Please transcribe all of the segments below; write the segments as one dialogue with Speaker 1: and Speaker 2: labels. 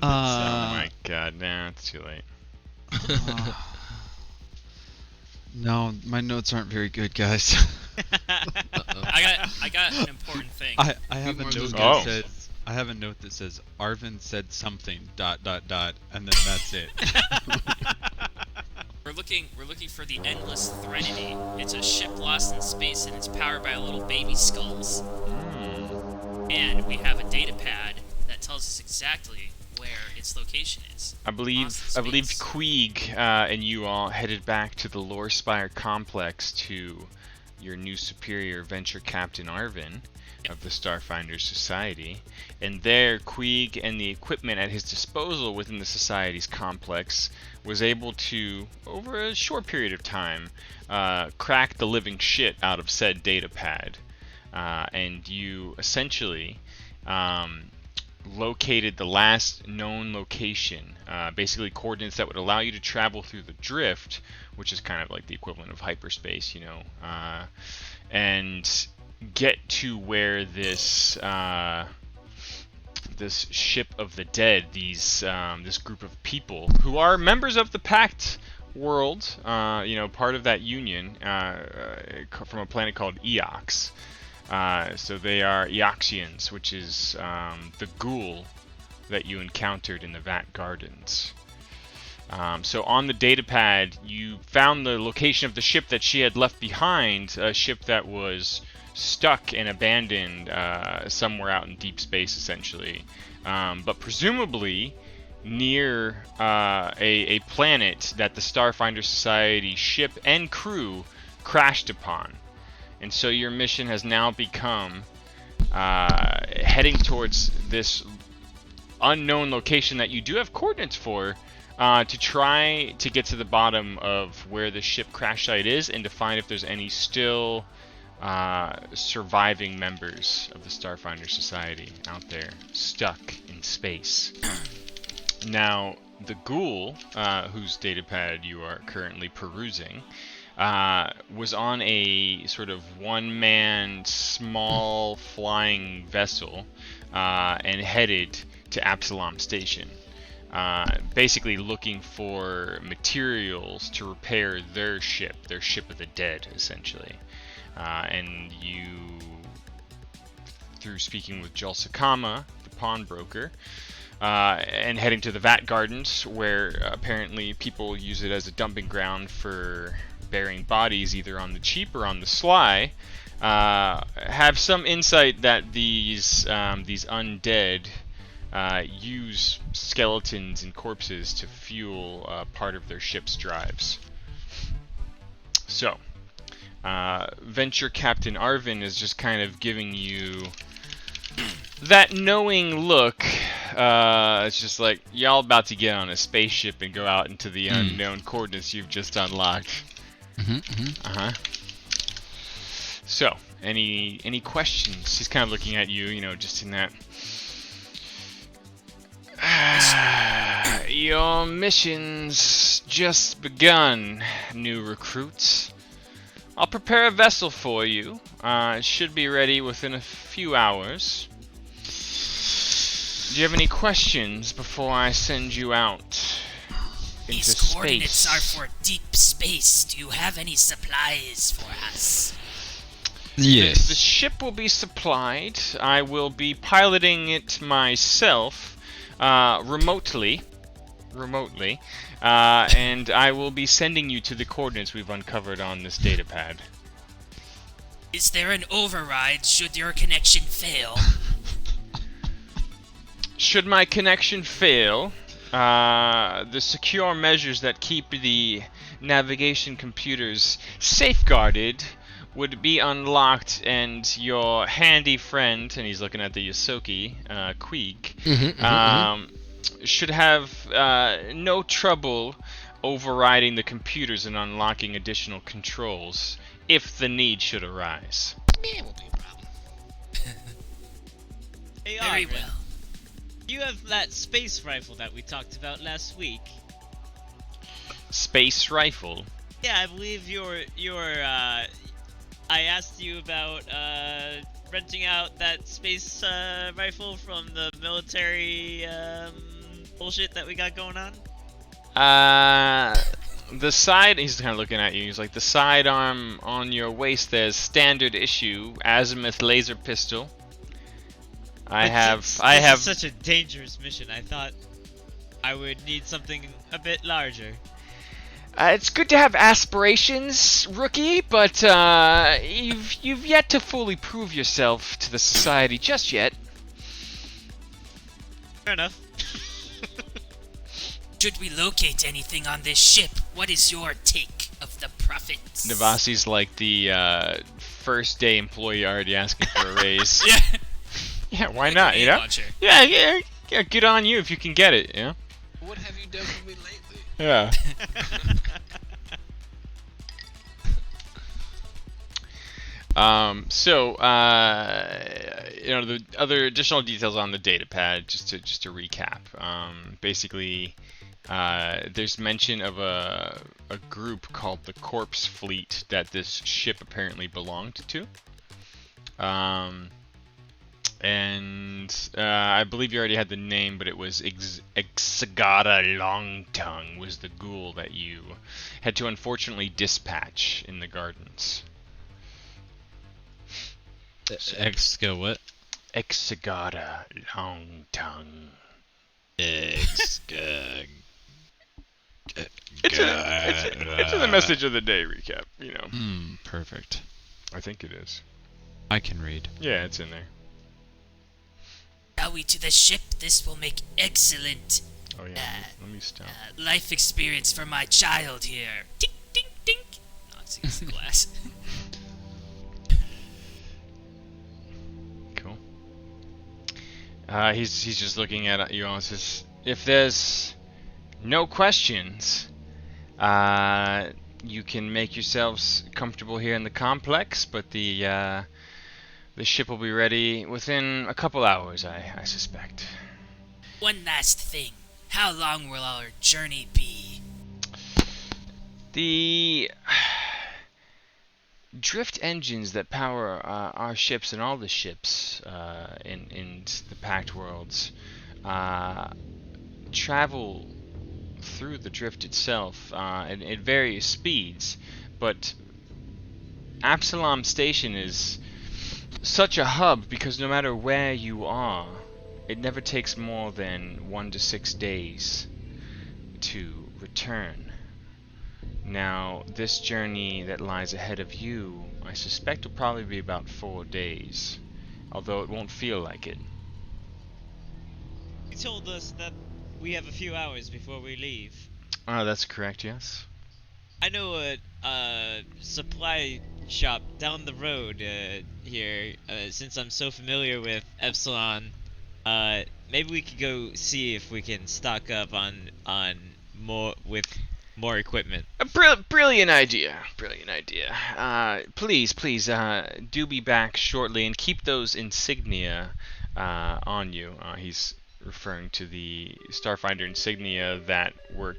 Speaker 1: Oh
Speaker 2: Uh,
Speaker 1: my god, nah, it's too late.
Speaker 2: uh, no, my notes aren't very good, guys.
Speaker 3: I got an important thing.
Speaker 2: I have a
Speaker 4: more
Speaker 2: note
Speaker 4: than
Speaker 2: that
Speaker 1: Oh.
Speaker 2: says Arvin said something ... and then that's it.
Speaker 3: We're looking for the Endless Threnody. It's a ship lost in space and it's powered by little baby skulls. And we have a data pad that tells us exactly where its location is.
Speaker 1: I believe
Speaker 3: Lost in space.
Speaker 1: Queeg and you all headed back to the Lore Spire complex to your new superior, Venture Captain Arvin of the Starfinder Society. And there, Queeg and the equipment at his disposal within the Society's complex was able to, over a short period of time, crack the living shit out of said data pad. And you essentially located the last known location, basically coordinates that would allow you to travel through the drift, which is kind of like the equivalent of hyperspace, you know, and get to where this this ship of the dead, this group of people who are members of the Pact world, you know, part of that union from a planet called Eox. So they are Eoxians, which is the ghoul that you encountered in the Vat Gardens. So on the datapad, you found the location of the ship that she had left behind, a ship that was stuck and abandoned somewhere out in deep space, essentially. But presumably near a planet that the Starfinder Society ship and crew crashed upon. And so your mission has now become heading towards this unknown location that you do have coordinates for, to try to get to the bottom of where the ship crash site is and to find if there's any still surviving members of the Starfinder Society out there stuck in space. Now, the ghoul, whose datapad you are currently perusing, was on a sort of one-man small flying vessel and headed to Absalom Station. Basically looking for materials to repair their ship of the dead, essentially. And you, through speaking with Jul Sakama, the pawnbroker, and heading to the Vat Gardens, where apparently people use it as a dumping ground for burying bodies, either on the cheap or on the sly, have some insight that these undead use skeletons and corpses to fuel part of their ship's drives. So, Venture Captain Arvin is just kind of giving you that knowing look. It's just like, y'all about to get on a spaceship and go out into the unknown coordinates you've just unlocked. So, any questions? He's kind of looking at you, you know, just in that. Your mission's just begun, new recruits. I'll prepare a vessel for you. It should be ready within a few hours. Do you have any questions before I send you out into
Speaker 3: These
Speaker 1: space?
Speaker 3: coordinates are for deep space. Do you have any supplies for us?
Speaker 2: Yes.
Speaker 1: The ship will be supplied. I will be piloting it myself, remotely, and I will be sending you to the coordinates we've uncovered on this datapad.
Speaker 3: Is there an override should your connection fail?
Speaker 1: Should my connection fail, the secure measures that keep the navigation computers safeguarded would be unlocked, and your handy friend, and he's looking at the Yosoki, Queeg, should have no trouble overriding the computers and unlocking additional controls if the need should arise.
Speaker 4: Yeah, it won't be a problem.
Speaker 5: Hey,
Speaker 3: Very
Speaker 5: Arvin,
Speaker 3: well.
Speaker 5: you have that space rifle that we talked about last week.
Speaker 1: Space rifle.
Speaker 5: Yeah, I believe I asked you about renting out that space rifle from the military bullshit that we got going on?
Speaker 1: The side, he's kind of looking at you, he's like, the sidearm on your waist, there's standard issue azimuth laser pistol.
Speaker 5: This is such a dangerous mission. I thought I would need something a bit larger.
Speaker 1: It's good to have aspirations, rookie, but you've yet to fully prove yourself to the society just yet.
Speaker 5: Fair enough.
Speaker 3: Should we locate anything on this ship? What is your take of the profits?
Speaker 1: Navasi's like the first day employee already asking for a raise.
Speaker 3: Yeah.
Speaker 1: Yeah, why
Speaker 3: Like
Speaker 1: not,
Speaker 3: a
Speaker 1: you know?
Speaker 3: launcher.
Speaker 1: Yeah, good on you if you can get it, you know?
Speaker 4: What have you done for me lately?
Speaker 1: Yeah. You know, the other additional details on the data pad, just to recap. Basically, there's mention of a group called the Corpse Fleet that this ship apparently belonged to. I believe you already had the name, but it was Exagata Longtongue was the ghoul that you had to unfortunately dispatch in the gardens.
Speaker 2: Exca what?
Speaker 1: Exagata Longtongue.
Speaker 2: Exca.
Speaker 1: It's in the message of the day recap, you know.
Speaker 2: Perfect.
Speaker 1: I think it is.
Speaker 2: I can read.
Speaker 1: Yeah, it's in there.
Speaker 3: Shall we to the ship? This will make excellent
Speaker 1: Oh yeah, let me stop.
Speaker 3: life experience for my child here. Tink, tink, tink. Knocks against the glass.
Speaker 1: Cool. He's just looking at you all and says, if there's no questions, you can make yourselves comfortable here in the complex, but the ship will be ready within a couple hours, I suspect.
Speaker 3: One last thing. How long will our journey be?
Speaker 1: The drift engines that power our ships and all the ships in the Pact Worlds travel through the drift itself at various speeds, but Absalom Station is such a hub because no matter where you are, it never takes more than 1 to 6 days to return. Now, this journey that lies ahead of you, I suspect will probably be about 4 days, although it won't feel like it.
Speaker 5: You told us that we have a few hours before we leave.
Speaker 1: Oh, that's correct, yes.
Speaker 5: I know a supply shop down the road here. Since I'm so familiar with Epsilon, maybe we could go see if we can stock up on more equipment.
Speaker 1: A brilliant idea. Brilliant idea. Please, do be back shortly and keep those insignia on you. He's referring to the Starfinder insignia that were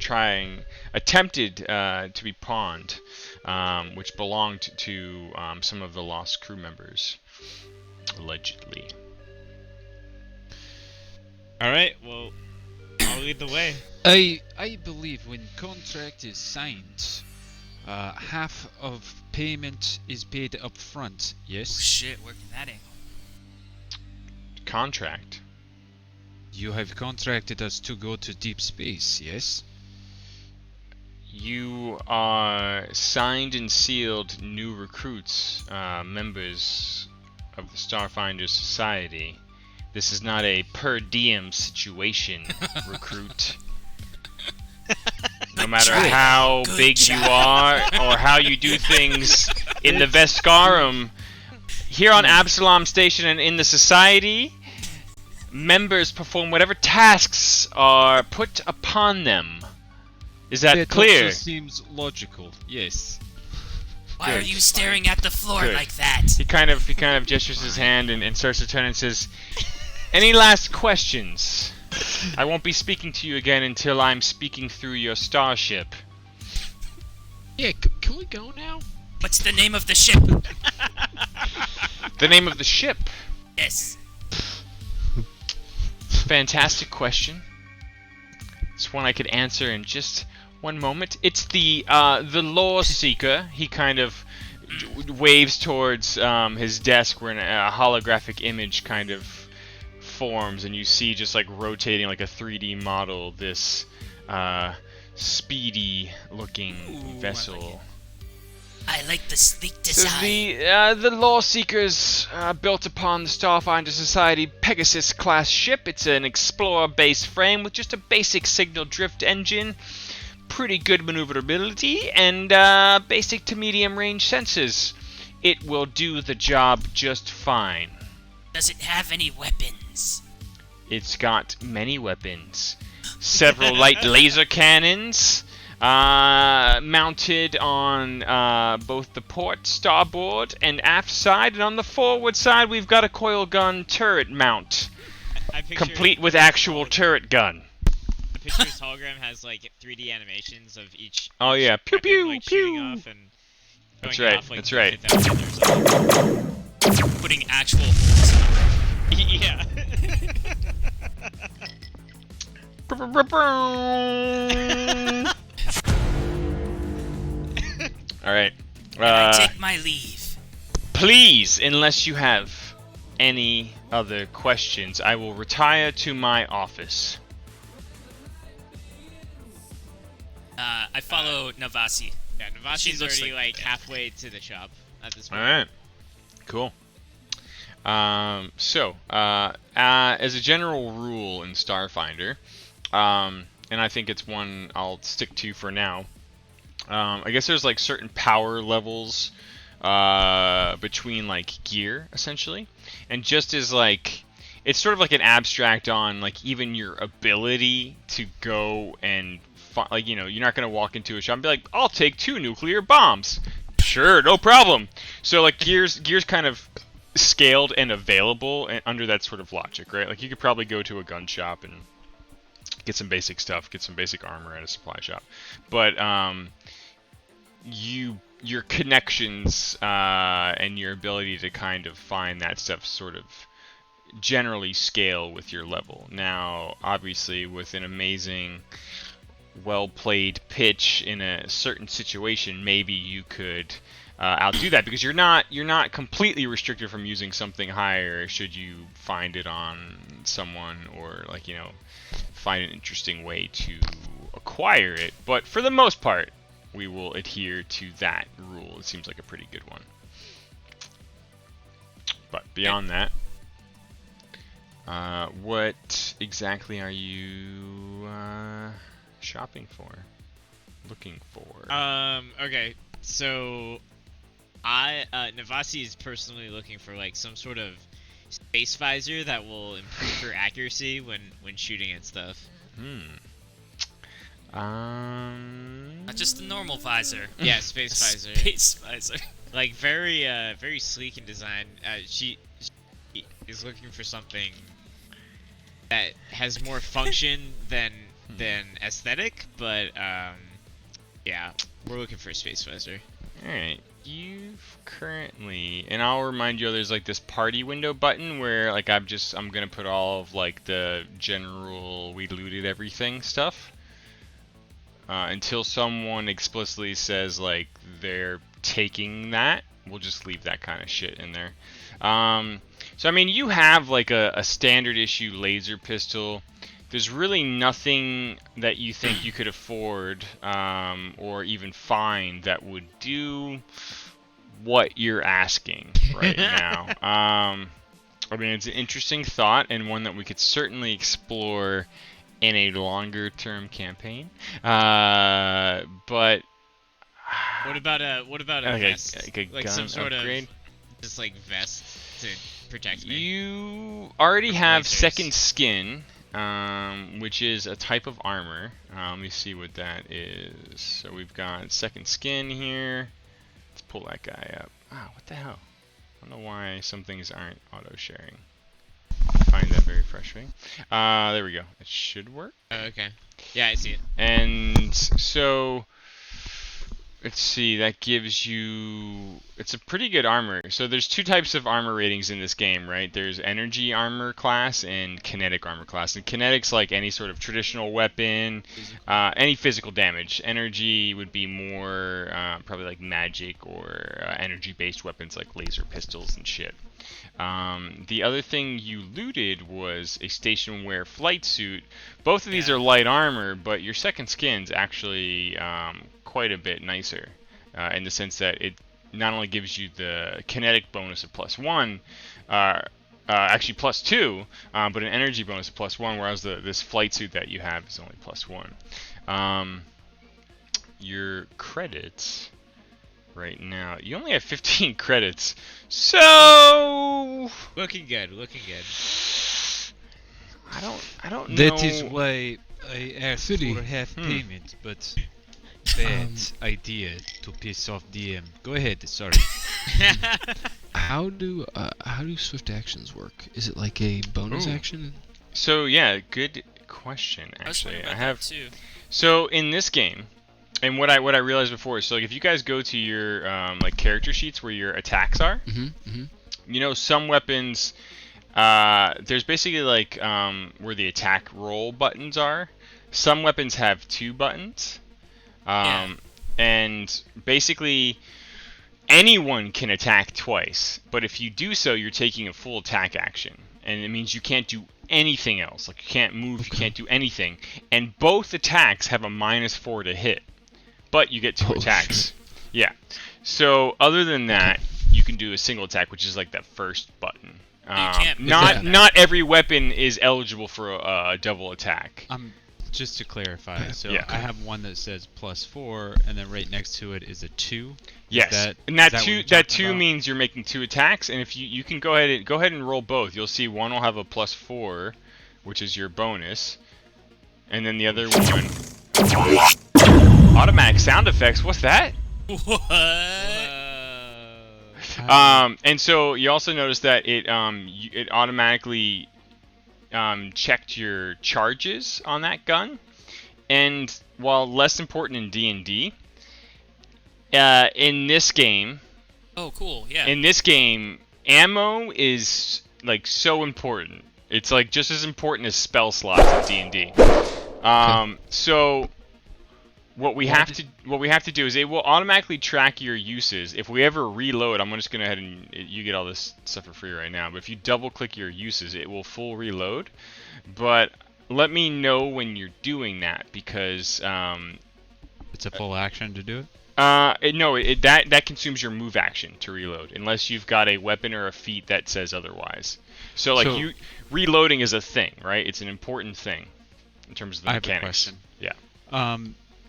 Speaker 1: attempted to be pawned, which belonged to some of the lost crew members, allegedly.
Speaker 5: Alright, well, I'll lead the way.
Speaker 2: I believe when contract is signed, half of payment is paid up front,
Speaker 3: Oh
Speaker 2: yes?
Speaker 3: shit, working that angle.
Speaker 1: Contract?
Speaker 2: You have contracted us to go to deep space, yes?
Speaker 1: You are signed and sealed new recruits, members of the Starfinder Society. This is not a per diem situation, recruit. No matter
Speaker 3: job.
Speaker 1: how
Speaker 3: Good
Speaker 1: big
Speaker 3: job.
Speaker 1: you are or how you do things in the Vescarum, here on Absalom Station and in the Society, members perform whatever tasks are put upon them. Is that clear?
Speaker 2: also seems logical, yes.
Speaker 3: Why are
Speaker 1: Good.
Speaker 3: you staring at the floor
Speaker 1: Good.
Speaker 3: like that?
Speaker 1: He kind of gestures his hand and starts to turn and says, "Any last questions? I won't be speaking to you again until I'm speaking through your starship."
Speaker 4: Yeah, can we go now?
Speaker 3: What's the name of the ship?
Speaker 1: The name of the ship?
Speaker 3: Yes.
Speaker 1: Fantastic question. It's one I could answer in just one moment. It's the Lore Seeker. He kind of waves towards his desk where a holographic image kind of forms, and you see just like rotating like a 3D model this speedy looking vessel.
Speaker 3: I like the sleek
Speaker 1: So
Speaker 3: design.
Speaker 1: the Law Seekers built upon the Starfinder Society Pegasus class ship. It's an explorer-based frame with just a basic signal drift engine, pretty good maneuverability, and basic to medium range sensors. It will do the job just fine.
Speaker 3: Does it have any weapons?
Speaker 1: It's got many weapons. Several light laser cannons, mounted on both the port, starboard, and aft side, and on the forward side we've got a coil gun turret mount,
Speaker 5: I picture
Speaker 1: complete with actual turret gun.
Speaker 5: I picture his hologram has like 3D animations of each.
Speaker 1: Oh yeah, pew
Speaker 5: weapon,
Speaker 1: pew
Speaker 5: like, shooting
Speaker 1: pew.
Speaker 5: off and
Speaker 1: That's
Speaker 5: going
Speaker 1: right,
Speaker 5: off, like,
Speaker 1: that's right.
Speaker 5: 50,000 or something.
Speaker 3: Putting actual holes in them.
Speaker 5: Yeah.
Speaker 1: All right.
Speaker 3: I take my leave.
Speaker 1: Please, unless you have any other questions, I will retire to my office.
Speaker 3: I follow Navasi.
Speaker 5: Yeah,
Speaker 3: She
Speaker 5: Navasi's
Speaker 3: looks
Speaker 5: already
Speaker 3: like-
Speaker 5: like halfway to the shop at this
Speaker 1: All
Speaker 5: point.
Speaker 1: right. Cool. As a general rule in Starfinder, and I think it's one I'll stick to for now, I guess there's like certain power levels between like gear, essentially. And just as like, it's sort of like an abstract on like even your ability to go and like, you know, you're not going to walk into a shop and be like, I'll take 2 nuclear bombs. Sure, no problem. So like gears kind of scaled and available and under that sort of logic, right? Like you could probably go to a gun shop and get some basic stuff, get some basic armor at a supply shop. But your connections and your ability to kind of find that stuff sort of generally scale with your level. Now, obviously, with an amazing, well-played pitch in a certain situation, maybe you could outdo that because you're not completely restricted from using something higher should you find it on someone or like, you know, find an interesting way to acquire it. But for the most part, we will adhere to that rule. It seems like a pretty good one. But beyond that, what exactly are you shopping for? Looking for?
Speaker 5: Okay, so Navasi is personally looking for like some sort of space visor that will improve her accuracy when shooting at stuff.
Speaker 3: Not just a normal visor.
Speaker 5: Yeah, space visor.
Speaker 3: Space visor.
Speaker 5: Like very very sleek in design. She is looking for something that has more function than aesthetic, but yeah, we're looking for a space visor.
Speaker 1: Alright, you've currently, and I'll remind you, there's like this party window button where like I'm gonna put all of like the general we looted everything stuff. Until someone explicitly says like they're taking that, we'll just leave that kind of shit in there. So I mean, you have like a standard issue laser pistol. There's really nothing that you think you could afford or even find that would do what you're asking right now. I mean, it's an interesting thought and one that we could certainly explore in a longer term campaign. But
Speaker 5: What about a
Speaker 1: okay,
Speaker 5: vest?
Speaker 1: like a
Speaker 5: Like
Speaker 1: gun
Speaker 5: some sort
Speaker 1: upgrade?
Speaker 5: of just like vest to protect me.
Speaker 1: You already have
Speaker 5: lasers.
Speaker 1: second skin, which is a type of armor. Let me see what that is. So we've got second skin here. Let's pull that guy up. Ah, what the hell? I don't know why some things aren't auto-sharing. I find that very frustrating. There we go. It should work.
Speaker 5: Oh, okay. Yeah, I see it.
Speaker 1: And so let's see, that gives you, it's a pretty good armor. So there's two types of armor ratings in this game, right? There's energy armor class and kinetic armor class. And kinetic's like any sort of traditional weapon, any physical damage. Energy would be more probably like magic or energy-based weapons like laser pistols and shit. The other thing you looted was a station wear flight suit. Both of these are light armor, but your second skin's actually quite a bit nicer in the sense that it not only gives you the kinetic bonus of +1, actually +2, but an energy bonus of +1, whereas this flight suit that you have is only +1. Your credits right now, you only have 15 credits, so
Speaker 5: Looking good, looking good.
Speaker 1: I don't know.
Speaker 2: That is why I asked
Speaker 4: City.
Speaker 2: for half payment, but bad idea to piss off DM. Go ahead, sorry.
Speaker 4: How do swift actions work? Is it like a bonus
Speaker 1: Ooh.
Speaker 4: action?
Speaker 1: So yeah, good question.
Speaker 3: I was
Speaker 1: Actually,
Speaker 3: wondering
Speaker 1: I
Speaker 3: about
Speaker 1: have.
Speaker 3: that too.
Speaker 1: So in this game, and what I realized before, so like if you guys go to your like character sheets where your attacks are, you know, some weapons, there's basically like where the attack roll buttons are. Some weapons have 2 buttons, and basically anyone can attack twice. But if you do so, you're taking a full attack action, and it means you can't do anything else. Like you can't move, you can't do anything, and both attacks have a -4 to hit. But you get 2 attacks.
Speaker 4: Shit.
Speaker 1: Yeah. So other than that, you can do a single attack, which is like that first button.
Speaker 3: can't move
Speaker 1: Not
Speaker 3: that.
Speaker 1: not every weapon is eligible for a double attack.
Speaker 2: Just to clarify, so
Speaker 1: Yeah.
Speaker 2: I have one that says +4, and then right next to it is a 2.
Speaker 1: Yes. And
Speaker 2: is
Speaker 1: that
Speaker 2: what
Speaker 1: two
Speaker 2: you're
Speaker 1: that
Speaker 2: talking
Speaker 1: 2
Speaker 2: about?
Speaker 1: means you're making 2 attacks, and if you can go ahead and roll both. You'll see one will have a +4, which is your bonus, and then the other one. Automatic sound effects. What's that?
Speaker 3: What?
Speaker 1: And so you also notice that it it automatically checked your charges on that gun, and while less important in D&D, in this game,
Speaker 3: Oh, cool. Yeah.
Speaker 1: in this game, ammo is like so important. It's like just as important as spell slots in D&D. So what we have to do is it will automatically track your uses. If we ever reload, I'm just gonna go ahead and you get all this stuff for free right now. But if you double click your uses, it will full reload. But let me know when you're doing that because
Speaker 2: It's a full action to do it?
Speaker 1: that consumes your move action to reload, unless you've got a weapon or a feat that says otherwise. So like
Speaker 2: So-
Speaker 1: reloading is a thing, right? It's an important thing in terms of the
Speaker 2: I have a
Speaker 1: mechanics.
Speaker 2: question.
Speaker 1: Yeah.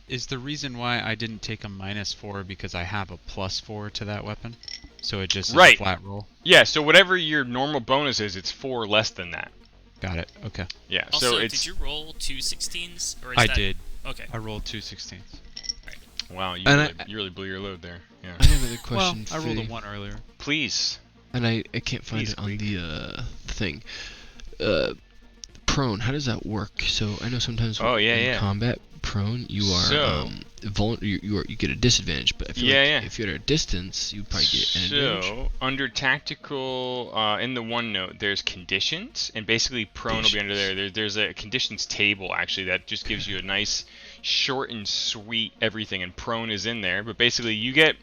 Speaker 2: Is the reason why I didn't take a -4 because I have a +4 to that weapon? So it just is
Speaker 1: Right.
Speaker 2: a flat roll?
Speaker 1: Yeah. So whatever your normal bonus is, it's 4 less than that.
Speaker 2: Got it. Okay.
Speaker 1: Yeah.
Speaker 3: Also,
Speaker 1: so it's
Speaker 3: did you roll 2 16s? Or is
Speaker 2: I
Speaker 3: that...
Speaker 2: did.
Speaker 3: Okay.
Speaker 2: I rolled 2 16s.
Speaker 1: wow. You
Speaker 4: And
Speaker 1: really, you really blew your load there. Yeah.
Speaker 4: I have another
Speaker 2: Well,
Speaker 4: question.
Speaker 2: I rolled a
Speaker 4: Faye,
Speaker 2: 1 earlier.
Speaker 1: Please.
Speaker 4: and I can't find
Speaker 1: Please,
Speaker 4: it on
Speaker 1: Queek.
Speaker 4: the thing. Prone. How does that work? So I know sometimes
Speaker 1: Oh, yeah,
Speaker 4: in
Speaker 1: yeah.
Speaker 4: combat, prone, you are
Speaker 1: So-
Speaker 4: you get a disadvantage. But I feel
Speaker 1: Yeah,
Speaker 4: like
Speaker 1: yeah.
Speaker 4: if you're at a distance, you probably get an advantage.
Speaker 1: So, under tactical, in the OneNote, there's conditions, and basically prone will be under there. There's a conditions table, actually, that just gives you a nice, short and sweet everything, and prone is in there. But basically, you get,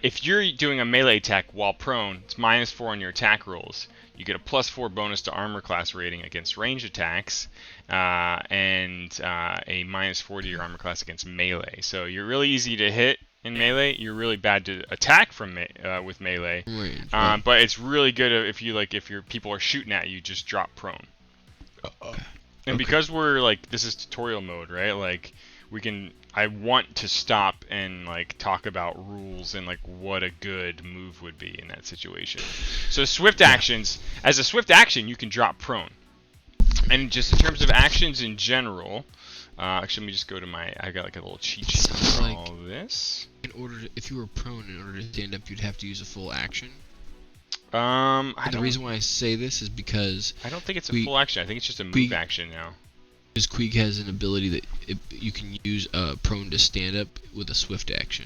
Speaker 1: if you're doing a melee attack while prone, it's -4 on your attack rolls. You get a +4 bonus to armor class rating against ranged attacks, and a -4 to your armor class against melee. So you're really easy to hit in melee. You're really bad to attack from with melee.
Speaker 4: Right.
Speaker 1: But it's really good if your people are shooting at you, just drop prone. And because we're like, this is tutorial mode, right? Like I want to stop and like talk about rules and like what a good move would be in that situation. So swift actions, as a swift action, you can drop prone. And just in terms of actions in general, actually let me just go to I got like a little cheat sheet for
Speaker 4: Like-
Speaker 1: all this.
Speaker 4: If you were prone, in order to stand up, you'd have to use a full action.
Speaker 1: I
Speaker 4: And the reason why I say this is because
Speaker 1: don't think it's a
Speaker 4: we-
Speaker 1: full action. I think it's just a move action now.
Speaker 4: Because Queeg has an ability that you can use prone to stand up with a swift action.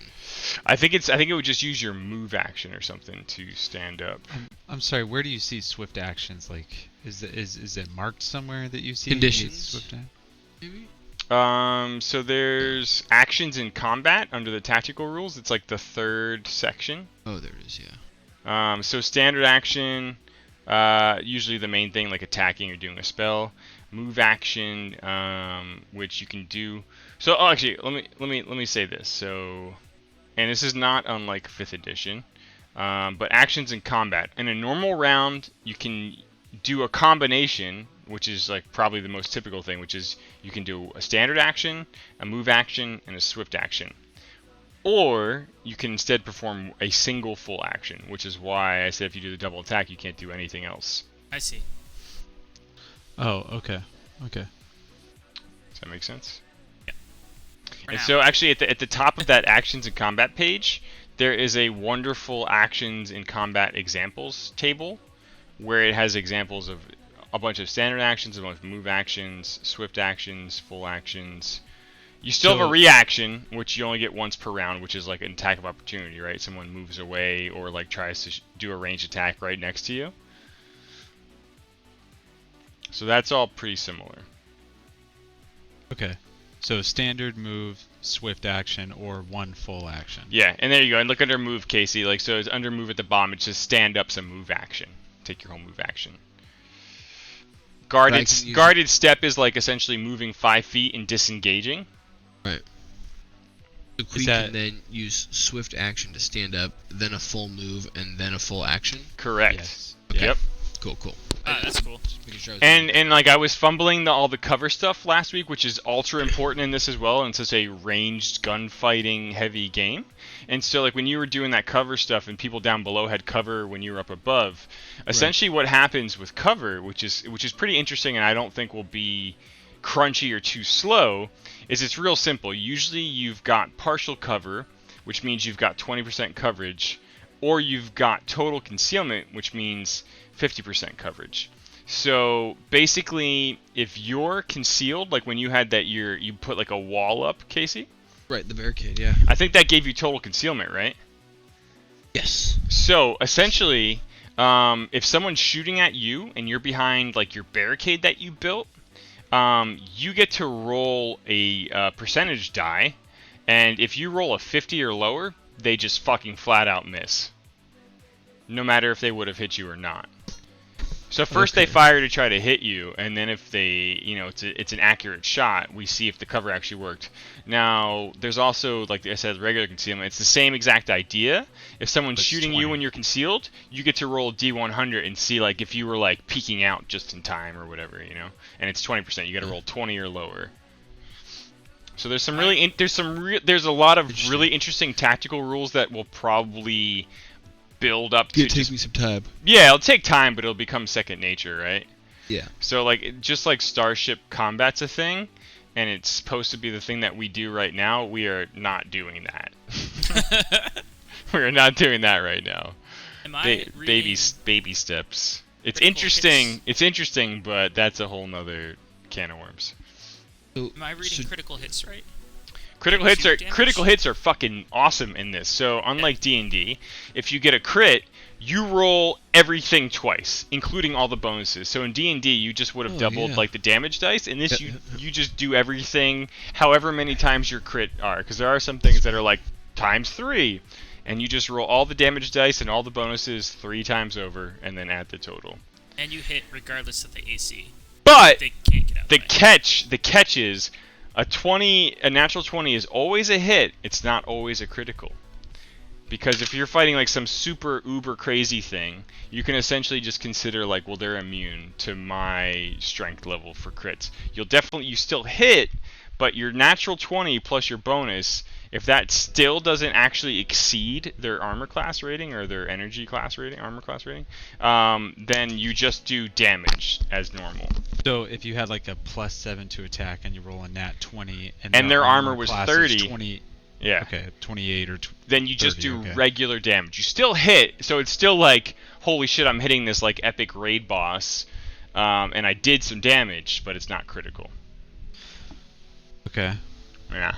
Speaker 1: I think it would just use your move action or something to stand up.
Speaker 2: I'm sorry. Where do you see swift actions? Like, is it marked somewhere that you see
Speaker 4: Conditions.
Speaker 2: Swift
Speaker 4: Maybe.
Speaker 1: So there's actions in combat under the tactical rules. It's like the third section.
Speaker 4: Oh, there it is. Yeah.
Speaker 1: So standard action, usually the main thing like attacking or doing a spell. Move action, which you can do. So actually, let me say this. So, and this is not unlike 5th edition, but actions in combat. In a normal round, you can do a combination, which is like probably the most typical thing, which is you can do a standard action, a move action, and a swift action. Or you can instead perform a single full action, which is why I said if you do the double attack, you can't do anything else.
Speaker 3: I see.
Speaker 2: Oh, okay.
Speaker 1: Does that make sense?
Speaker 3: Yeah. For
Speaker 1: And
Speaker 3: now.
Speaker 1: so actually at the top of that actions in combat page, there is a wonderful actions in combat examples table where it has examples of a bunch of standard actions, a bunch of move actions, swift actions, full actions. You still have a reaction, which you only get once per round, which is like an attack of opportunity, right? Someone moves away or like tries to do a ranged attack right next to you. So that's all pretty similar.
Speaker 2: Okay. So standard move, swift action, or one full action.
Speaker 1: Yeah, and there you go. And look under move, Casey. Like, so it's under move at the bottom. It's just stand up's a move action. Take your whole move action. Guarded step is like essentially moving 5 feet and disengaging.
Speaker 4: Right. So Queeg can then use swift action to stand up, then a full move, and then a full action.
Speaker 1: Correct.
Speaker 2: Yes.
Speaker 4: Okay.
Speaker 1: Yep.
Speaker 4: Cool.
Speaker 3: That's cool.
Speaker 1: And like I was fumbling all the cover stuff last week, which is ultra important in this as well, and it's such a ranged gunfighting heavy game. And so like when you were doing that cover stuff and people down below had cover when you were up above, essentially what happens with cover, which is pretty interesting and I don't think will be crunchy or too slow, is it's real simple. Usually you've got partial cover, which means you've got 20% coverage, or you've got total concealment, which means 50% coverage. So basically, if you're concealed, like when you had that, you put like a wall up, Casey.
Speaker 4: Right, the barricade, yeah.
Speaker 1: I think that gave you total concealment, right?
Speaker 4: Yes.
Speaker 1: So essentially, if someone's shooting at you and you're behind like your barricade that you built, you get to roll a percentage die, and if you roll a 50 or lower, they just fucking flat out miss. No matter if they would have hit you or not. So first they fire to try to hit you, and then if they, it's an accurate shot, we see if the cover actually worked. Now, there's also, like I said, regular concealment. It's the same exact idea. If someone's shooting you when you're concealed, you get to roll a D100 and see like if you were like peeking out just in time or whatever, and it's 20%. You got to roll 20 or lower. So there's some there's a lot of really interesting tactical rules that will probably build up to.
Speaker 4: It takes me some time.
Speaker 1: Yeah, it'll take time, but it'll become second nature, right?
Speaker 4: Yeah.
Speaker 1: So like just like Starship Combat's a thing, and it's supposed to be the thing that we do right now, we are not doing that. We are not doing that right now.
Speaker 3: Am I reading
Speaker 1: Baby steps. It's
Speaker 3: Critical
Speaker 1: interesting.
Speaker 3: Hits?
Speaker 1: It's interesting, but that's a whole nother can of worms.
Speaker 3: Am I reading critical hits right?
Speaker 1: Critical hits are fucking awesome in this. So unlike D&D, if you get a crit, you roll everything twice, including all the bonuses. So in D&D, you just would have doubled like the damage dice. In this, you just do everything however many times your crit are, because there are some things that are like times 3, and you just roll all the damage dice and all the bonuses 3 times over, and then add the total.
Speaker 3: And you hit regardless of the AC.
Speaker 1: But
Speaker 3: They can't get out.
Speaker 1: the catch is a natural 20 is always a hit. It's not always a critical. Because if you're fighting like some super uber crazy thing, you can essentially just consider like, well, they're immune to my strength level for crits. You still hit, but your natural 20 plus your bonus, if that still doesn't actually exceed their armor class rating or their energy class rating, armor class rating, then you just do damage as normal.
Speaker 2: So if you had like a +7 to attack and you roll a nat 20
Speaker 1: and their armor was
Speaker 2: class
Speaker 1: 30,
Speaker 2: is 20,
Speaker 1: yeah.
Speaker 2: Okay, 28 or
Speaker 1: Then you just
Speaker 2: 30,
Speaker 1: do
Speaker 2: okay.
Speaker 1: regular damage. You still hit, so it's still like, holy shit, I'm hitting this like epic raid boss, and I did some damage, but it's not critical.
Speaker 2: Okay.
Speaker 1: Yeah.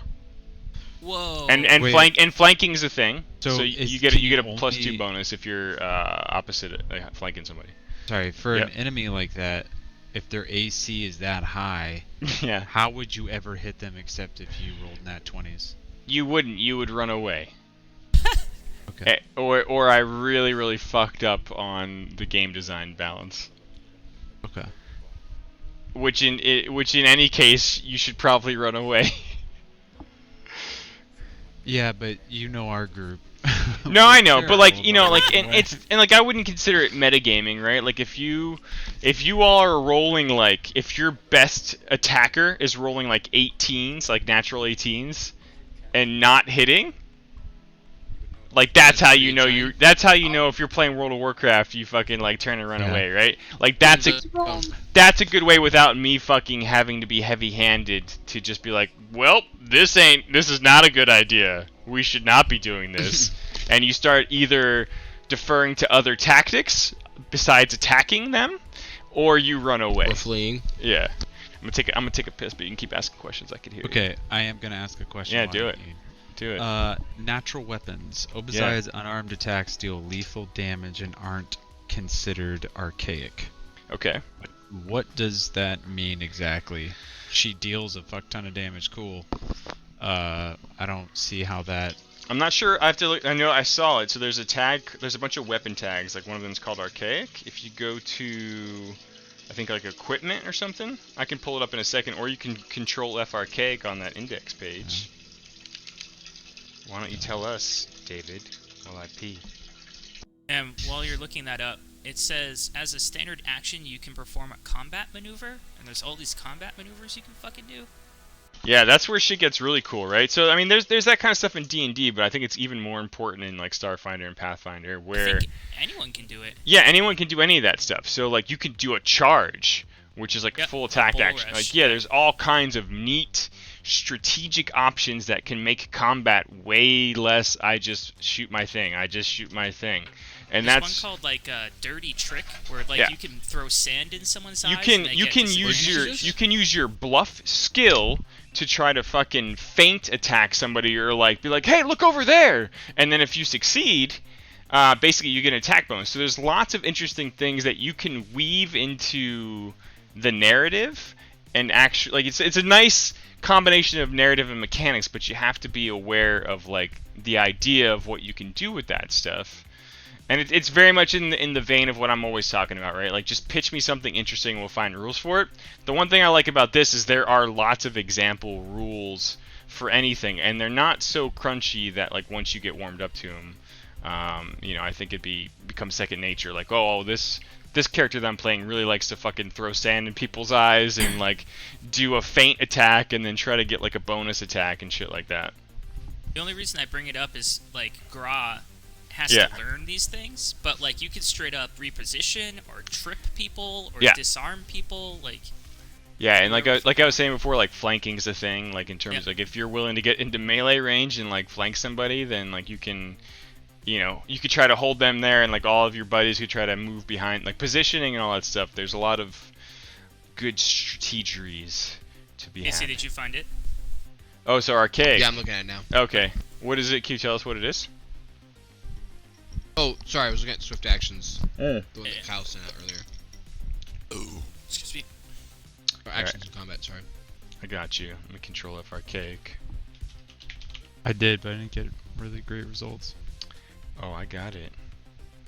Speaker 3: Whoa.
Speaker 1: And flanking's a thing.
Speaker 2: So
Speaker 1: you get a +2 bonus if you're opposite flanking somebody.
Speaker 2: Sorry, for
Speaker 1: Yep.
Speaker 2: an enemy like that, if their AC is that high,
Speaker 1: Yeah.
Speaker 2: how would you ever hit them except if you rolled nat 20s?
Speaker 1: You wouldn't. You would run away.
Speaker 2: Okay.
Speaker 1: Or I really fucked up on the game design balance.
Speaker 2: Okay.
Speaker 1: Which in any case you should probably run away.
Speaker 2: Yeah, but you know our group.
Speaker 1: No, I know, but like
Speaker 2: Terrible
Speaker 1: like
Speaker 2: about
Speaker 1: and
Speaker 2: running
Speaker 1: it's and like I wouldn't consider it metagaming, right? Like if you all are rolling like if your best attacker is rolling like 18s, like natural 18s, and not hitting, like that's how you know if you're playing World of Warcraft, you fucking like turn and run
Speaker 2: Yeah.
Speaker 1: away, right? Like that's a good way without me fucking having to be heavy-handed to just be like, well, this is not a good idea. We should not be doing this. And you start either deferring to other tactics besides attacking them, or you run away.
Speaker 4: Or fleeing.
Speaker 1: Yeah. I'm gonna take a piss, but you can keep asking questions. I could hear you.
Speaker 2: Okay, I am gonna ask a question.
Speaker 1: Yeah,
Speaker 2: while
Speaker 1: do
Speaker 2: you
Speaker 1: it.
Speaker 2: eat.
Speaker 1: Do it.
Speaker 2: Natural weapons. Obazai's unarmed attacks deal lethal damage and aren't considered archaic.
Speaker 1: Okay.
Speaker 2: What does that mean exactly? She deals a fuck ton of damage. Cool. I don't see how that.
Speaker 1: I'm not sure. I have to look. I know I saw it. So there's a tag. There's a bunch of weapon tags. Like one of them is called archaic. If you go to, I think like equipment or something. I can pull it up in a second, or you can control F archaic on that index page. Why don't you tell us, David? LIP.
Speaker 3: And while you're looking that up, it says as a standard action you can perform a combat maneuver, and there's all these combat maneuvers you can fucking do.
Speaker 1: Yeah, that's where shit gets really cool, right? So I mean, there's that kind of stuff in D&D, but I think it's even more important in like Starfinder and Pathfinder, where
Speaker 3: I think anyone can do it.
Speaker 1: yeah, anyone can do any of that stuff. So like you could do a charge, which is like
Speaker 3: Yep,
Speaker 1: full attack
Speaker 3: bull
Speaker 1: action.
Speaker 3: rush.
Speaker 1: Like yeah, there's all kinds of neat strategic options that can make combat way less. I just shoot my thing. And
Speaker 3: There's
Speaker 1: that's
Speaker 3: one called like a dirty trick where like
Speaker 1: Yeah.
Speaker 3: you can throw sand in someone's
Speaker 1: you
Speaker 3: eyes.
Speaker 1: can
Speaker 3: and they
Speaker 1: you
Speaker 3: get
Speaker 1: can use
Speaker 3: disadvantages.
Speaker 1: you can use your bluff skill to try to fucking feint attack somebody or like be like, hey, look over there, and then if you succeed, basically you get an attack bonus. So there's lots of interesting things that you can weave into the narrative, and actually like it's a nice combination of narrative and mechanics, but you have to be aware of like the idea of what you can do with that stuff. And it's very much in the vein of what I'm always talking about, right? Like, just pitch me something interesting and we'll find rules for it. The one thing I like about this is there are lots of example rules for anything, and they're not so crunchy that, like, once you get warmed up to them, I think it'd become second nature. Like, oh, this character that I'm playing really likes to fucking throw sand in people's eyes and, like, do a feint attack and then try to get, like, a bonus attack and shit like that.
Speaker 3: The only reason I bring it up is like Gra has
Speaker 1: Yeah.
Speaker 3: to learn these things, but like you could straight up reposition or trip people or
Speaker 1: Yeah.
Speaker 3: disarm people, like
Speaker 1: Yeah, and like I was saying before, like flanking's a thing. Like in terms of, like if you're willing to get into melee range and like flank somebody, then like you can, you could try to hold them there, and like all of your buddies could try to move behind, like positioning and all that stuff. There's a lot of good strategies to be
Speaker 3: Casey,
Speaker 1: had.
Speaker 3: did you find it?
Speaker 1: Oh, so archaic.
Speaker 4: Yeah, I'm looking at it now.
Speaker 1: Okay. What is it? Can you tell us what it is?
Speaker 4: Oh, sorry, I was looking at Swift Actions.
Speaker 1: Mm.
Speaker 4: The one that Kyle sent out earlier.
Speaker 3: Oh, excuse me.
Speaker 4: Or actions in combat, sorry.
Speaker 1: I got you. Let me control F archaic.
Speaker 2: I did, but I didn't get really great results.
Speaker 1: Oh, I got it.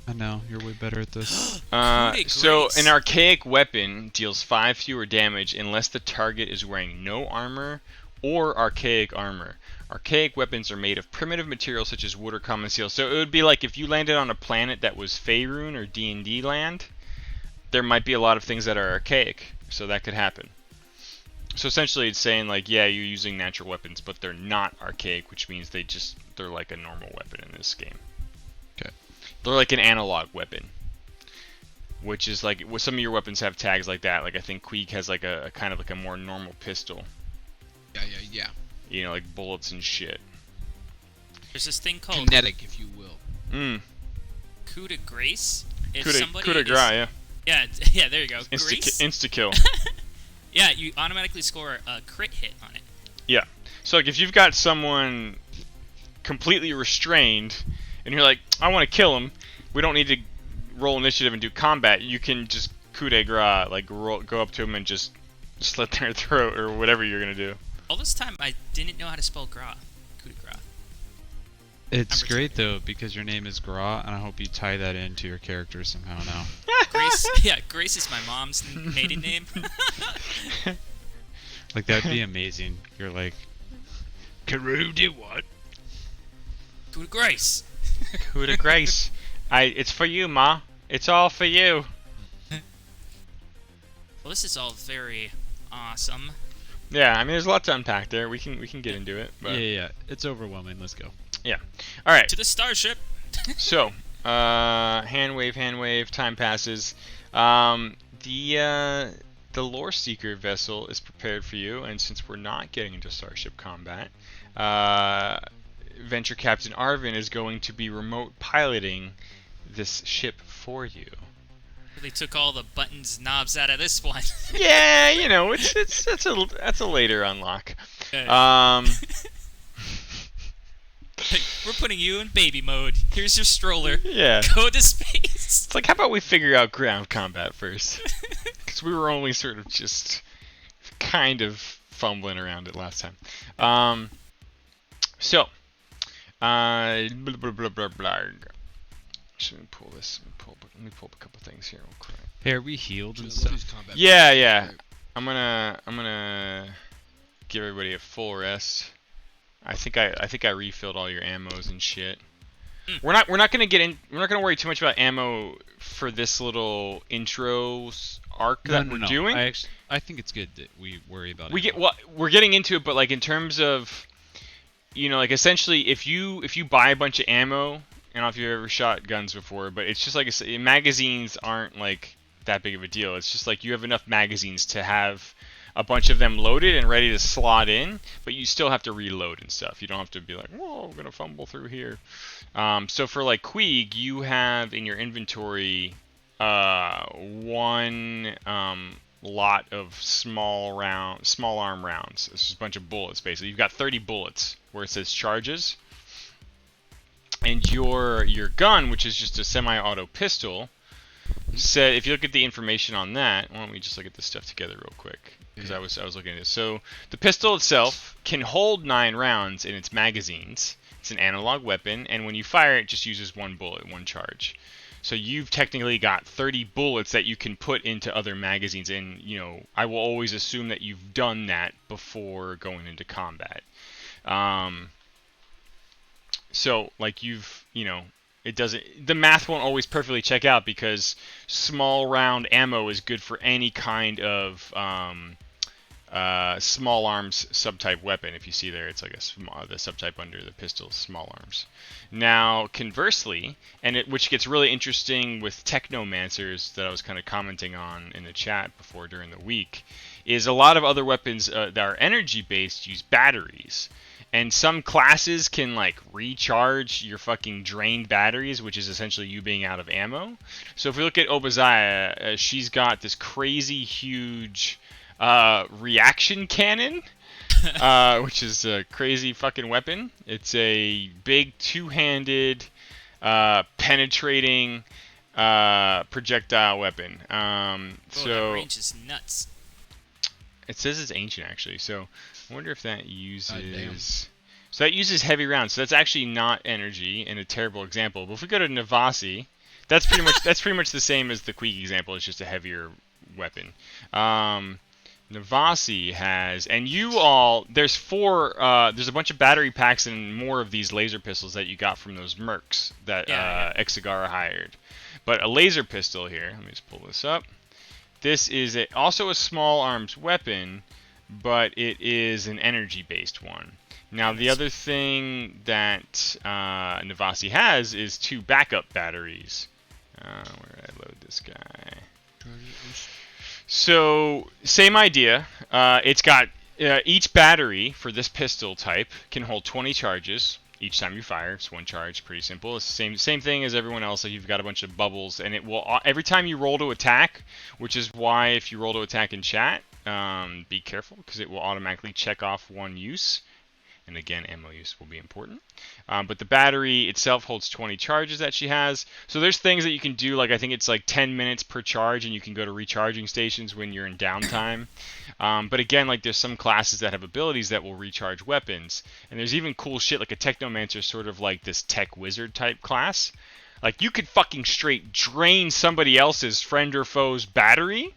Speaker 2: I know, you're way better at this.
Speaker 1: So
Speaker 3: Grace.
Speaker 1: an archaic weapon deals 5 fewer damage unless the target is wearing no armor or archaic armor. Archaic weapons are made of primitive materials such as wood or common steel. So it would be like if you landed on a planet that was Faerun or D&D land, there might be a lot of things that are archaic, so that could happen. So essentially it's saying like, yeah, you're using natural weapons, but they're not archaic, which means they're like a normal weapon in this game.
Speaker 2: Okay.
Speaker 1: They're like an analog weapon. Which is like, some of your weapons have tags like that. Like I think Queek has like a kind of like a more normal pistol.
Speaker 4: Yeah.
Speaker 1: Like bullets and shit.
Speaker 3: There's this thing called
Speaker 4: Kinetic, if you will.
Speaker 3: coup de grace. If
Speaker 1: Coup
Speaker 3: somebody
Speaker 1: de grace, yeah.
Speaker 3: Yeah, there you go. Grace.
Speaker 1: Insta kill.
Speaker 3: Yeah, you automatically score a crit hit on it.
Speaker 1: Yeah. So like if you've got someone completely restrained, and you're like, I want to kill him, we don't need to roll initiative and do combat. You can just coup de grace, like go up to him and just slit their throat or whatever you're gonna do.
Speaker 3: All this time, I didn't know how to spell gras. Coup de grace.
Speaker 2: It's
Speaker 3: Number
Speaker 2: great though because your name is Gra, and I hope you tie that into your character somehow now.
Speaker 3: Grace, yeah, Grace is my mom's maiden name.
Speaker 2: Like that'd be amazing. You're like, Carew did what?
Speaker 3: Coup de grace.
Speaker 1: Coup de grace. It's for you, Ma. It's all for you.
Speaker 3: Well, this is all very awesome.
Speaker 1: Yeah, I mean, there's a lot to unpack there. We can get into it. But
Speaker 2: Yeah. It's overwhelming. Let's go.
Speaker 1: yeah. All right.
Speaker 3: To the starship.
Speaker 1: So, hand wave. Time passes. The Lore Seeker vessel is prepared for you, and since we're not getting into starship combat, Venture Captain Arvin is going to be remote piloting this ship for you.
Speaker 3: Really took all the buttons, knobs out of this one.
Speaker 1: Yeah, you know, that's a later unlock.
Speaker 3: Okay. We're putting you in baby mode. Here's your stroller.
Speaker 1: Yeah.
Speaker 3: Go to space.
Speaker 1: It's like, how about we figure out ground combat first? Because we were only sort of just kind of fumbling around it last time. So, blah, blah, blah, blah, blah. Let me pull this. Let me pull up a couple things here. Oh, crap.
Speaker 2: Hey, are we healed and
Speaker 4: We'll
Speaker 2: stuff?
Speaker 4: use combat.
Speaker 1: Yeah. I'm gonna give everybody a full rest. I think I refilled all your ammos and shit. We're not gonna worry too much about ammo for this little intro arc that we're doing.
Speaker 2: I think it's good that we worry about it.
Speaker 1: We're getting into it, but like in terms of, you know, like essentially if you buy a bunch of ammo, I don't know if you've ever shot guns before, but it's just like magazines aren't like that big of a deal. It's just like you have enough magazines to have a bunch of them loaded and ready to slot in, but you still have to reload and stuff. You don't have to be like, whoa, I'm gonna fumble through here. So for like Queeg, you have in your inventory one lot of small arm rounds. It's just a bunch of bullets basically. You've got 30 bullets where it says charges. And your gun, which is just a semi-auto pistol, said if you look at the information on that, why don't we just look at this stuff together real quick? Because I was looking at this. So the pistol itself can hold 9 rounds in its magazines. It's an analog weapon, and when you fire it, just uses 1 bullet, 1 charge. So you've technically got 30 bullets that you can put into other magazines, and you know I will always assume that you've done that before going into combat. So like the math won't always perfectly check out because small round ammo is good for any kind of small arms subtype weapon. If you see there, it's like the subtype under the pistol, small arms. Now, conversely, which gets really interesting with technomancers that I was kind of commenting on in the chat before during the week, is a lot of other weapons that are energy based use batteries. And some classes can like recharge your fucking drained batteries, which is essentially you being out of ammo. So if we look at Obadiah, she's got this crazy huge reaction cannon, which is a crazy fucking weapon. It's a big two-handed penetrating projectile weapon.
Speaker 3: That range is nuts.
Speaker 1: It says it's ancient actually, so I wonder if that uses... So that uses heavy rounds. So that's actually not energy, and a terrible example. But if we go to Navasi, that's pretty much the same as the Queeg example. It's just a heavier weapon. Navasi has, and you all, there's a bunch of battery packs and more of these laser pistols that you got from those mercs that Exegara hired. But a laser pistol here, let me just pull this up. This is also a small arms weapon, but it is an energy-based one. Now, the other thing that Navasi has is 2 backup batteries. Where did I load this guy? So, same idea. It's got each battery for this pistol type can hold 20 charges each time you fire. It's 1 charge, pretty simple. It's the same thing as everyone else. Like you've got a bunch of bubbles, and it will every time you roll to attack, which is why if you roll to attack in chat, be careful because it will automatically check off one use. And again, ammo use will be important. But the battery itself holds 20 charges that she has. So there's things that you can do, like I think it's like 10 minutes per charge, and you can go to recharging stations when you're in downtime. But again, like there's some classes that have abilities that will recharge weapons. And there's even cool shit like a Technomancer, sort of like this tech wizard type class. Like you could fucking straight drain somebody else's friend or foe's battery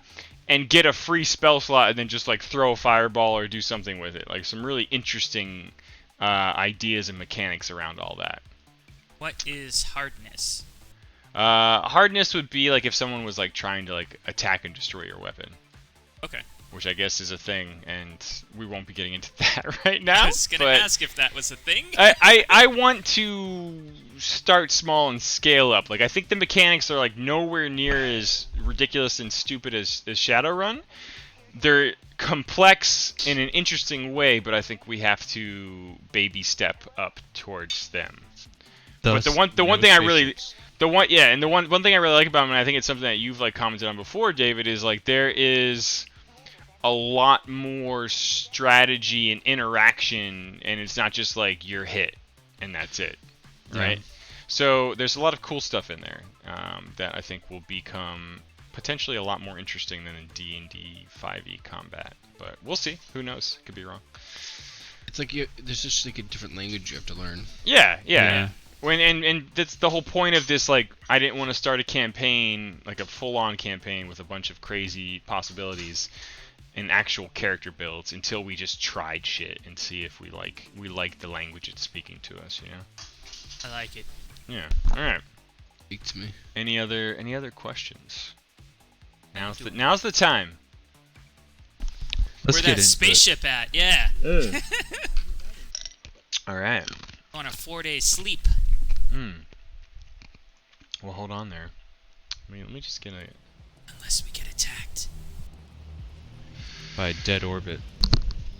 Speaker 1: and get a free spell slot and then just like throw a fireball or do something with it. Like some really interesting ideas and mechanics around all that.
Speaker 3: What is hardness?
Speaker 1: Hardness would be like if someone was like trying to like attack and destroy your weapon.
Speaker 3: Okay.
Speaker 1: Which I guess is a thing, and we won't be getting into that right now.
Speaker 3: I was gonna ask if that was a thing.
Speaker 1: I want to start small and scale up. Like I think the mechanics are like nowhere near as ridiculous and stupid as Shadowrun. They're complex in an interesting way, but I think we have to baby step up towards them. But the one thing I really one thing I really like about them, and I think it's something that you've like commented on before, David, is like there is a lot more strategy and interaction, and it's not just like you're hit and that's it, right? So there's a lot of cool stuff in there that I think will become potentially a lot more interesting than in D&D 5e combat, but we'll see. Who knows? Could be wrong.
Speaker 4: It's like there's just like a different language you have to learn.
Speaker 1: Yeah. And that's the whole point of this. Like, I didn't want to start a campaign, like a full-on campaign with a bunch of crazy possibilities and actual character builds until we just tried shit and see if we like the language it's speaking to us. You know.
Speaker 3: I like it.
Speaker 1: Yeah. All right.
Speaker 4: Speaks to me.
Speaker 1: Any other questions? Now's the time.
Speaker 2: Let's
Speaker 3: Where
Speaker 2: get
Speaker 3: that
Speaker 2: into
Speaker 3: spaceship at? Yeah.
Speaker 1: All right.
Speaker 3: On a 4-day sleep.
Speaker 1: Well, hold on there. Let me just get a.
Speaker 3: Unless we get attacked.
Speaker 2: by Dead Orbit,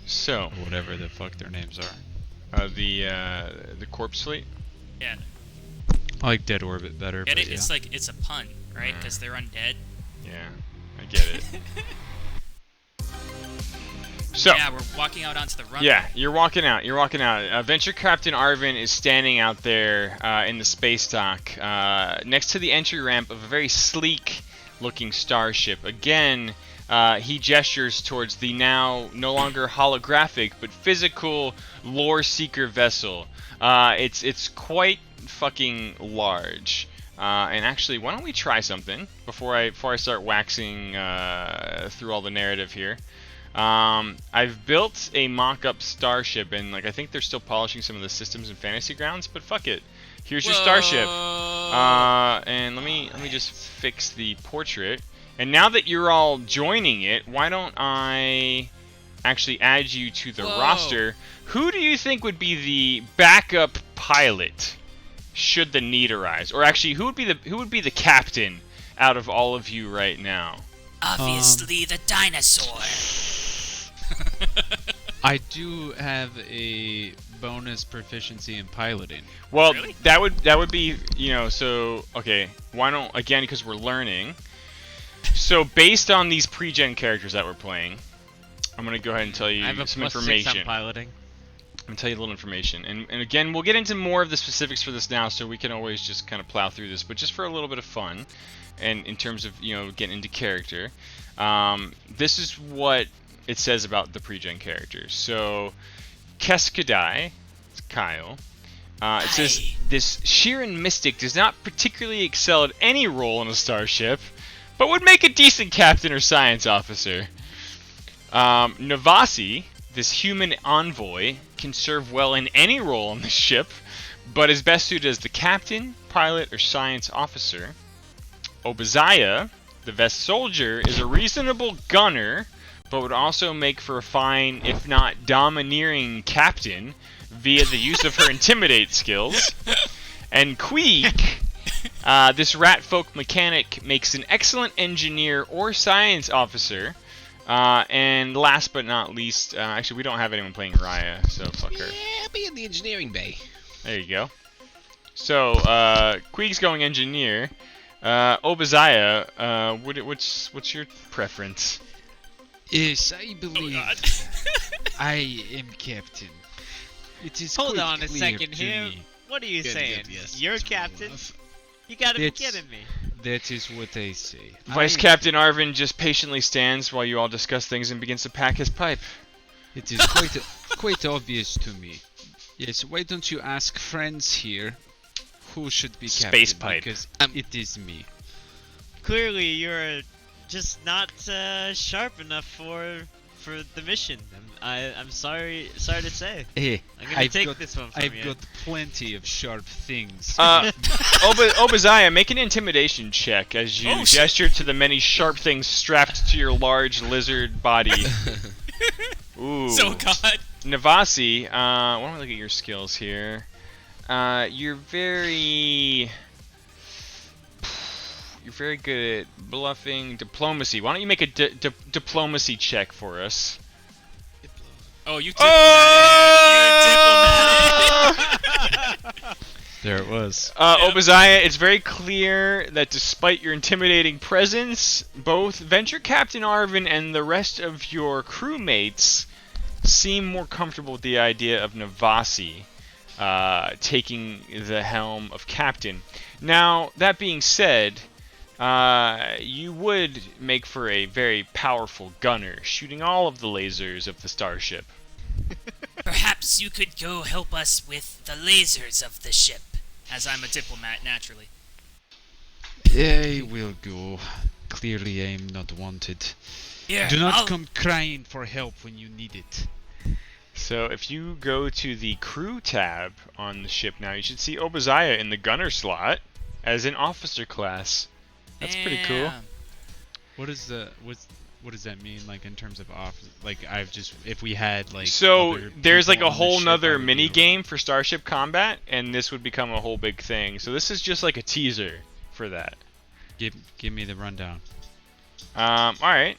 Speaker 1: So,
Speaker 2: or whatever the fuck their names are.
Speaker 1: the corpse fleet.
Speaker 3: Yeah.
Speaker 2: I like Dead Orbit better.
Speaker 3: Get
Speaker 2: but
Speaker 3: it?
Speaker 2: yeah.
Speaker 3: It's like it's a pun, right? Because they're undead.
Speaker 1: Yeah, I get it. So.
Speaker 3: Yeah, we're walking out onto the runway.
Speaker 1: Yeah, you're walking out. Venture Captain Arvin is standing out there in the space dock next to the entry ramp of a very sleek-looking starship. Again, he gestures towards the now no longer holographic but physical lore seeker vessel. It's quite fucking large. And actually, why don't we try something before I start waxing through all the narrative here. I've built a mock-up starship, and like I think they're still polishing some of the systems in Fantasy Grounds, but fuck it. Here's your starship. And let me just fix the portrait. And now that you're all joining it, why don't I actually add you to the roster? Who do you think would be the backup pilot should the need arise? Or actually, who would be the captain out of all of you right now?
Speaker 3: Obviously, the dinosaur.
Speaker 2: I do have a bonus proficiency in piloting.
Speaker 1: Well,
Speaker 3: Really?
Speaker 1: that would be, so okay, why don't, again, because we're learning. So based on these pre-gen characters that we're playing, I'm going to go ahead and tell you
Speaker 6: I have a
Speaker 1: some
Speaker 6: plus
Speaker 1: information.
Speaker 6: 6 on piloting.
Speaker 1: I'm going to tell you a little information. And again, we'll get into more of the specifics for this now, so we can always just kind of plow through this, but just for a little bit of fun, and in terms of, getting into character, this is what it says about the pre-gen characters. So, Keskadai, it's Kyle. It says, this Sheeran mystic does not particularly excel at any role in a starship, but would make a decent captain or science officer. Navasi, this human envoy, can serve well in any role on the ship, but is best suited as the captain, pilot, or science officer. Obadiah, the Vest soldier, is a reasonable gunner, but would also make for a fine, if not domineering, captain via the use of her intimidate skills. And Queek, this rat folk mechanic, makes an excellent engineer or science officer. And last but not least, actually we don't have anyone playing Raya, so fuck her.
Speaker 4: Yeah, be in the engineering bay.
Speaker 1: There you go. So, Queek's going engineer. Obadiah, what's your preference?
Speaker 2: Yes, I
Speaker 3: Oh
Speaker 2: believe
Speaker 3: God.
Speaker 2: I am captain. It is
Speaker 5: Hold
Speaker 2: quite
Speaker 5: on a
Speaker 2: clear
Speaker 5: second
Speaker 2: to
Speaker 5: here.
Speaker 2: me.
Speaker 5: What are you
Speaker 4: Good,
Speaker 5: saying?
Speaker 4: yes.
Speaker 5: You're
Speaker 4: It's real
Speaker 5: captain?
Speaker 4: rough.
Speaker 5: You gotta be
Speaker 2: It's-
Speaker 5: kidding me.
Speaker 2: That is what I say.
Speaker 1: Vice Captain Arvin just patiently stands while you all discuss things and begins to pack his pipe.
Speaker 2: It is quite obvious to me. Yes, why don't you ask friends here who should be
Speaker 1: Space
Speaker 2: captain?
Speaker 1: pipe.
Speaker 2: Because it is me.
Speaker 5: Clearly, you're just not sharp enough for the mission. I'm sorry to say.
Speaker 2: Hey,
Speaker 5: I'm gonna take this one from
Speaker 2: I've
Speaker 5: you.
Speaker 2: got plenty of sharp things.
Speaker 1: Obadiah, make an intimidation check as you
Speaker 3: Oh, shit.
Speaker 1: gesture to the many sharp things strapped to your large lizard body. Ooh.
Speaker 3: So God.
Speaker 1: Navasi, why don't we look at your skills here? You're very good at bluffing, diplomacy. Why don't you make a diplomacy check for us?
Speaker 3: Oh, you diplomated. You diplomated.
Speaker 2: There it was.
Speaker 1: Obadiah, it's very clear that despite your intimidating presence, both Venture Captain Arvin and the rest of your crewmates seem more comfortable with the idea of Navasi taking the helm of captain. Now, that being said, you would make for a very powerful gunner, shooting all of the lasers of the starship.
Speaker 3: Perhaps you could go help us with the lasers of the ship, as I'm a diplomat naturally.
Speaker 2: I will go. Clearly, I am not wanted.
Speaker 3: Here,
Speaker 2: Do not
Speaker 3: I'll-
Speaker 2: come crying for help when you need it.
Speaker 1: So if you go to the crew tab on the ship now, you should see Obadiah in the gunner slot as an officer class. That's pretty cool.
Speaker 3: Damn.
Speaker 2: What does that mean, like in terms of off? Like if we had like.
Speaker 1: So
Speaker 2: other
Speaker 1: there's like
Speaker 2: people
Speaker 1: a
Speaker 2: on the
Speaker 1: whole
Speaker 2: ship,
Speaker 1: nother
Speaker 2: I would
Speaker 1: mini
Speaker 2: be-
Speaker 1: game for Starship Combat, and this would become a whole big thing. So this is just like a teaser for that.
Speaker 2: Give me the rundown.
Speaker 1: All right,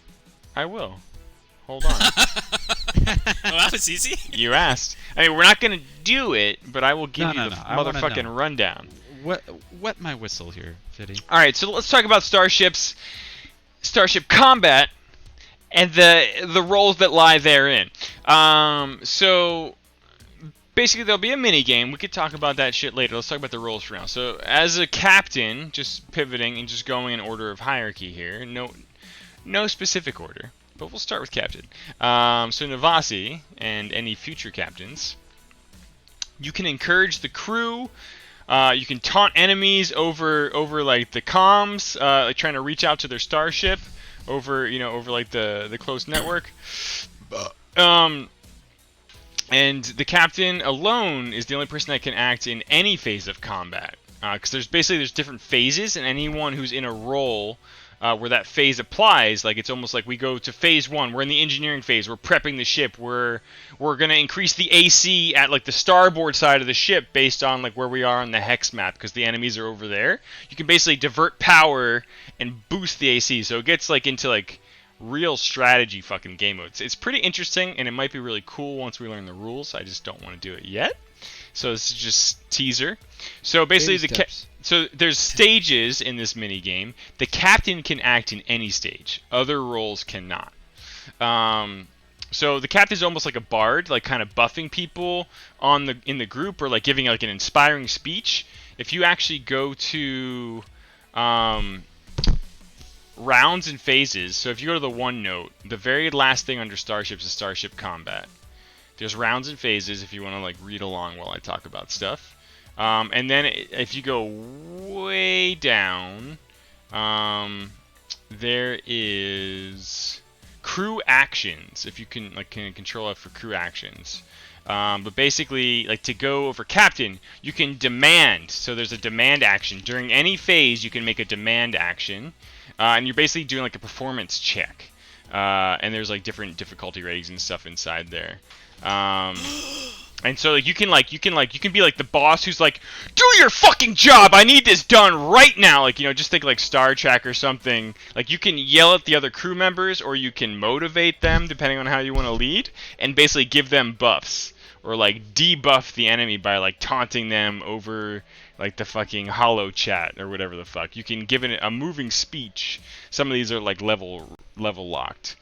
Speaker 1: I will. Hold on.
Speaker 3: Oh, that was easy.
Speaker 1: You asked. I mean, we're not gonna do it, but I will give you the
Speaker 2: I wanna
Speaker 1: motherfucking
Speaker 2: know.
Speaker 1: rundown.
Speaker 2: Wet my whistle here, Fitty.
Speaker 1: All right, so let's talk about Starship Combat, and the roles that lie therein. So basically, there'll be a mini game. We could talk about that shit later. Let's talk about the roles for now. So as a captain, just pivoting and just going in order of hierarchy here. No specific order, but we'll start with captain. So Navasi and any future captains, you can encourage the crew. You can taunt enemies over like the comms, like trying to reach out to their starship over like the close network. And the captain alone is the only person that can act in any phase of combat, because there's different phases, and anyone who's in a role where that phase applies, like it's almost like we go to phase 1. We're in the engineering phase. We're prepping the ship. We're gonna increase the AC at like the starboard side of the ship based on like where we are on the hex map, because the enemies are over there. You can basically divert power and boost the AC, so it gets like into like real strategy fucking game mode. It's pretty interesting, and it might be really cool once we learn the rules. I just don't want to do it yet. So this is just teaser. So basically so there's stages in this mini game. The captain can act in any stage. Other roles cannot. So the captain's almost like a bard, like kind of buffing people in the group, or like giving like an inspiring speech. If you actually go to rounds and phases, so if you go to the one note, the very last thing under Starships is Starship Combat. There's rounds and phases if you want to like read along while I talk about stuff. And then if you go way down, there is crew actions. If you can control F for crew actions. But basically, like to go over captain, you can demand. So there's a demand action. During any phase, you can make a demand action. And you're basically doing like a performance check. And there's like different difficulty ratings and stuff inside there. And so like you can be like the boss who's like, do your fucking job, I need this done right now. Like, just think like Star Trek or something. Like you can yell at the other crew members, or you can motivate them depending on how you want to lead, and basically give them buffs, or like debuff the enemy by like taunting them over like the fucking hollow chat or whatever the fuck. You can give it a moving speech. Some of these are like level locked.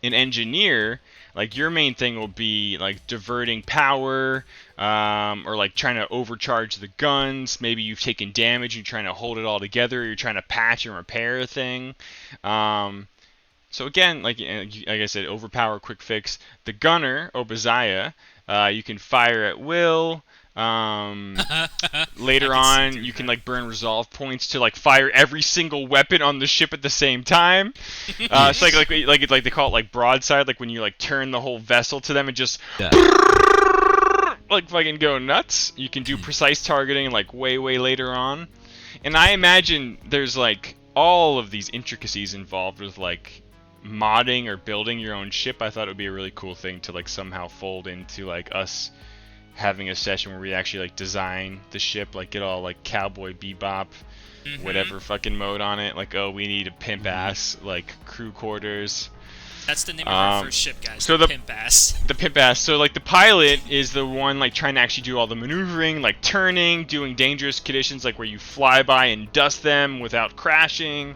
Speaker 1: An engineer, like your main thing will be like diverting power, or like trying to overcharge the guns. Maybe you've taken damage, you're trying to hold it all together, you're trying to patch and repair a thing. So again, like I said, overpower, quick fix. The gunner, Obadiah, you can fire at will. Later on, you can like burn resolve points to like fire every single weapon on the ship at the same time. It's like they call it like broadside, like when you like turn the whole vessel to them and just like fucking go nuts. You can do precise targeting like way later on. And I imagine there's like all of these intricacies involved with like modding or building your own ship. I thought it would be a really cool thing to like somehow fold into like us having a session where we actually like design the ship, like get all like cowboy bebop, whatever fucking mode on it. Like, oh, we need a pimp ass like crew quarters.
Speaker 3: That's the name of our first ship, guys.
Speaker 1: So
Speaker 3: the pimp ass.
Speaker 1: The pimp ass. So like the pilot is the one like trying to actually do all the maneuvering, like turning, doing dangerous conditions, like where you fly by and dust them without crashing.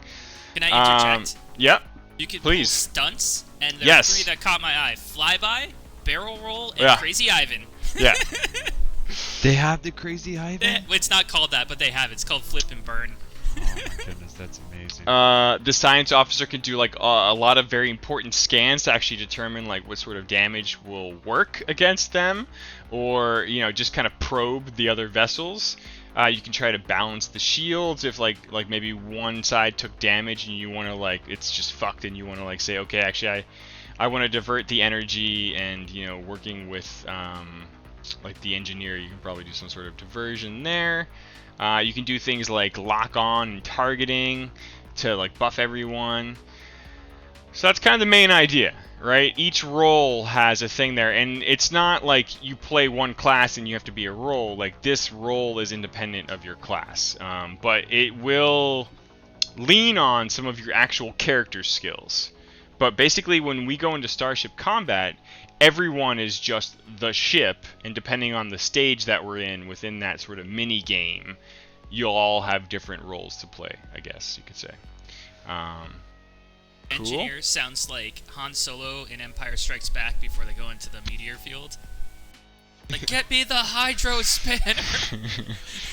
Speaker 3: Can I interject?
Speaker 1: Yep.
Speaker 3: You can
Speaker 1: please.
Speaker 3: pull stunts, and there are three that caught my eye: flyby, barrel roll, and Crazy Ivan.
Speaker 1: Yeah.
Speaker 6: They have the Crazy Ivan?
Speaker 3: It's not called that, but they have it. It's called flip and burn.
Speaker 6: Oh my goodness, that's amazing.
Speaker 1: The science officer can do like a lot of very important scans to actually determine like what sort of damage will work against them, or just kind of probe the other vessels. You can try to balance the shields if like maybe one side took damage and you want to like it's just fucked and you want to like say, okay, actually I want to divert the energy, and working with like the engineer, you can probably do some sort of diversion there. You can do things like lock on and targeting to like buff everyone. So that's kind of the main idea, right? Each role has a thing there, and it's not like you play one class and you have to be a role. Like this role is independent of your class, but it will lean on some of your actual character skills. But basically, when we go into Starship Combat, everyone is just the ship, and depending on the stage that we're in within that sort of mini game, you'll all have different roles to play, I guess you could say. Cool.
Speaker 3: Engineer sounds like Han Solo in Empire Strikes Back before they go into the meteor field. Like, get me the hydro spanner.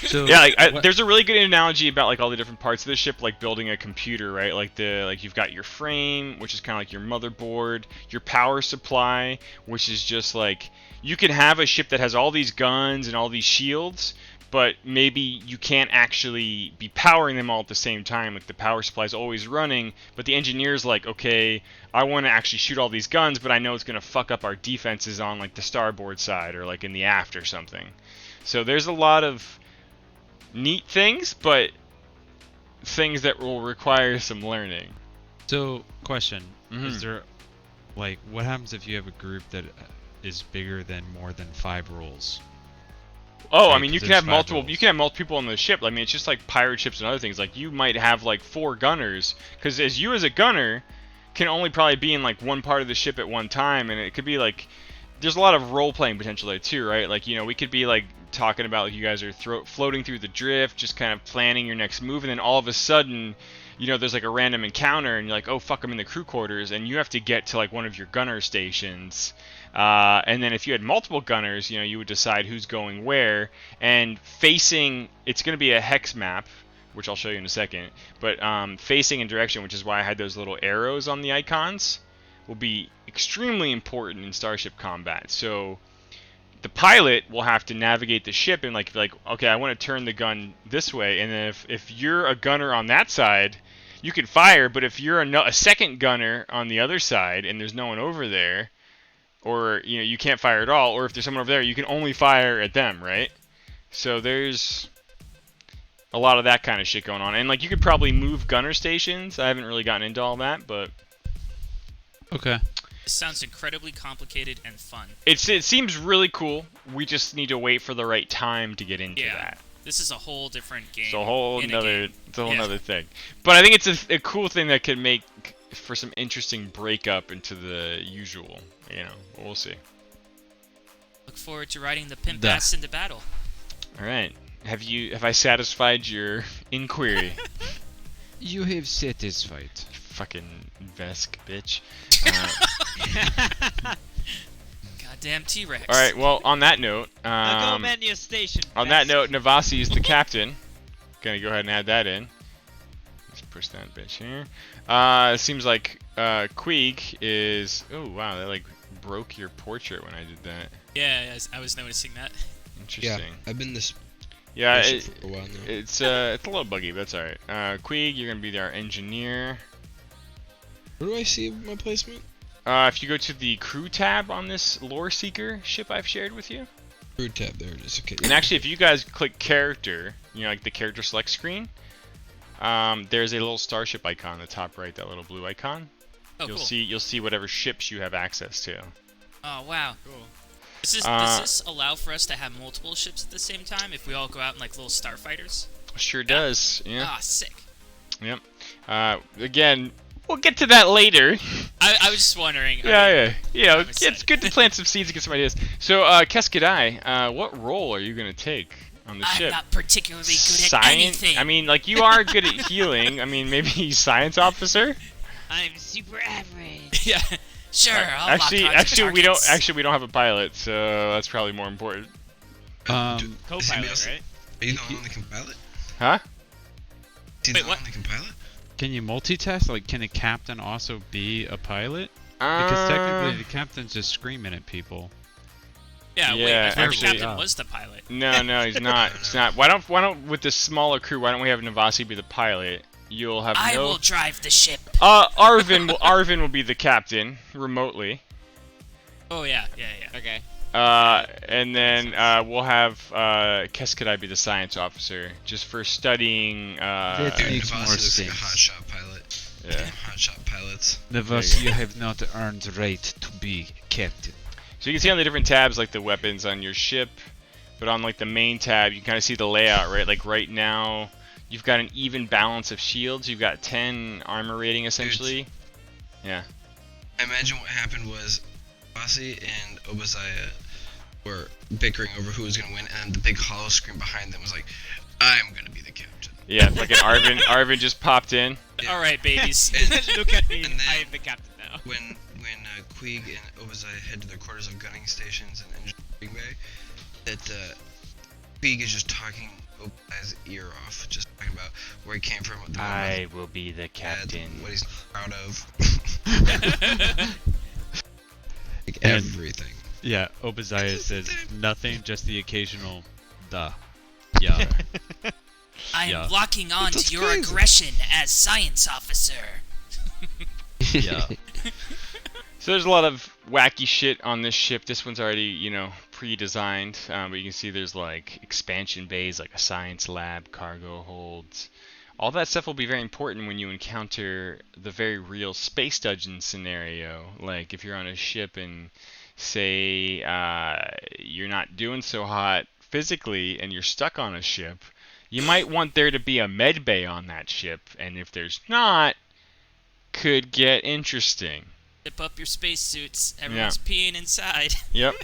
Speaker 6: So
Speaker 1: yeah, like there's a really good analogy about like all the different parts of the ship, like building a computer, right? Like you've got your frame, which is kind of like your motherboard, your power supply, which is just like you can have a ship that has all these guns and all these shields, but maybe you can't actually be powering them all at the same time. Like the power supply is always running, but the engineer's like, okay, I want to actually shoot all these guns, but I know it's going to fuck up our defenses on like the starboard side or like in the aft or something. So there's a lot of neat things, but things that will require some learning.
Speaker 6: So, question. Is there, like, what happens if you have a group that is bigger than more than 5 roles?
Speaker 1: Oh,
Speaker 6: Right,
Speaker 1: I mean, you can
Speaker 6: there's
Speaker 1: have
Speaker 6: 5
Speaker 1: multiple.
Speaker 6: roles.
Speaker 1: You can have multiple people on the ship. I mean, it's just like pirate ships and other things. Like you might have like 4 gunners, because as a gunner can only probably be in like one part of the ship at one time, and it could be like there's a lot of role playing potential there too, right? Like we could be like talking about like you guys are floating through the drift, just kind of planning your next move, and then all of a sudden, there's like a random encounter, and you're like, oh fuck, I'm in the crew quarters, and you have to get to like one of your gunner stations. And then if you had multiple gunners, you would decide who's going where, and facing, it's going to be a hex map, which I'll show you in a second, but facing and direction, which is why I had those little arrows on the icons, will be extremely important in Starship Combat. So the pilot will have to navigate the ship and like okay, I want to turn the gun this way, and then if you're a gunner on that side, you can fire, but if you're a second gunner on the other side and there's no one over there, or you can't fire at all, or if there's someone over there, you can only fire at them, right? So there's a lot of that kind of shit going on, and like you could probably move gunner stations. I haven't really gotten into all that, but
Speaker 6: Okay.
Speaker 3: This sounds incredibly complicated and fun.
Speaker 1: it seems really cool. We just need to wait for the right time to get into
Speaker 3: Yeah.
Speaker 1: that.
Speaker 3: This is a whole different game.
Speaker 1: It's a whole
Speaker 3: in
Speaker 1: nother,
Speaker 3: game.
Speaker 1: it's a whole
Speaker 3: Yeah.
Speaker 1: nother thing. But I think it's a cool thing that could make for some interesting breakup into the usual. We'll see.
Speaker 3: Look forward to riding the pimp
Speaker 6: Duh.
Speaker 3: ass into battle.
Speaker 1: All right. Have I satisfied your inquiry?
Speaker 6: You have satisfied.
Speaker 1: Fucking Vesk, bitch.
Speaker 3: Goddamn T-Rex.
Speaker 1: All right. Well, on that note,
Speaker 5: Now go man your station.
Speaker 1: on that
Speaker 5: Vesk.
Speaker 1: note, Navasi is the captain. Gonna go ahead and add that in. Let's push that bitch here. It seems like Queeg is. Oh wow, that like broke your portrait when I did that.
Speaker 3: Yeah, I was noticing that.
Speaker 1: Interesting.
Speaker 4: Yeah, I've been this
Speaker 1: Yeah,
Speaker 4: person for a while now.
Speaker 1: it's a little buggy, but that's alright. Queeg, you're gonna be our engineer.
Speaker 4: Where do I see my placement?
Speaker 1: If you go to the crew tab on this Lore Seeker ship I've shared with you,
Speaker 4: Crew tab, there it is. Okay.
Speaker 1: and actually if you guys click character, you know, like the character select screen, there's a little starship icon on the top right, that little blue icon.
Speaker 3: Oh,
Speaker 1: You'll
Speaker 3: cool.
Speaker 1: see whatever ships you have access to.
Speaker 3: Oh, wow.
Speaker 5: Cool.
Speaker 3: Does this allow for us to have multiple ships at the same time if we all go out in like little starfighters?
Speaker 1: Sure does. Yeah.
Speaker 3: Ah, sick.
Speaker 1: Yep. Again, we'll get to that later.
Speaker 3: I was just wondering.
Speaker 1: Yeah. You know,
Speaker 3: I'm
Speaker 1: it's
Speaker 3: excited.
Speaker 1: good to plant some seeds and get some ideas. So, Keskadai, what role are you gonna take on the
Speaker 3: I'm
Speaker 1: ship?
Speaker 3: not particularly good at
Speaker 1: Science.
Speaker 3: anything.
Speaker 1: I mean, like you are good at healing. I mean, maybe science officer.
Speaker 5: I'm super average.
Speaker 3: yeah. Sure. I'll lock onto
Speaker 1: Actually, we don't.
Speaker 3: targets.
Speaker 1: Actually, we don't have a pilot, so that's probably more important.
Speaker 6: Um,
Speaker 5: Co-pilot, right?
Speaker 4: Are you the only one that can pilot?
Speaker 1: Huh?
Speaker 4: Is he
Speaker 3: Wait,
Speaker 4: the
Speaker 3: what?
Speaker 4: one that can pilot?
Speaker 6: can you multitask? Like, can a captain also be a pilot? Because technically, the captain's just screaming at people.
Speaker 3: Yeah. Wait.
Speaker 1: Yeah,
Speaker 3: I thought the
Speaker 1: actually-
Speaker 3: captain was the pilot.
Speaker 1: No, he's not. It's not. Why don't with this smaller crew? Why don't we have Navasi be the pilot? You'll have
Speaker 3: I
Speaker 1: no.
Speaker 3: will drive the ship.
Speaker 1: Arvin will be the captain remotely.
Speaker 3: Oh yeah.
Speaker 5: Okay.
Speaker 1: And then we'll have Keskadai be the science officer, just for studying.
Speaker 6: That
Speaker 4: Dude,
Speaker 6: makes
Speaker 4: Navasi
Speaker 6: more
Speaker 4: looks like a
Speaker 6: sense.
Speaker 4: hotshot pilot.
Speaker 1: Yeah.
Speaker 4: Hotshot pilots.
Speaker 6: Navas, you have not earned right to be captain.
Speaker 1: So you can see on the different tabs like the weapons on your ship, but on like the main tab you kind of see the layout, right? Like right now you've got an even balance of shields. You've got 10 armor rating essentially. Yeah.
Speaker 4: I imagine what happened was Navasi and Obadiah were bickering over who was going to win, and the big hollow screen behind them was like, I'm going to be the captain.
Speaker 1: Yeah, like an Arvin just popped in.
Speaker 4: Yeah.
Speaker 3: All right, babies.
Speaker 5: Look at me.
Speaker 4: And then-
Speaker 5: I am the captain now.
Speaker 4: When Queeg and Obadiah head to their quarters of gunning stations and engineering bay, that Queeg is just talking Obadiah's ear off, just talking about where he came from, what the
Speaker 1: I will be the
Speaker 4: dad,
Speaker 1: captain.
Speaker 4: what he's proud of. Like
Speaker 6: And-
Speaker 4: everything.
Speaker 6: Yeah, Obadiah says nothing, just the occasional duh. Yeah.
Speaker 3: I am
Speaker 6: Yeah.
Speaker 3: locking on
Speaker 4: That's
Speaker 3: to your
Speaker 4: crazy.
Speaker 3: aggression as science officer.
Speaker 6: Yeah.
Speaker 1: So there's a lot of wacky shit on this ship. This one's already, you know, pre-designed, but you can see there's like expansion bays, like a science lab, cargo holds. All that stuff will be very important when you encounter the very real space dungeon scenario. Like if you're on a ship and say you're not doing so hot physically and you're stuck on a ship, you might want there to be a med bay on that ship, and if there's not, could get interesting.
Speaker 3: Zip up your spacesuits. Everyone's peeing inside.
Speaker 1: Yep.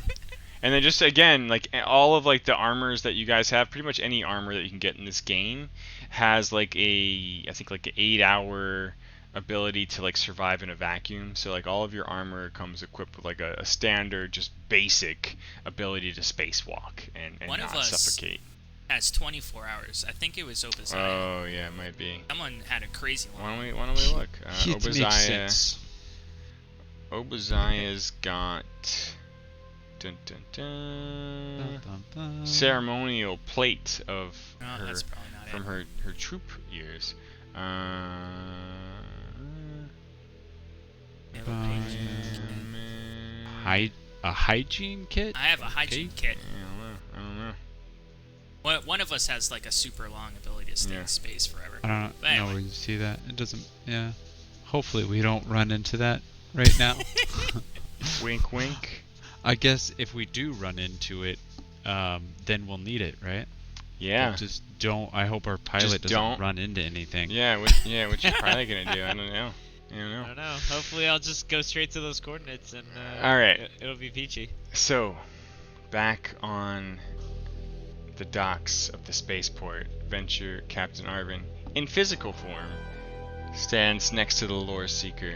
Speaker 1: And then just again, like all of like the armors that you guys have, pretty much any armor that you can get in this game has like I think like an 8-hour ability to like survive in a vacuum. So like all of your armor comes equipped with like a standard, just basic ability to spacewalk and
Speaker 3: One of
Speaker 1: not
Speaker 3: us
Speaker 1: suffocate.
Speaker 3: Has 24 hours. I think it was Obadiah.
Speaker 1: Oh yeah, it might be.
Speaker 3: Someone had a crazy one.
Speaker 1: Why don't we look?
Speaker 6: It makes sense.
Speaker 1: Obadiah's got dun, dun, dun, ceremonial plate of
Speaker 3: No,
Speaker 1: her
Speaker 3: that's probably not
Speaker 1: from
Speaker 3: it.
Speaker 1: her troop years.
Speaker 3: Yeah, what page?
Speaker 6: A hygiene kit?
Speaker 3: I have a hygiene kit.
Speaker 1: I don't know.
Speaker 3: One of us has like a super long ability to stay
Speaker 1: Yeah.
Speaker 3: in space forever.
Speaker 6: I don't
Speaker 3: But
Speaker 6: know
Speaker 3: anyway.
Speaker 6: where you see that. It doesn't. Yeah. Hopefully we don't run into that right now.
Speaker 1: Wink, wink.
Speaker 6: I guess if we do run into it, then we'll need it, right?
Speaker 1: Yeah.
Speaker 6: But just don't. I hope our pilot
Speaker 1: Just
Speaker 6: doesn't
Speaker 1: don't.
Speaker 6: run into anything.
Speaker 1: Yeah. What you probably gonna do? I don't know. I don't
Speaker 5: I
Speaker 1: know.
Speaker 5: don't know. Hopefully, I'll just go straight to those coordinates and.
Speaker 1: All right.
Speaker 5: It'll be peachy.
Speaker 1: So, back on the docks of the spaceport, Venture Captain Arvin, in physical form, stands next to the lore seeker.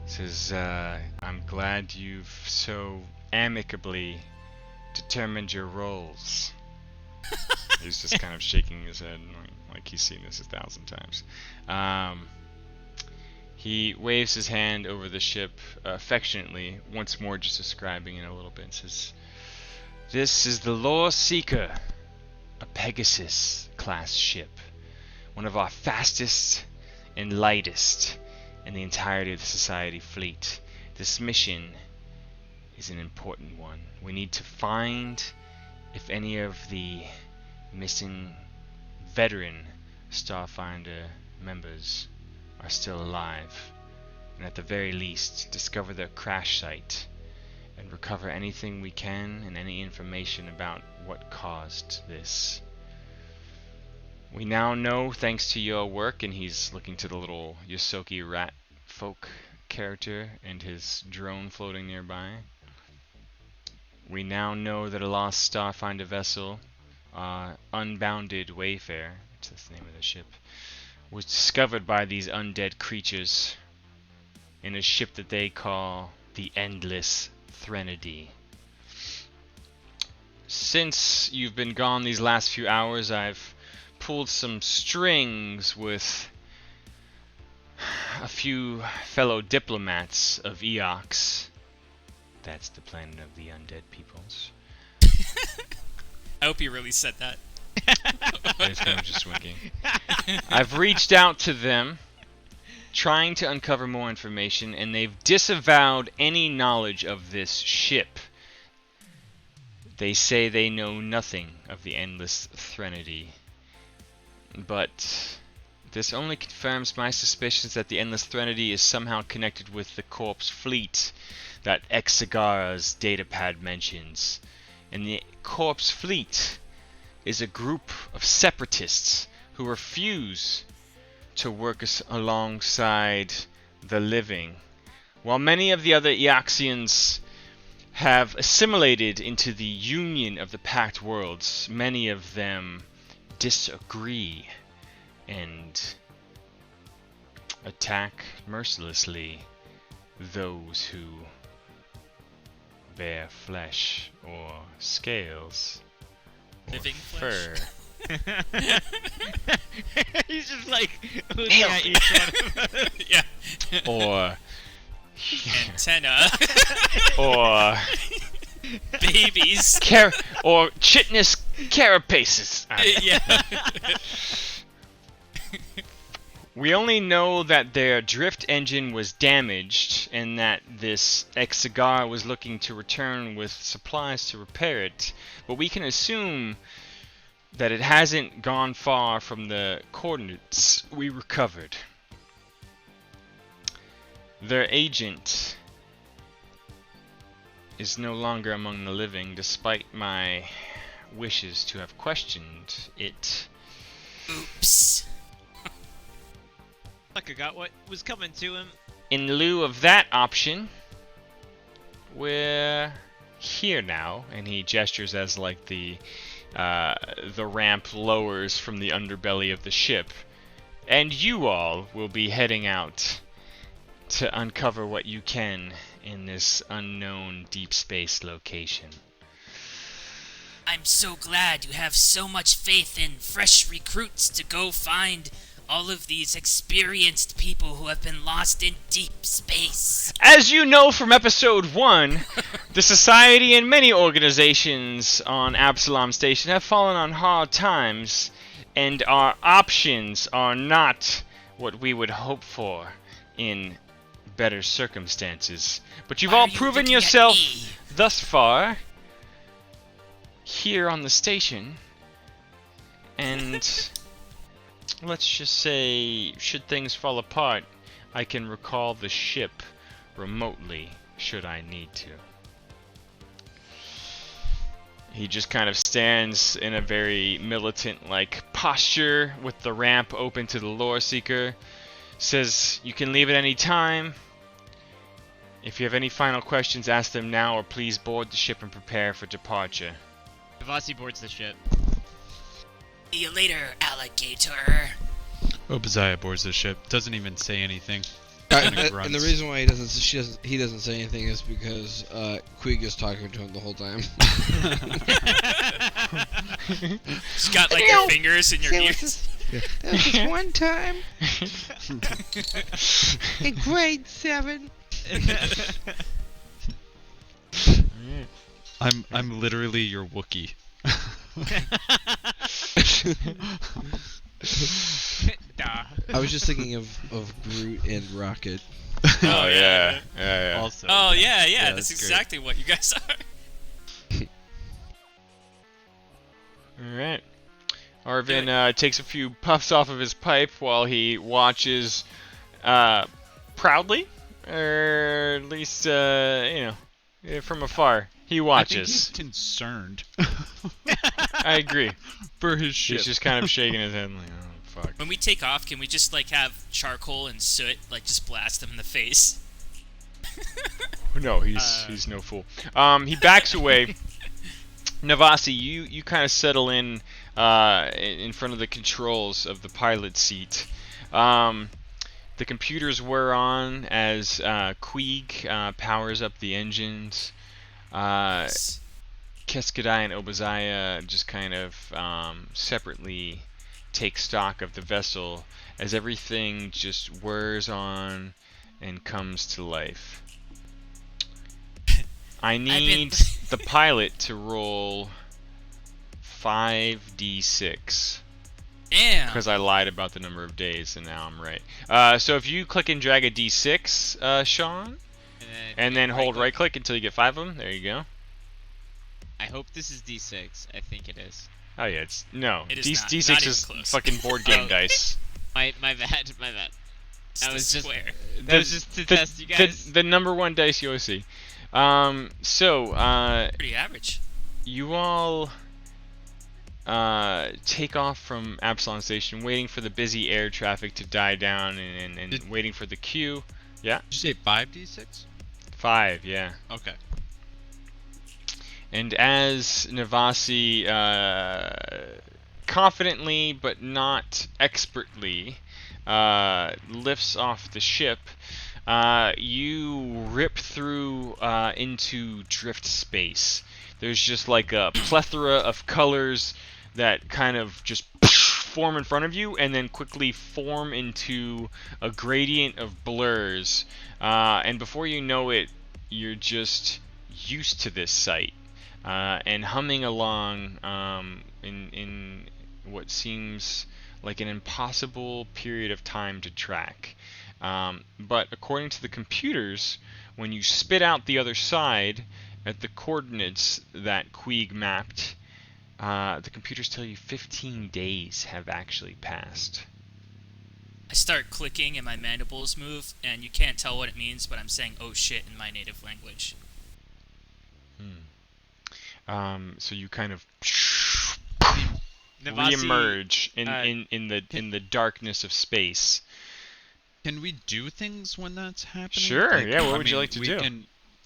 Speaker 1: Says, I'm glad you've so amicably determined your roles. He's just kind of shaking his head like he's seen this 1,000 times. He waves his hand over the ship affectionately, once more just describing it a little bit, and says, this is the Lore Seeker, a Pegasus-class ship, one of our fastest and lightest in the entirety of the Society fleet. This mission is an important one. We need to find if any of the missing veteran Starfinder members are still alive, and at the very least discover their crash site and recover anything we can and any information about what caused this. We now know, thanks to your work, and he's looking to the little Yosoki rat folk character and his drone floating nearby. We now know that a lost Starfinder vessel, Unbounded Wayfarer, that's the name of the ship, was discovered by these undead creatures in a ship that they call the Endless Threnody. Since you've been gone these last few hours, I've pulled some strings with a few fellow diplomats of Eox. That's the planet of the undead peoples.
Speaker 3: I hope you really said that.
Speaker 1: I'm just winking. I've reached out to them, trying to uncover more information, and they've disavowed any knowledge of this ship. They say they know nothing of the Endless Threnody. But this only confirms my suspicions that the Endless Threnody is somehow connected with the Corpse Fleet that Exegara's datapad mentions. And the Corpse Fleet is a group of separatists who refuse to work alongside the living. While many of the other Eoxians have assimilated into the union of the Pact Worlds, many of them disagree and attack mercilessly those who bear flesh or scales or
Speaker 3: Living
Speaker 1: fur.
Speaker 3: flesh.
Speaker 5: He's just like looking at each one of us.
Speaker 3: Yeah.
Speaker 1: Or
Speaker 3: Antenna.
Speaker 1: or
Speaker 3: Babies.
Speaker 1: or chitinous carapaces.
Speaker 3: Yeah.
Speaker 1: We only know that their drift engine was damaged and that this Exegar was looking to return with supplies to repair it, but we can assume that it hasn't gone far from the coordinates we recovered. Their agent is no longer among the living, despite my wishes to have questioned it.
Speaker 3: Oops.
Speaker 5: Sucker got what was coming to him.
Speaker 1: In lieu of that option, we're here now, and he gestures as like the ramp lowers from the underbelly of the ship, and you all will be heading out to uncover what you can in this unknown deep space location.
Speaker 3: I'm so glad you have so much faith in fresh recruits to go find all of these experienced people who have been lost in deep space.
Speaker 1: As you know from episode 1, the Society and many organizations on Absalom Station have fallen on hard times, and our options are not what we would hope for in better circumstances. But you've
Speaker 3: Why
Speaker 1: all
Speaker 3: are you
Speaker 1: proven
Speaker 3: looking at
Speaker 1: yourself
Speaker 3: me?
Speaker 1: thus far here on the station, and let's just say, should things fall apart, I can recall the ship remotely, should I need to. He just kind of stands in a very militant-like posture with the ramp open to the lore seeker. Says, you can leave at any time. If you have any final questions, ask them now, or please board the ship and prepare for departure.
Speaker 5: Devasi boards the ship.
Speaker 3: See you later, alligator.
Speaker 6: Obadiah boards the ship. Doesn't even say anything.
Speaker 4: And
Speaker 6: grunts.
Speaker 4: the reason why he doesn't say anything is because Queeg is talking to him the whole time.
Speaker 3: She's got like your fingers in your ears.
Speaker 4: There was this one time in grade 7.
Speaker 6: I'm literally your Wookiee.
Speaker 4: I was just thinking of Groot and Rocket.
Speaker 1: Oh yeah.
Speaker 6: Also.
Speaker 3: Oh yeah,
Speaker 6: Yeah,
Speaker 3: that's
Speaker 6: that's great.
Speaker 3: exactly what you guys are.
Speaker 1: All right. Arvin takes a few puffs off of his pipe while he watches proudly, or at least from afar. He
Speaker 6: I think he's
Speaker 1: watches.
Speaker 6: concerned
Speaker 1: I agree.
Speaker 6: for his ship.
Speaker 1: He's just kind of shaking his head like, oh fuck.
Speaker 3: When we take off, can we just like have charcoal and soot like just blast him in the face?
Speaker 1: No, he's no fool. He backs away. Navasi, you kind of settle in front of the controls of the pilot seat. The computers whir on as Queeg powers up the engines. Keskadai and Obadiah just kind of separately take stock of the vessel as everything just whirs on and comes to life. I need the pilot to roll 5d6.
Speaker 3: Damn.
Speaker 1: Because I lied about the number of days and now I'm right. So if you click and drag a d6, Sean, and then hold right click until you get 5 of them, there you go.
Speaker 5: I hope this is D6. I think it is.
Speaker 1: Oh yeah, it's no.
Speaker 3: It is
Speaker 1: D-
Speaker 3: not.
Speaker 1: D6
Speaker 3: Not even
Speaker 1: is
Speaker 3: close.
Speaker 1: fucking board game
Speaker 5: Oh.
Speaker 1: dice.
Speaker 5: My bad.
Speaker 3: It's
Speaker 5: That
Speaker 3: the
Speaker 5: was just
Speaker 3: square.
Speaker 5: that was just to test you guys.
Speaker 1: The number one dice you always see.
Speaker 3: Pretty average.
Speaker 1: You all take off from Absalon Station, waiting for the busy air traffic to die down and waiting for the queue. Yeah,
Speaker 6: Did you say 5d6?
Speaker 1: 5, yeah.
Speaker 6: Okay.
Speaker 1: And as Navasi confidently but not expertly lifts off the ship, you rip through into drift space. There's just like a plethora of colors that kind of just form in front of you and then quickly form into a gradient of blurs. And before you know it, you're just used to this sight. And humming along in what seems like an impossible period of time to track. But according to the computers, when you spit out the other side at the coordinates that Queeg mapped, the computers tell you 15 days have actually passed.
Speaker 3: I start clicking and my mandibles move, and you can't tell what it means, but I'm saying "oh shit" in my native language.
Speaker 1: So you kind of
Speaker 5: Navasi,
Speaker 1: re-emerge in the darkness of space.
Speaker 6: Can we do things when that's happening?
Speaker 1: Sure,
Speaker 6: Like,
Speaker 1: yeah, what
Speaker 6: I
Speaker 1: would you
Speaker 6: mean,
Speaker 1: like to
Speaker 6: we
Speaker 1: do?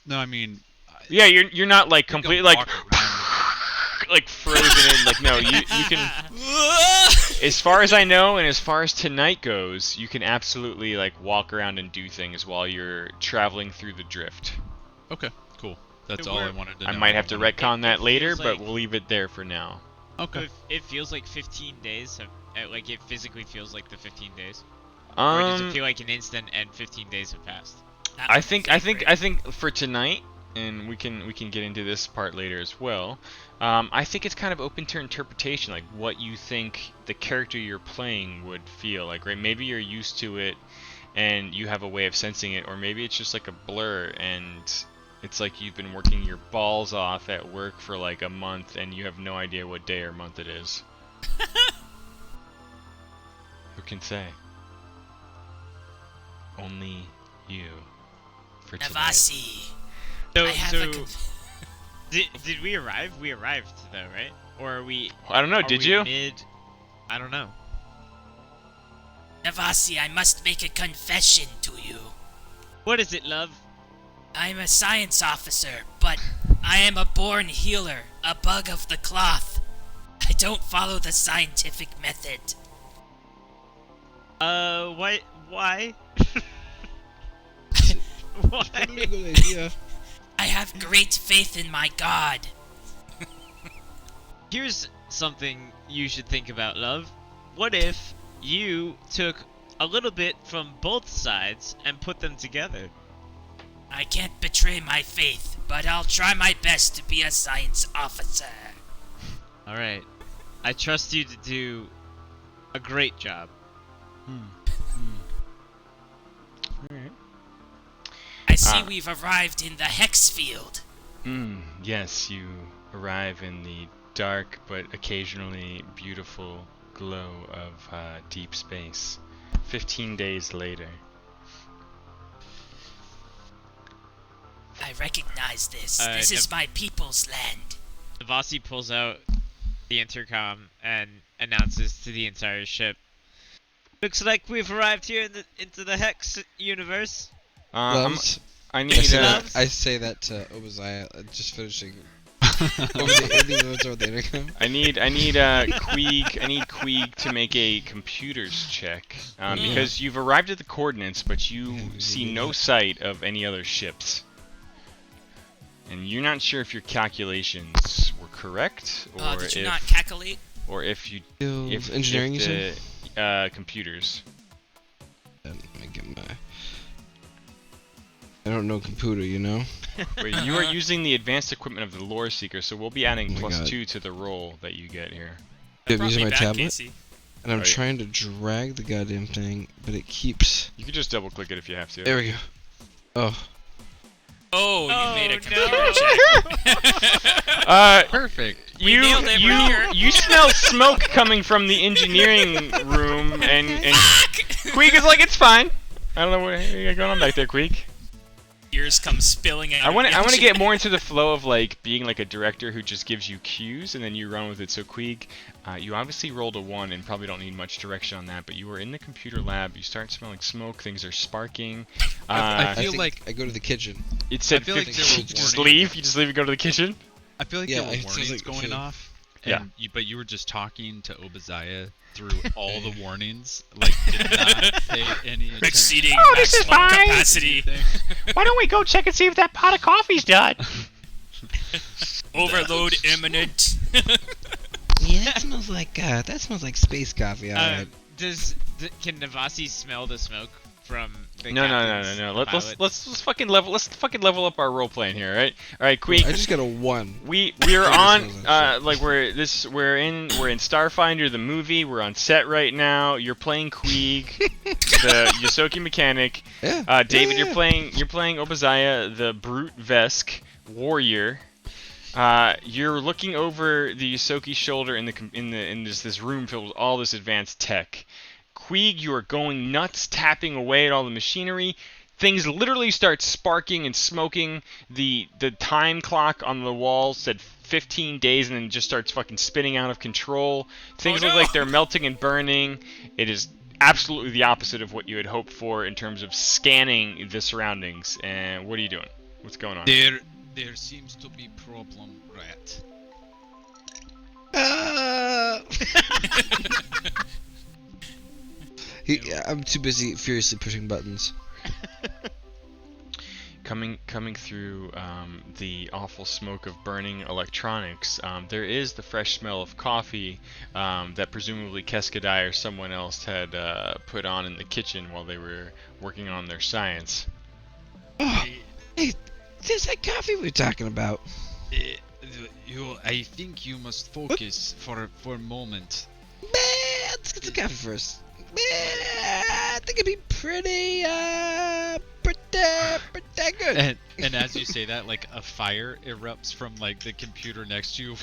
Speaker 6: No, I mean...
Speaker 1: Yeah, you're not like
Speaker 6: we can
Speaker 1: completely like
Speaker 6: walk around.
Speaker 1: like frozen in. Like no, you can. As far as I know, and as far as tonight goes, you can absolutely like walk around and do things while you're traveling through the drift.
Speaker 6: Okay, cool. That's
Speaker 5: It
Speaker 6: all I
Speaker 5: worked.
Speaker 6: wanted to know.
Speaker 1: I might have to retcon that later,
Speaker 5: feels
Speaker 1: but
Speaker 5: like-
Speaker 1: we'll leave it there for now.
Speaker 6: Okay.
Speaker 5: It feels like 15 days. Like it physically feels like the 15 days. Or does it feel like an instant and 15 days have passed?
Speaker 1: I think for tonight, and we can get into this part later as well. I think it's kind of open to interpretation, like what you think the character you're playing would feel like. Right? Maybe you're used to it, and you have a way of sensing it, or maybe it's just like a blur, and it's like you've been working your balls off at work for like a month, and you have no idea what day or month it is. Who can say? Only you. For tonight.
Speaker 3: Navasi.
Speaker 5: So,
Speaker 3: I have a
Speaker 5: did we arrive? We arrived though, right? Or are we?
Speaker 1: I don't know.
Speaker 5: are
Speaker 1: Did
Speaker 5: we
Speaker 1: you?
Speaker 5: Mid? I don't know.
Speaker 3: Navasi, I must make a confession to you.
Speaker 5: What is it, love?
Speaker 3: I'm a science officer, but I am a born healer, a bug of the cloth. I don't follow the scientific method.
Speaker 5: Why? Why?
Speaker 4: Probably a good idea.
Speaker 3: I have great faith in my god.
Speaker 5: Here's something you should think about, love. What if you took a little bit from both sides and put them together?
Speaker 3: I can't betray my faith, but I'll try my best to be a science officer.
Speaker 5: Alright. I trust you to do a great job.
Speaker 1: Alright.
Speaker 3: I see we've arrived in the hex field.
Speaker 1: Yes, you arrive in the dark but occasionally beautiful glow of deep space. 15 days later.
Speaker 3: I recognize this. This
Speaker 5: Nev-
Speaker 3: is my people's land.
Speaker 5: Navasi pulls out the intercom and announces to the entire ship. Looks like we've arrived here into the Hex universe.
Speaker 4: Loves.
Speaker 1: I
Speaker 4: I
Speaker 1: need
Speaker 4: say,
Speaker 5: Loves?
Speaker 4: that, I say that to Obadiah, just finishing. Over the intercom.
Speaker 1: I need Queeg to make a computers check because you've arrived at the coordinates, but you see no sight of any other ships, and you're not sure if your calculations were correct or
Speaker 3: Did you
Speaker 1: if
Speaker 3: not calculate?
Speaker 1: or if you
Speaker 4: Skills, engineering, you
Speaker 1: if
Speaker 4: said?
Speaker 1: the computers.
Speaker 4: Let me get my. I don't know computer, you know.
Speaker 1: Wait, you are using the advanced equipment of the lore seeker, so we'll be adding
Speaker 4: Oh my
Speaker 1: plus
Speaker 4: God.
Speaker 1: 2 to the roll that you get here.
Speaker 4: I'm
Speaker 3: Brought
Speaker 4: using
Speaker 3: me
Speaker 4: my
Speaker 3: back,
Speaker 4: tablet,
Speaker 3: Casey.
Speaker 4: and I'm
Speaker 1: Oh, yeah.
Speaker 4: trying to drag the goddamn thing, but it keeps.
Speaker 1: You can just double click it if you have to.
Speaker 4: There we go. Oh.
Speaker 3: Oh, you
Speaker 5: Oh,
Speaker 3: made a
Speaker 5: no.
Speaker 3: computer check.
Speaker 6: Perfect.
Speaker 3: We nailed it right here.
Speaker 1: you smell smoke coming from the engineering room, and Queeg is like, it's fine. I don't know what you got going on back there, Queeg.
Speaker 3: Ears come spilling out.
Speaker 1: I want
Speaker 3: of the
Speaker 1: to get
Speaker 3: engine.
Speaker 1: more into the flow of like being like a director who just gives you cues and then you run with it. So Queeg, you obviously rolled a 1 and probably don't need much direction on that. But you were in the computer lab. You start smelling smoke. Things are sparking.
Speaker 6: I
Speaker 4: I
Speaker 6: feel
Speaker 4: think
Speaker 6: like
Speaker 4: I go to the kitchen.
Speaker 1: It said
Speaker 6: I feel like
Speaker 1: 50
Speaker 6: there were
Speaker 1: you just
Speaker 6: warnings.
Speaker 1: leave. You just leave and go to the kitchen.
Speaker 6: I feel like
Speaker 4: Yeah,
Speaker 6: there were
Speaker 4: it sounds
Speaker 6: warnings
Speaker 4: like
Speaker 6: going
Speaker 4: food.
Speaker 6: off.
Speaker 1: Yeah.
Speaker 6: And but you were just talking to Obadiah through all the warnings, like did not pay any attention.
Speaker 3: Exceeding
Speaker 1: Oh, this is
Speaker 3: maximum
Speaker 1: fine.
Speaker 3: capacity.
Speaker 1: Why don't we go check and see if that pot of coffee's done?
Speaker 3: Overload imminent.
Speaker 4: Yeah, that smells like space coffee. Alright.
Speaker 5: Can Navasi smell the smoke from the
Speaker 1: No.
Speaker 5: captain's pilot?
Speaker 1: Let's fucking level up our role playing here, right? All right, Queeg.
Speaker 4: I just got a 1.
Speaker 1: We're on
Speaker 4: smells like
Speaker 1: we're in Starfinder the movie. We're on set right now. You're playing Queeg, the Yosoki mechanic.
Speaker 4: Yeah.
Speaker 1: David,
Speaker 4: yeah.
Speaker 1: you're playing Obadiah, the brute Vesk warrior. You're looking over the Yosoki's shoulder in this room filled with all this advanced tech. Queeg, you are going nuts, tapping away at all the machinery. Things literally start sparking and smoking. The time clock on the wall said 15 days and then just starts fucking spinning out of control. Things
Speaker 3: Oh,
Speaker 1: look
Speaker 3: no.
Speaker 1: like they're melting and burning. It is absolutely the opposite of what you had hoped for in terms of scanning the surroundings. And what are you doing? What's going on?
Speaker 6: There seems to be problem, rat.
Speaker 4: I'm too busy furiously pushing buttons.
Speaker 1: Coming through the awful smoke of burning electronics, there is the fresh smell of coffee that presumably Keskadai or someone else had put on in the kitchen while they were working on their science.
Speaker 4: Oh, hey, there's that coffee we were talking about.
Speaker 6: I think you must focus for a moment.
Speaker 4: Man, let's get the coffee first. Man, I think it'd be pretty good.
Speaker 6: And as you say that, like a fire erupts from like the computer next to you.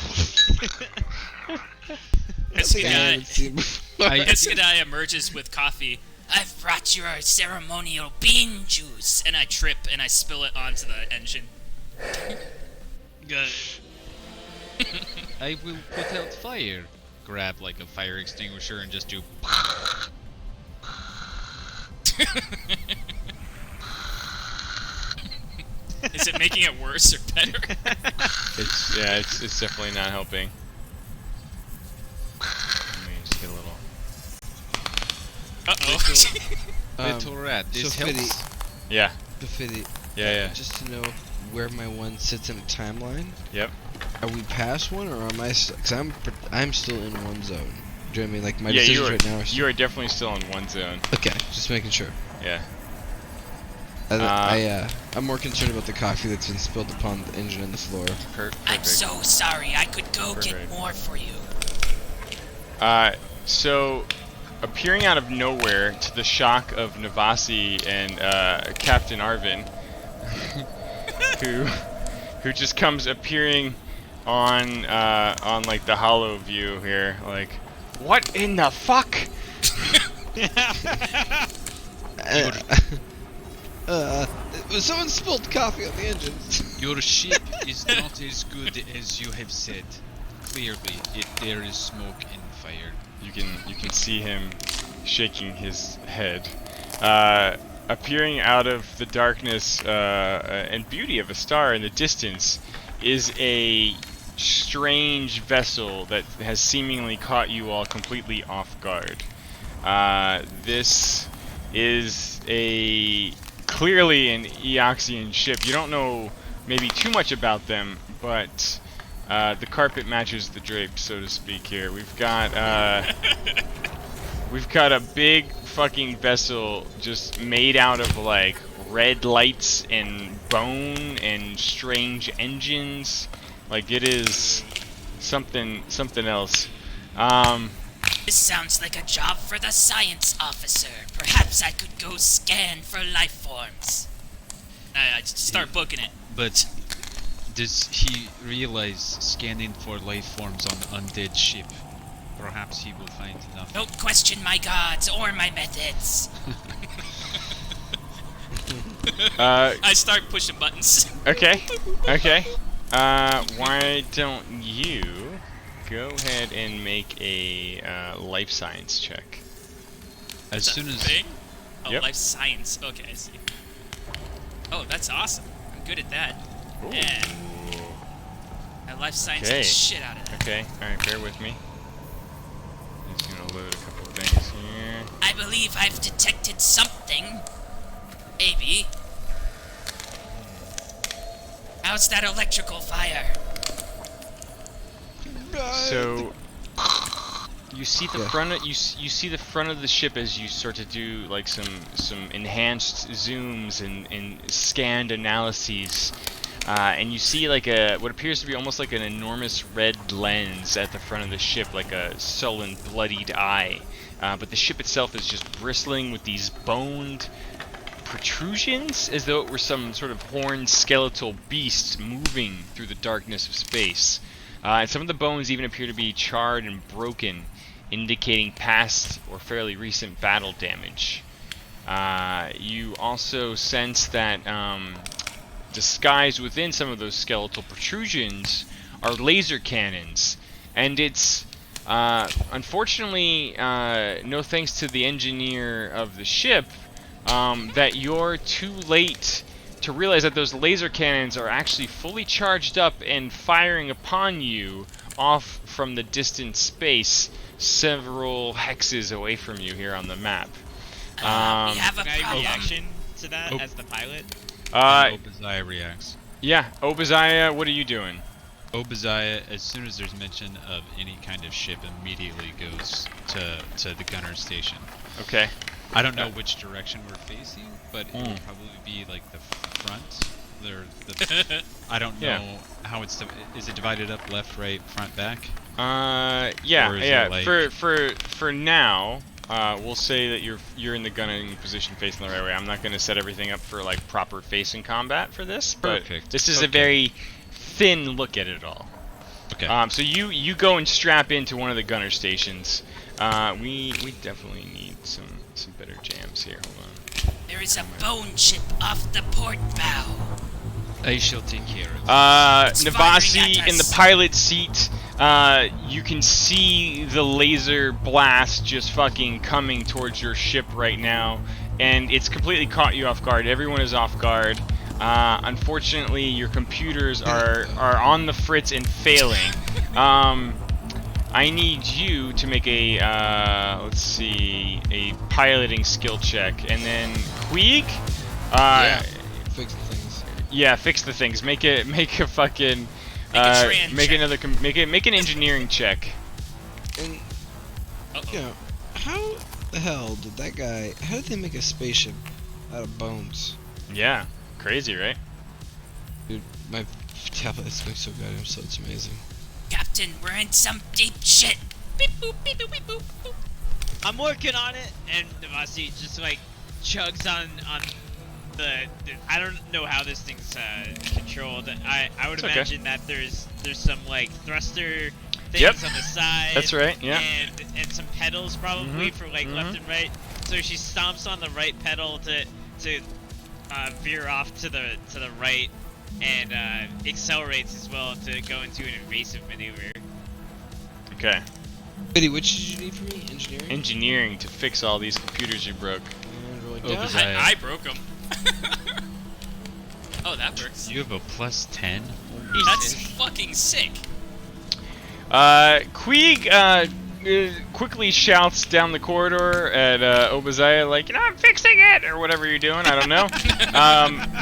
Speaker 4: Something I haven't seen before.
Speaker 3: Iskadai emerges with coffee. I've brought your ceremonial bean juice, and I trip and I spill it onto the engine.
Speaker 6: I will put out fire. Grab like a fire extinguisher and just do.
Speaker 3: Is it making it worse or better?
Speaker 1: It's definitely not helping.
Speaker 3: Uh-oh.
Speaker 2: Little rat, this
Speaker 7: so Fiddy,
Speaker 2: helps.
Speaker 1: Yeah. Yeah.
Speaker 7: just to know where my one sits in a timeline.
Speaker 1: Yep.
Speaker 7: Are we past one, or am I? Because I'm still in one zone. Do you know what I mean? Like my
Speaker 1: Yeah,
Speaker 7: decisions right now are.
Speaker 1: you are definitely still in one zone.
Speaker 7: Okay, just making sure.
Speaker 1: Yeah.
Speaker 7: I'm more concerned about the coffee that's been spilled upon the engine and the floor.
Speaker 3: I'm
Speaker 1: Perfect.
Speaker 3: so sorry. I could go get
Speaker 1: Perfect.
Speaker 3: more for you.
Speaker 1: So, appearing out of nowhere, to the shock of Navasi and Captain Arvin, who just comes appearing on like the hollow view here, like, what in the fuck?
Speaker 7: Someone spilled coffee on the engines.
Speaker 2: Your ship is not as good as you have said. Clearly, there is smoke and fire.
Speaker 1: You can see him shaking his head. Appearing out of the darkness and beauty of a star in the distance is a strange vessel that has seemingly caught you all completely off guard. This is clearly an Eoxian ship. You don't know maybe too much about them, but the carpet matches the drapes, so to speak. Here we've got a big fucking vessel just made out of like red lights and bone and strange engines. Like it is something else.
Speaker 3: This sounds like a job for the science officer. Perhaps I could go scan for life forms. I start booking it.
Speaker 2: But does he realize scanning for life forms on the undead ship? Perhaps he will find enough.
Speaker 3: Don't question my gods or my methods. I start pushing buttons.
Speaker 1: Okay. Why don't you go ahead and make a life science check?
Speaker 2: As soon as
Speaker 3: Thing? Oh,
Speaker 1: Yep.
Speaker 3: life science. Okay, I see. Oh, that's awesome. I'm good at that.
Speaker 1: Ooh.
Speaker 3: Yeah. I life science
Speaker 1: Okay.
Speaker 3: the shit out of that.
Speaker 1: Okay. All right. Bear with me. Just gonna load a couple of things here.
Speaker 3: I believe I've detected something. Maybe. How's that electrical fire?
Speaker 1: So you see the front of you see the front of the ship as you start to do like some enhanced zooms and scanned analyses, and you see like what appears to be almost like an enormous red lens at the front of the ship, like a sullen, bloodied eye. But the ship itself is just bristling with these boned protrusions, as though it were some sort of horned skeletal beast moving through the darkness of space. And some of the bones even appear to be charred and broken, indicating past or fairly recent battle damage. You also sense that disguised within some of those skeletal protrusions are laser cannons, and it's unfortunately no thanks to the engineer of the ship that you're too late to realize that those laser cannons are actually fully charged up and firing upon you off from the distant space several hexes away from you here on the map.
Speaker 3: We have a
Speaker 5: Can I
Speaker 3: problem.
Speaker 5: reaction to that
Speaker 6: Oh.
Speaker 5: as the pilot?
Speaker 6: Obadiah reacts.
Speaker 1: Yeah, Obadiah, what are you doing?
Speaker 6: Obadiah, as soon as there's mention of any kind of ship, immediately goes to the gunner station.
Speaker 1: Okay.
Speaker 6: I don't know which direction we're facing, but it will
Speaker 1: Mm.
Speaker 6: probably be like the front. I don't
Speaker 1: Yeah.
Speaker 6: know how it's. Is it divided up left, right, front, back?
Speaker 1: Yeah.
Speaker 6: Or is it like-
Speaker 1: For now, we'll say that you're in the gunning position facing the right way. I'm not going to set everything up for like proper facing combat for this, but
Speaker 6: Perfect.
Speaker 1: this is a
Speaker 6: Okay.
Speaker 1: very thin look at it all.
Speaker 6: Okay.
Speaker 1: So you go and strap into one of the gunner stations. We definitely need some better jams here. Hold on.
Speaker 3: There is a bone chip off the port bow.
Speaker 2: I shall take care of it.
Speaker 3: It's
Speaker 1: Navasi
Speaker 3: firing at
Speaker 1: in the
Speaker 3: us.
Speaker 1: pilot seat. You can see the laser blast just fucking coming towards your ship right now, and it's completely caught you off guard. Everyone is off guard. Unfortunately, your computers are on the fritz and failing. I need you to make a, let's see, a piloting skill check, and then Queeg,
Speaker 7: Yeah. Fix the things.
Speaker 1: yeah, fix the things. Make a fucking,
Speaker 3: Make a tran
Speaker 1: make
Speaker 3: check.
Speaker 1: another, make an engineering check.
Speaker 7: And
Speaker 3: Uh-oh.
Speaker 7: you know, how the hell did that guy? How did they make a spaceship out of bones?
Speaker 1: Yeah, crazy, right?
Speaker 7: Dude, my tablet is going so goddamn slow. It's amazing.
Speaker 3: Captain, we're in some deep shit. Beep boop, beep boop, beep boop, boop.
Speaker 5: I'm working on it, and Navasi just like chugs on the I don't know how this thing's controlled. I would
Speaker 1: It's okay.
Speaker 5: imagine that there's some like thruster things
Speaker 1: Yep.
Speaker 5: on the side.
Speaker 1: That's right, yeah.
Speaker 5: And some pedals probably
Speaker 1: Mhm,
Speaker 5: for like left and right. So she stomps on the right pedal to veer off to the right, and accelerates as well to go into an invasive maneuver.
Speaker 1: Okay.
Speaker 7: Biddy, which did you need from me? Engineering.
Speaker 1: Engineering to fix all these computers you broke.
Speaker 7: Really
Speaker 6: Oh,
Speaker 7: down.
Speaker 6: was I-
Speaker 3: I broke them. Oh, that works.
Speaker 6: You have a +10?
Speaker 3: That's fucking sick.
Speaker 1: Queeg quickly shouts down the corridor at Obadiah, like, you know, I'm fixing it, or whatever you're doing. I don't know.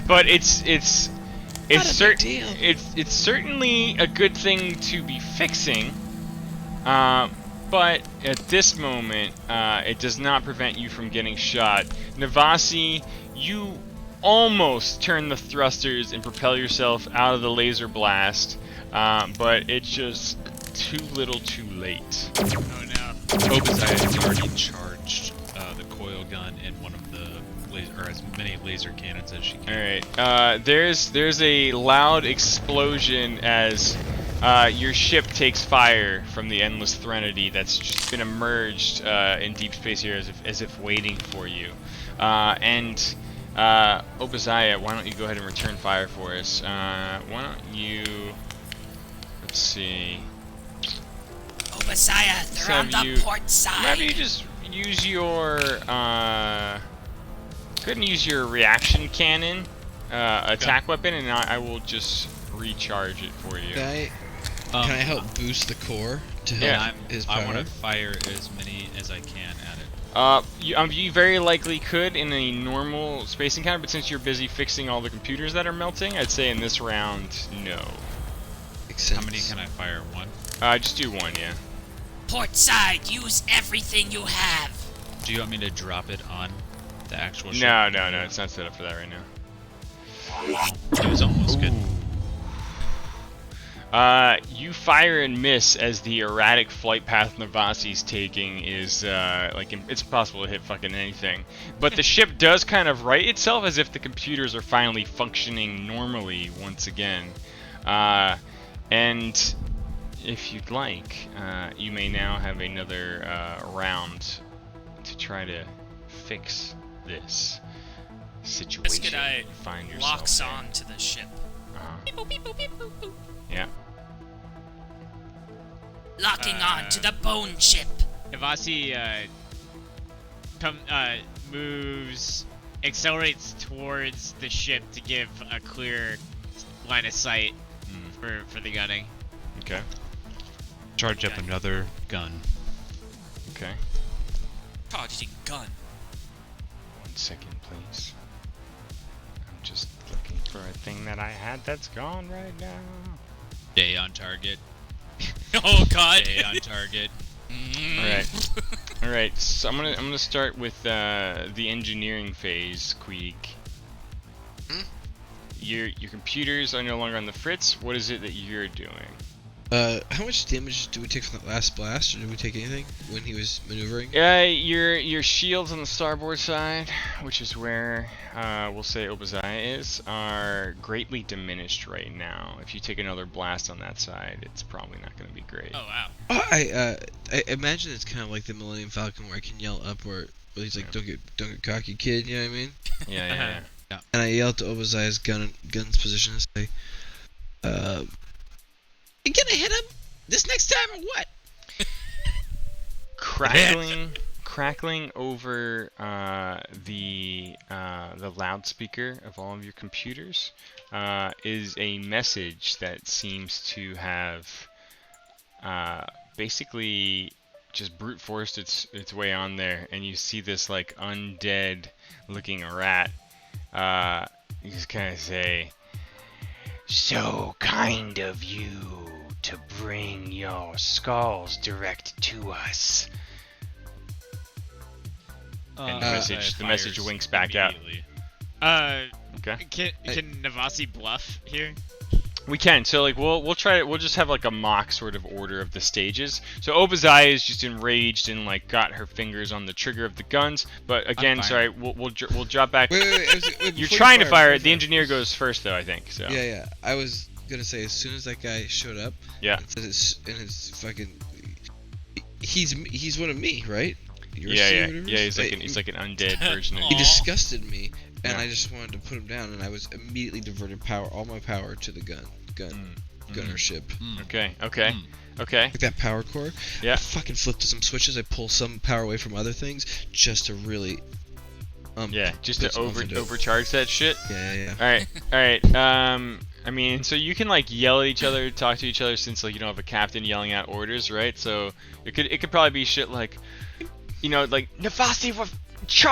Speaker 1: But it's certainly a good thing to be fixing. But at this moment, it does not prevent you from getting shot. Navasi, you almost turn the thrusters and propel yourself out of the laser blast, but it's just too little too late.
Speaker 5: Oh no.
Speaker 6: Obadiah has already charged the coil gun and one of the or as many laser cannons as she can.
Speaker 1: Alright, there's a loud explosion as your ship takes fire from the endless threnody that's just been emerged in deep space here as if waiting for you. Obadiah, why don't you go ahead and return fire for us? Why don't you... Let's see...
Speaker 3: Obadiah, they're on the port side.
Speaker 1: Maybe you just use your... couldn't use your reaction cannon attack weapon, and I will just recharge it for you.
Speaker 7: Can I help boost the core to help
Speaker 1: Yeah.
Speaker 7: his power?
Speaker 6: I want to fire as many as I can at it.
Speaker 1: You very likely could in a normal space encounter, but since you're busy fixing all the computers that are melting, I'd say in this round, no.
Speaker 7: Makes sense.
Speaker 6: How many can I fire? One?
Speaker 1: Just do one, yeah.
Speaker 3: Port side, use everything you have.
Speaker 6: Do you want me to drop it on the actual ship?
Speaker 1: No, it's not set up for that right now.
Speaker 6: It was almost good.
Speaker 1: You fire and miss as the erratic flight path Navasi's taking is, it's impossible to hit fucking anything. But the ship does kind of right itself as if the computers are finally functioning normally once again. And if you'd like, you may now have another round to try to fix this situation.
Speaker 3: Let's get
Speaker 1: you find yourself
Speaker 3: locks
Speaker 1: in.
Speaker 3: on to the ship. Beep boop, beep boop, beep boop, boop.
Speaker 1: Yeah.
Speaker 3: Locking on to the bone chip.
Speaker 5: Navasi moves, accelerates towards the ship to give a clear line of sight for the gunning.
Speaker 1: Okay.
Speaker 6: Charge up
Speaker 3: Okay.
Speaker 6: another gun.
Speaker 1: Okay.
Speaker 3: Charging gun.
Speaker 1: 1 second, please. I'm just looking for a thing that I had that's gone right now.
Speaker 6: Stay on target.
Speaker 3: Oh god.
Speaker 6: Stay on target.
Speaker 1: All right. So I'm gonna start with the engineering phase, Queeg. Your computers are no longer on the fritz. What is it that you're doing?
Speaker 7: How much damage did we take from that last blast, or did we take anything when he was maneuvering?
Speaker 1: Your shields on the starboard side, which is where we'll say Obadiah is, are greatly diminished right now. If you take another blast on that side, it's probably not going to be great.
Speaker 3: Oh wow.
Speaker 7: I imagine it's kind of like the Millennium Falcon, where I can yell up, where he's like, "Don't get cocky, kid." You know what I mean?
Speaker 1: Yeah.
Speaker 7: And I yell to Obadiah's gun's position and say, "You gonna hit him this next time or what?"
Speaker 1: Crackling over the loudspeaker of all of your computers is a message that seems to have basically just brute forced its way on there, and you see this like undead looking rat. You just kind of say, "So kind of you to bring your skulls direct to us." And the message winks back out. Okay.
Speaker 5: Can Navasi bluff here?
Speaker 1: We can. So like we'll try it. We'll just have like a mock sort of order of the stages. So Obadiah is just enraged and like got her fingers on the trigger of the guns. But again, sorry, we'll drop back.
Speaker 7: Wait,
Speaker 1: You're trying to fire it. The engineer goes first though, I think. So.
Speaker 7: Yeah. I was gonna say as soon as that guy showed up.
Speaker 1: Yeah.
Speaker 7: And it's fucking. He's one of me, right?
Speaker 1: Yeah. He's like an undead version of
Speaker 7: He
Speaker 1: you.
Speaker 7: disgusted me, and
Speaker 1: Yeah.
Speaker 7: I just wanted to put him down, and I was immediately diverted all my power to the gunner ship.
Speaker 1: Okay.
Speaker 7: Like that power core.
Speaker 1: Yeah.
Speaker 7: I fucking flip to some switches. I pull some power away from other things just to really.
Speaker 1: Just
Speaker 7: put
Speaker 1: to
Speaker 7: some oomph into it.
Speaker 1: overcharge that shit.
Speaker 7: Yeah.
Speaker 1: All right. I mean, so you can like yell at each other, talk to each other, since like you don't have a captain yelling out orders, right? So it could probably be shit like, like Navasi, we're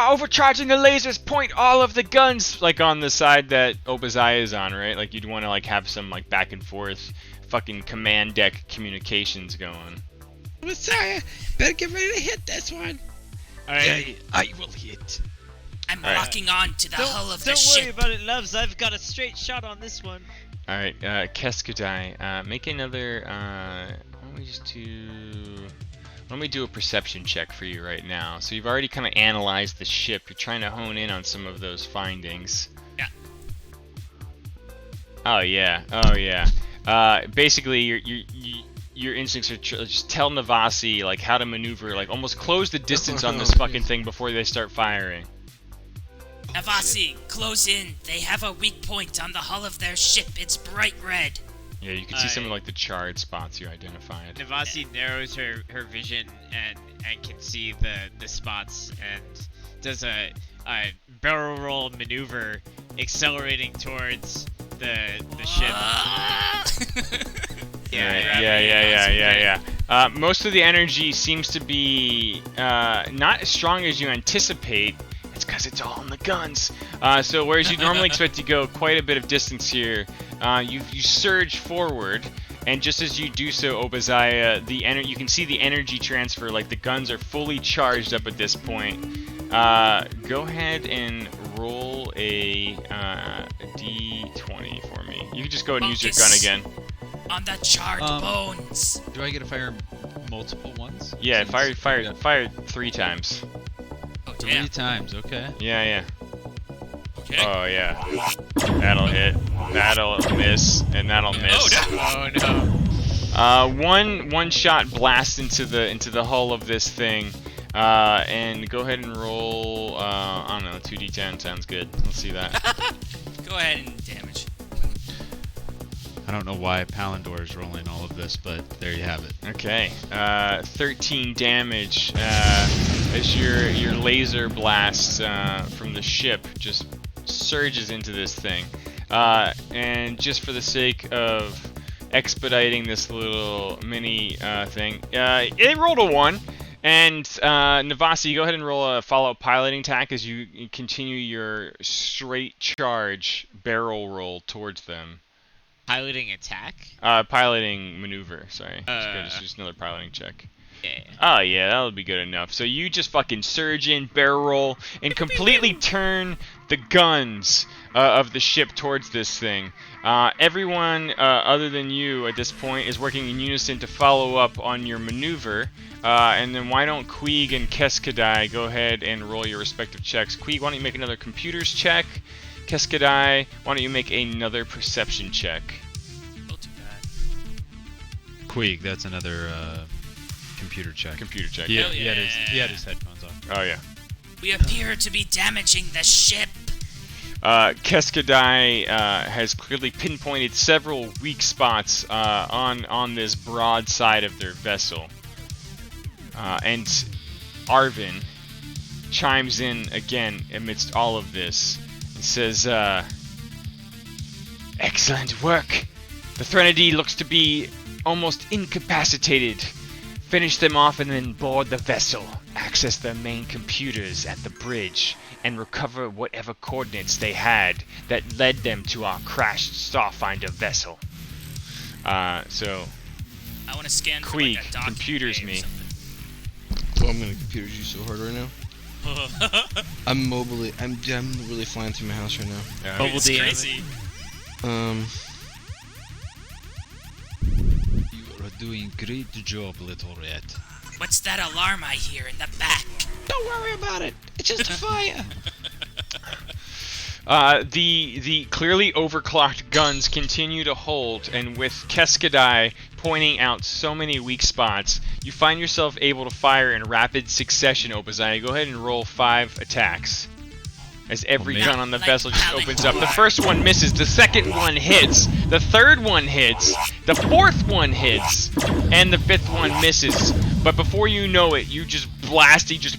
Speaker 1: overcharging the lasers. Point all of the guns like on the side that Obadiah is on, right? Like you'd want to like have some like back and forth, fucking command deck communications going.
Speaker 7: Messiah, better get ready to hit this one.
Speaker 5: Alright.
Speaker 6: I will hit.
Speaker 3: I'm locking on to the hull of the
Speaker 5: Don't worry
Speaker 3: ship.
Speaker 5: about it, loves. I've got a straight shot on this one.
Speaker 1: All right, Keskadai, make another. Why don't we do a perception check for you right now? So you've already kind of analyzed the ship. You're trying to hone in on some of those findings.
Speaker 3: Yeah.
Speaker 1: Oh yeah. Basically, your instincts are just tell Navasi like how to maneuver, like almost close the distance on this fucking thing before they start firing.
Speaker 3: Navasi, close in. They have a weak point on the hull of their ship. It's bright red.
Speaker 1: Yeah, you can see some of like the charred spots you identified.
Speaker 5: Navasi narrows her vision and can see the spots and does a barrel roll maneuver, accelerating towards the ship.
Speaker 1: Yeah. Most of the energy seems to be not as strong as you anticipate. It's because it's all in the guns. So whereas you normally expect to go quite a bit of distance here, you surge forward, and just as you do so, Obadiah, you can see the energy transfer. Like the guns are fully charged up at this point. Go ahead and roll a d20 for me. You can just go ahead and use your gun again.
Speaker 3: On the charred bones.
Speaker 6: Do I get to fire multiple ones?
Speaker 1: Yeah, fire 3 times.
Speaker 3: Oh,
Speaker 6: 3
Speaker 3: damn.
Speaker 6: times, okay.
Speaker 1: Yeah.
Speaker 3: Okay.
Speaker 1: Oh yeah. That'll hit. That'll miss, and that'll miss.
Speaker 3: Oh no.
Speaker 1: One shot blast into the hull of this thing. And go ahead and roll. I don't know. 2d10 sounds good. Let's see that.
Speaker 3: Go ahead and damage.
Speaker 6: I don't know why Palindor is rolling all of this, but there you have it.
Speaker 1: Okay. 13 damage as your laser blast from the ship just surges into this thing. And just for the sake of expediting this little mini thing, it rolled a 1. And Navasi, go ahead and roll a follow-up piloting attack as you continue your straight charge barrel roll towards them.
Speaker 5: Piloting attack?
Speaker 1: Piloting maneuver, sorry. Just another piloting check.
Speaker 5: Yeah.
Speaker 1: Oh yeah, that'll be good enough. So you just fucking surge in, barrel roll, and completely turn the guns of the ship towards this thing. Everyone other than you at this point is working in unison to follow up on your maneuver. And then why don't Queeg and Keskadai go ahead and roll your respective checks. Queeg, why don't you make another computers check? Keskadai, why don't you make another perception check?
Speaker 3: We'll do that.
Speaker 6: Queeg, that's another computer check.
Speaker 1: Computer check.
Speaker 3: Hell
Speaker 6: He
Speaker 3: yeah.
Speaker 6: had his headphones on.
Speaker 1: Oh yeah.
Speaker 3: We appear to be damaging the ship.
Speaker 1: Keskadai has clearly pinpointed several weak spots on this broad side of their vessel. And Arvin chimes in again amidst all of this and says, "Excellent work. The Threnody looks to be almost incapacitated. Finish them off and then board the vessel. Access their main computers at the bridge and recover whatever coordinates they had that led them to our crashed Starfinder vessel. So
Speaker 3: I want to scan for
Speaker 1: Queeg,
Speaker 3: like a docking
Speaker 1: computers
Speaker 3: bay or
Speaker 1: me.
Speaker 3: something.
Speaker 7: Oh, I'm gonna computers you so hard right now. I'm really flying through my house right now.
Speaker 3: Dude, it's crazy.
Speaker 6: You are doing great job, little rat.
Speaker 3: What's that alarm I hear in the back?
Speaker 7: Don't worry about it. It's just a fire.
Speaker 1: The clearly overclocked guns continue to hold, and with Keskadai pointing out so many weak spots, you find yourself able to fire in rapid succession. Obazai, go ahead and roll 5 attacks. As every
Speaker 6: man.
Speaker 1: gun on the
Speaker 3: Like
Speaker 1: vessel just
Speaker 3: Alex
Speaker 1: opens up. The
Speaker 3: Ward.
Speaker 1: first one misses, the second one hits, the third one hits, the fourth one hits, and the fifth one misses. But before you know it, you just blast, just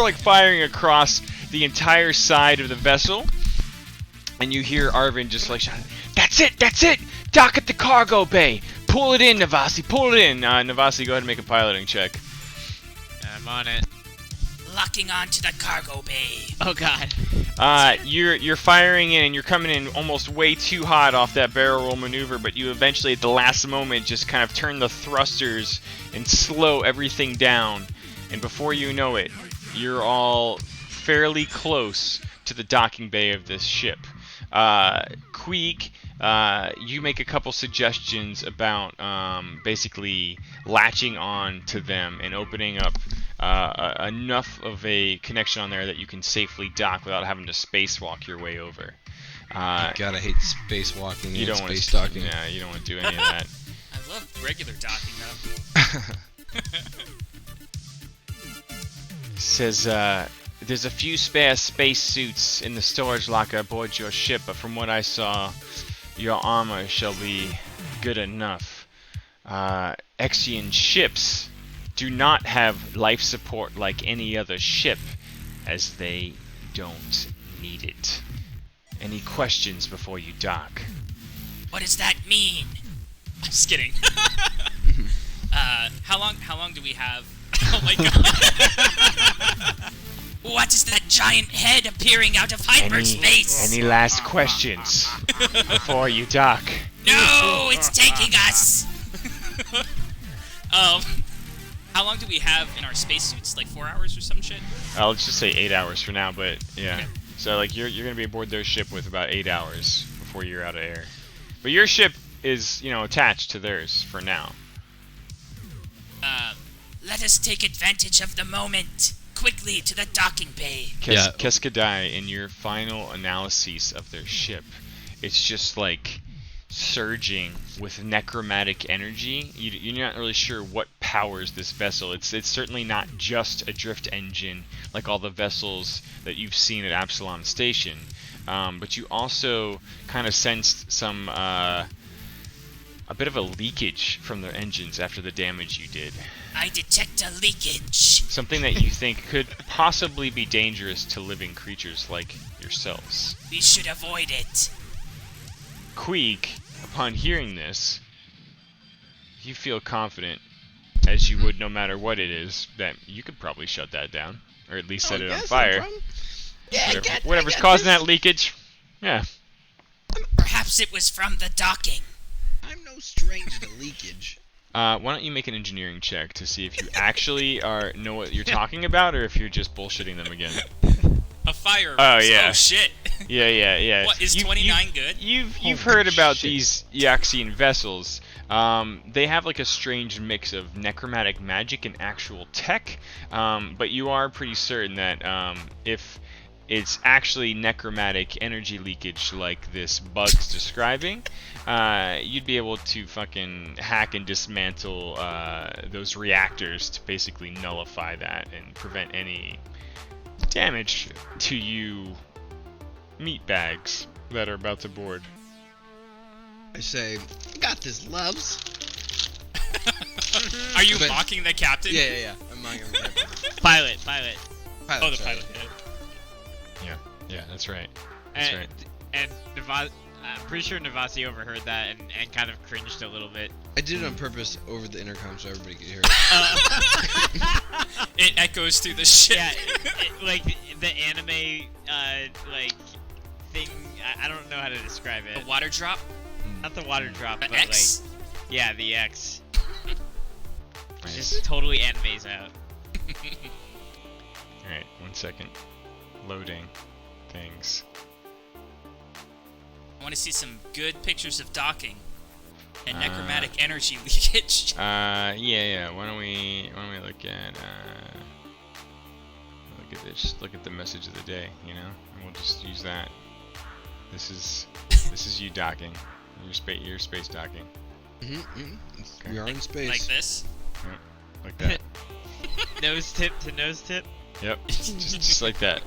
Speaker 1: like firing across the entire side of the vessel. And you hear Arvin just like shouting, "That's it! That's it! Dock at the cargo bay! Pull it in, Navasi! Pull it in!" Navasi, go ahead and make a piloting check.
Speaker 5: I'm on it.
Speaker 3: Locking onto the cargo bay.
Speaker 5: Oh god.
Speaker 1: You're firing in, and you're coming in almost way too hot off that barrel roll maneuver, but you eventually at the last moment just kind of turn the thrusters and slow everything down, and before you know it, you're all fairly close to the docking bay of this ship. Queeg, you make a couple suggestions about basically latching on to them and opening up enough of a connection on there that you can safely dock without having to spacewalk your way over.
Speaker 7: God, I hate spacewalking
Speaker 1: You
Speaker 7: and
Speaker 1: don't want
Speaker 7: space
Speaker 1: to,
Speaker 7: docking.
Speaker 1: yeah, you don't want to do any of that.
Speaker 3: I love regular docking though.
Speaker 1: Says, there's a few spare space suits in the storage locker aboard your ship, but from what I saw, your armor shall be good enough. Exian ships do not have life support like any other ship, as they don't need it. Any questions before you dock?
Speaker 3: What does that mean? I'm just kidding. How long do we have? Oh my god. What is that giant head appearing out of hyperspace?
Speaker 1: Any last questions before you dock?
Speaker 3: No, it's taking us. How long do we have in our spacesuits? Like 4 hours or some shit?
Speaker 1: Let's just say 8 hours for now, but yeah.
Speaker 3: Okay.
Speaker 1: So like you're gonna be aboard their ship with about 8 hours before you're out of air. But your ship is, attached to theirs for now.
Speaker 3: Let us take advantage of the moment. Quickly to the docking bay.
Speaker 1: Keskadai, in your final analyses of their ship, it's just like surging with necromantic energy. You're not really sure what powers this vessel. It's certainly not just a drift engine like all the vessels that you've seen at Absalom Station, but you also kind of sensed some a bit of a leakage from their engines after the damage you did.
Speaker 3: I detect a leakage.
Speaker 1: Something that you think could possibly be dangerous to living creatures like yourselves.
Speaker 3: We should avoid it.
Speaker 1: Queeg, upon hearing this, you feel confident, as you would no matter what it is, that you could probably shut that down, or at least set it on fire.
Speaker 7: Yeah,
Speaker 1: Whatever's causing that leakage, yeah.
Speaker 3: Perhaps it was from the docking.
Speaker 7: I'm no stranger to leakage.
Speaker 1: Why don't you make an engineering check to see if you actually know what you're talking about, or if you're just bullshitting them again.
Speaker 3: A fire.
Speaker 1: Oh, yeah.
Speaker 3: Oh shit.
Speaker 1: Yeah.
Speaker 3: What, is 29 good?
Speaker 1: You've heard about these Yaxian vessels. They have like a strange mix of necromantic magic and actual tech, but you are pretty certain that if it's actually necromantic energy leakage like this bug's describing, you'd be able to fucking hack and dismantle those reactors to basically nullify that and prevent any damage to you meat bags that are about to board.
Speaker 7: I say, I got this, loves.
Speaker 3: Are you
Speaker 7: But-
Speaker 3: mocking the captain?
Speaker 7: Yeah. I'm not gonna
Speaker 5: Pilot.
Speaker 3: Oh, the
Speaker 7: sorry.
Speaker 3: pilot. Yeah.
Speaker 1: Yeah, that's right. That's
Speaker 5: And
Speaker 1: right.
Speaker 5: and I'm pretty sure Navasi overheard that and kind of cringed a little bit.
Speaker 7: I did it on purpose over the intercom so everybody could hear it.
Speaker 3: It echoes through the ship.
Speaker 5: Yeah, like the anime, like thing. I don't know how to describe it.
Speaker 3: The water drop.
Speaker 5: Not the water drop,
Speaker 3: The
Speaker 5: but
Speaker 3: X?
Speaker 5: like, yeah, the X.
Speaker 1: Nice.
Speaker 5: Just totally animes out.
Speaker 1: Alright, 1 second. Loading things.
Speaker 3: I want to see some good pictures of docking and
Speaker 1: Uh,
Speaker 3: necromantic energy leakage.
Speaker 1: Yeah. Why don't we look at this? Look at the message of the day, you know, and we'll just use that. This is you docking. Your space docking.
Speaker 7: We are in space.
Speaker 3: Like this.
Speaker 1: Like that.
Speaker 5: Nose tip to nose tip.
Speaker 1: Yep. just like that.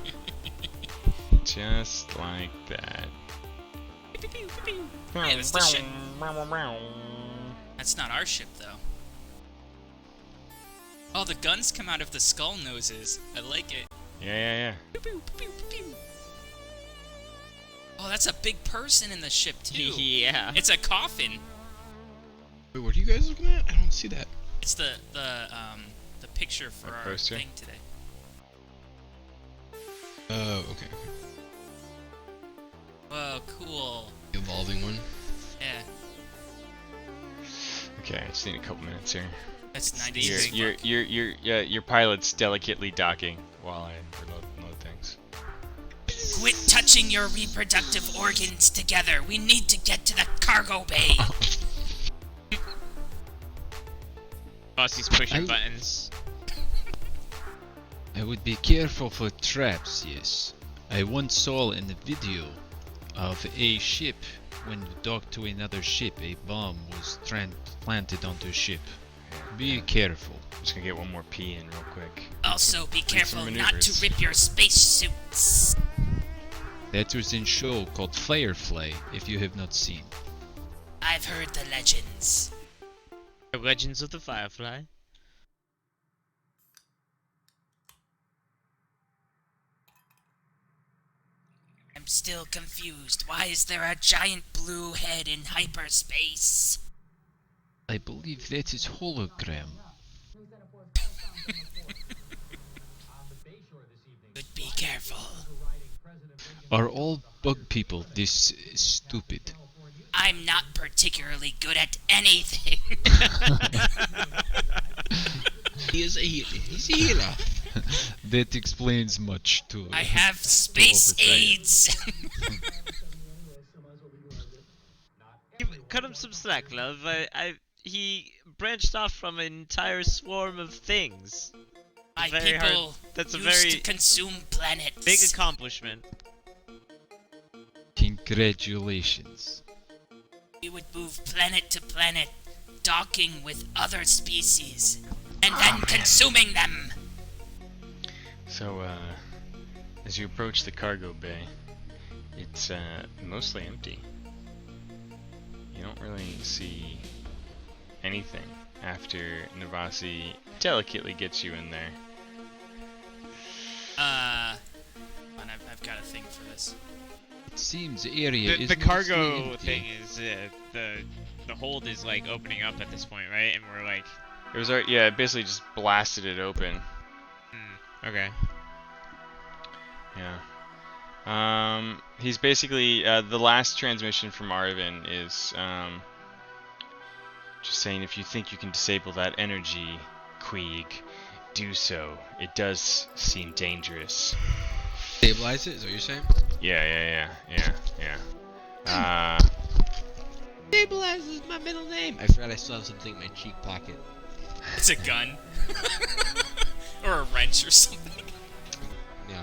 Speaker 1: Just like that.
Speaker 3: Yeah, that's the ship. That's not our ship, though. Oh, the guns come out of the skull noses. I like it.
Speaker 1: Yeah.
Speaker 3: Oh, that's a big person in the ship, too.
Speaker 5: Yeah.
Speaker 3: It's a coffin.
Speaker 7: Wait, what are you guys looking at? I don't see that.
Speaker 3: It's the picture for
Speaker 1: Our
Speaker 3: our
Speaker 1: poster?
Speaker 3: thing today.
Speaker 7: Oh, okay.
Speaker 3: Whoa, cool.
Speaker 7: The evolving one.
Speaker 3: Yeah,
Speaker 1: Okay, I just need a couple minutes here.
Speaker 3: that's
Speaker 5: Steve,
Speaker 3: 90s.
Speaker 1: Your pilot's delicately docking while I load things.
Speaker 3: Quit touching your reproductive organs together. We need to get to the cargo bay.
Speaker 5: Bossy's pushing
Speaker 6: I-
Speaker 5: buttons.
Speaker 6: I would be careful for traps, yes. I once saw in a video of a ship when docked to another ship, a bomb was planted onto a ship. Be careful.
Speaker 1: Just gonna get one more pee in real quick.
Speaker 3: Also, be
Speaker 1: some
Speaker 3: careful not to
Speaker 1: maneuvers.
Speaker 3: rip your spacesuits.
Speaker 6: That was in show called Firefly, if you have not seen.
Speaker 3: I've heard the legends.
Speaker 5: The Legends of the Firefly.
Speaker 3: I'm still confused. Why is there a giant blue head in hyperspace?
Speaker 6: I believe that is hologram.
Speaker 3: But be careful.
Speaker 6: Are all bug people this stupid?
Speaker 3: I'm not particularly good at anything.
Speaker 7: He's a healer.
Speaker 6: That explains much too.
Speaker 3: I have space
Speaker 6: Oversight.
Speaker 3: AIDS.
Speaker 5: Cut him some slack, love. He branched off from an entire swarm of things.
Speaker 3: My
Speaker 5: Very hard-
Speaker 3: people
Speaker 5: that's a
Speaker 3: used
Speaker 5: very
Speaker 3: to consume planets.
Speaker 5: Big accomplishment.
Speaker 6: Congratulations.
Speaker 3: We would move planet to planet, docking with other species, and then consuming them.
Speaker 1: So, as you approach the cargo bay, it's mostly empty. You don't really see anything after Navasi delicately gets you in there.
Speaker 3: And I've got a thing for this.
Speaker 6: It seems the area is
Speaker 5: The
Speaker 6: mostly
Speaker 5: cargo
Speaker 6: empty.
Speaker 5: thing is the hold is like opening up at this point, right? And we're like,
Speaker 1: It was already, yeah, it basically just blasted it open.
Speaker 5: okay.
Speaker 1: Yeah. He's basically, the last transmission from Arvin is, just saying if you think you can disable that energy, Queeg, do so. It does seem dangerous.
Speaker 7: Stabilize it, is what you're saying?
Speaker 1: Yeah.
Speaker 7: Stabilize is my middle name. I forgot I still have something in my cheek pocket.
Speaker 3: It's a gun. Or a wrench or something.
Speaker 7: Yeah.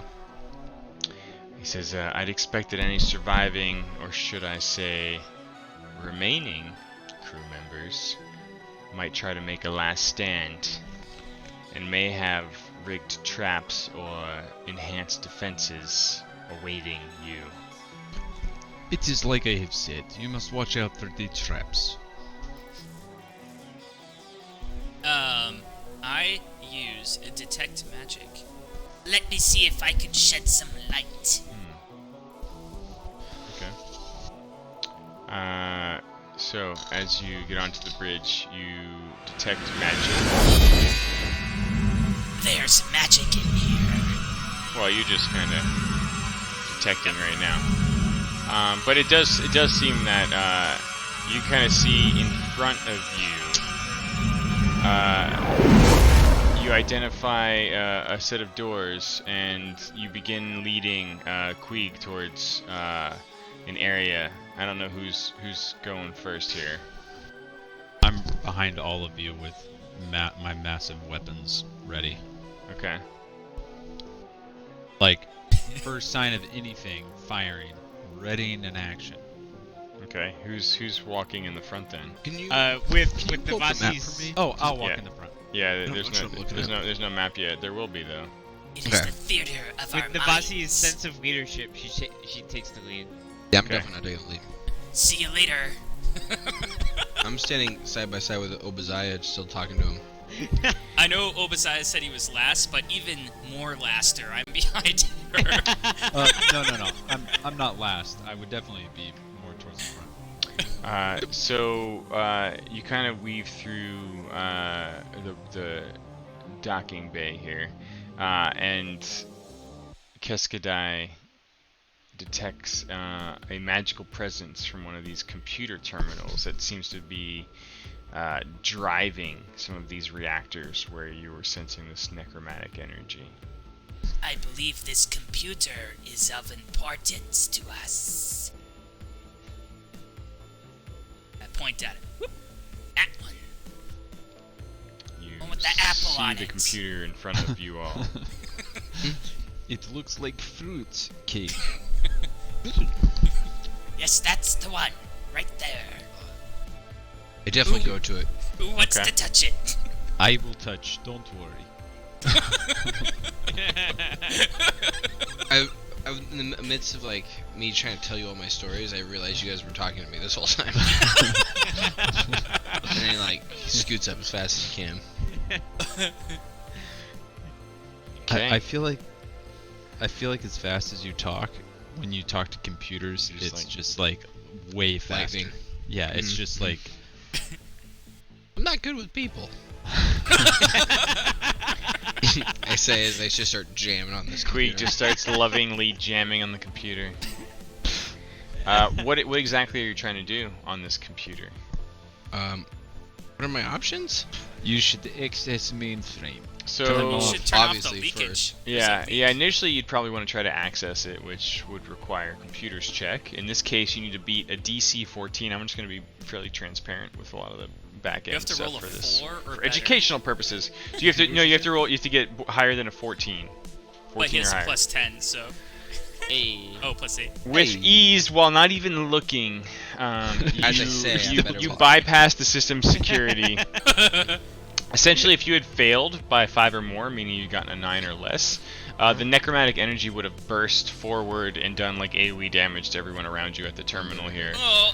Speaker 1: He says, I'd expect that any surviving, or should I say, remaining crew members might try to make a last stand, and may have rigged traps or enhanced defenses awaiting you.
Speaker 6: It is like I have said, you must watch out for the traps.
Speaker 3: I use a detect magic. Let me see if I can shed some light.
Speaker 1: Okay. So as you get onto the bridge, you detect magic.
Speaker 3: There's magic in here.
Speaker 1: Well, you're just kind of detecting right now. But it does seem that you kind of see in front of you. You identify a set of doors, and you begin leading Queeg towards an area. I don't know who's going first here.
Speaker 6: I'm behind all of you with my massive weapons ready.
Speaker 1: Okay.
Speaker 6: Like, first sign of anything, firing, readying an action.
Speaker 1: Okay. Who's walking in the front then?
Speaker 7: Can you?
Speaker 5: With
Speaker 7: Can
Speaker 5: the
Speaker 7: you pull up the map
Speaker 5: Vasi's.
Speaker 7: for me?
Speaker 6: Oh, I'll walk
Speaker 1: Yeah.
Speaker 6: in the front.
Speaker 1: Yeah,
Speaker 7: No,
Speaker 1: there's
Speaker 7: that's what I'm looking at.
Speaker 1: there's no map yet. There will be though.
Speaker 3: It is
Speaker 7: Okay.
Speaker 3: the theater of our
Speaker 5: With the
Speaker 3: minds.
Speaker 5: Vasi's sense of leadership, she takes the lead.
Speaker 7: Yeah, I'm
Speaker 1: Okay.
Speaker 7: definitely not taking the lead.
Speaker 3: See you later.
Speaker 7: I'm standing side by side with Obadiah, still talking to him.
Speaker 3: I know Obasiah said he was last, but even more laster, I'm behind her.
Speaker 6: No. I'm not last. I would definitely be more towards the front.
Speaker 1: So you kind of weave through the docking bay here, and Keskadai detects a magical presence from one of these computer terminals that seems to be driving some of these reactors where you were sensing this necromantic energy.
Speaker 3: I believe this computer is of importance to us. I point at it. Whoop. That one.
Speaker 1: You
Speaker 3: One with the apple
Speaker 1: see
Speaker 3: on
Speaker 1: the
Speaker 3: it.
Speaker 1: computer in front of you all.
Speaker 6: It looks like fruit cake.
Speaker 3: Yes, that's the one. Right there.
Speaker 7: I definitely go to it.
Speaker 3: Who wants
Speaker 1: Okay.
Speaker 3: to touch it?
Speaker 6: I will touch. Don't worry.
Speaker 7: I in the midst of like me trying to tell you all my stories, I realized you guys were talking to me this whole time. And then he like scoots up as fast as he can.
Speaker 1: Okay.
Speaker 6: I feel like as fast as you talk, when you talk to computers,
Speaker 1: You're just
Speaker 6: it's
Speaker 1: like-
Speaker 6: just like way faster.
Speaker 7: Lightning.
Speaker 6: Yeah, it's just like
Speaker 7: I'm not good with people. I say as I just start jamming on this
Speaker 1: Queeg
Speaker 7: computer.
Speaker 1: just starts lovingly jamming on the computer. What exactly are you trying to do on this computer?
Speaker 7: What are my options?
Speaker 6: you should access mainframe.
Speaker 1: So
Speaker 6: Turn
Speaker 3: You
Speaker 6: off.
Speaker 3: should turn off the
Speaker 7: obviously,
Speaker 3: leakage.
Speaker 7: first.
Speaker 1: yeah, initially you'd probably want to try to access it, which would require computer's check. In this case, you need to beat a DC 14. I'm just going to be fairly transparent with a lot of the back
Speaker 3: You
Speaker 1: end
Speaker 3: have to
Speaker 1: stuff
Speaker 3: roll a
Speaker 1: for this.
Speaker 3: 4 or
Speaker 1: For
Speaker 3: better.
Speaker 1: educational purposes. So you have to you have to roll. You have to get higher than a 14. 14
Speaker 3: But he has
Speaker 1: or
Speaker 3: a
Speaker 1: higher.
Speaker 3: plus 10, so.
Speaker 5: Hey.
Speaker 3: Oh, plus 8.
Speaker 1: With
Speaker 7: Hey.
Speaker 1: ease, while not even looking, you,
Speaker 7: As I say, I'm
Speaker 1: you,
Speaker 7: better
Speaker 1: you
Speaker 7: with-
Speaker 1: bypass the system's security. Essentially, if you had failed by 5 or more, meaning you'd gotten a 9 or less, the necromantic energy would have burst forward and done like AoE damage to everyone around you at the terminal here.
Speaker 3: Oh!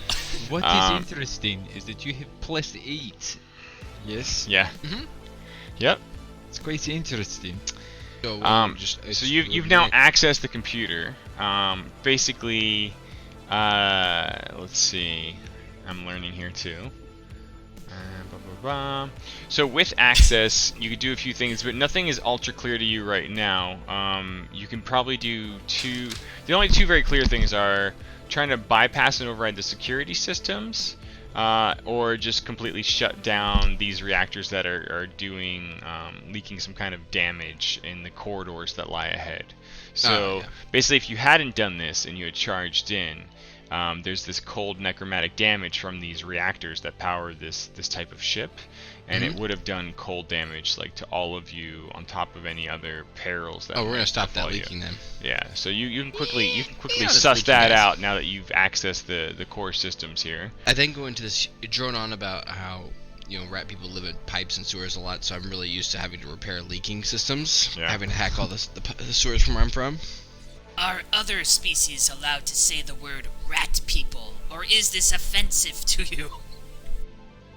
Speaker 6: What is
Speaker 1: Um,
Speaker 6: interesting is that you have plus 8. Yes,
Speaker 1: Yeah.
Speaker 7: Mhm.
Speaker 1: Yep.
Speaker 6: it's quite interesting.
Speaker 7: So,
Speaker 1: So you've now accessed the computer. Basically, let's see. I'm learning here too. Blah, blah, blah. So with access, you could do a few things, but nothing is ultra clear to you right now. You can probably do two. The only two very clear things are trying to bypass and override the security systems, or just completely shut down these reactors that are doing leaking some kind of damage in the corridors that lie ahead. So
Speaker 7: yeah.
Speaker 1: basically, if you hadn't done this and you had charged in, there's this cold necromantic damage from these reactors that power this type of ship, and it would have done cold damage like to all of you on top of any other perils that.
Speaker 7: Oh, we're
Speaker 1: might
Speaker 7: gonna stop that
Speaker 1: befall you.
Speaker 7: leaking then.
Speaker 1: Yeah, so you can quickly
Speaker 7: Yeah, that's
Speaker 1: suss
Speaker 7: leaking
Speaker 1: that
Speaker 7: gas.
Speaker 1: out now that you've accessed the core systems here.
Speaker 7: I then go into this drone on about how rat people live in pipes and sewers a lot, so I'm really used to having to repair leaking systems,
Speaker 1: Yeah.
Speaker 7: having to hack all the sewers from where I'm from.
Speaker 3: Are other species allowed to say the word rat people? Or is this offensive to you?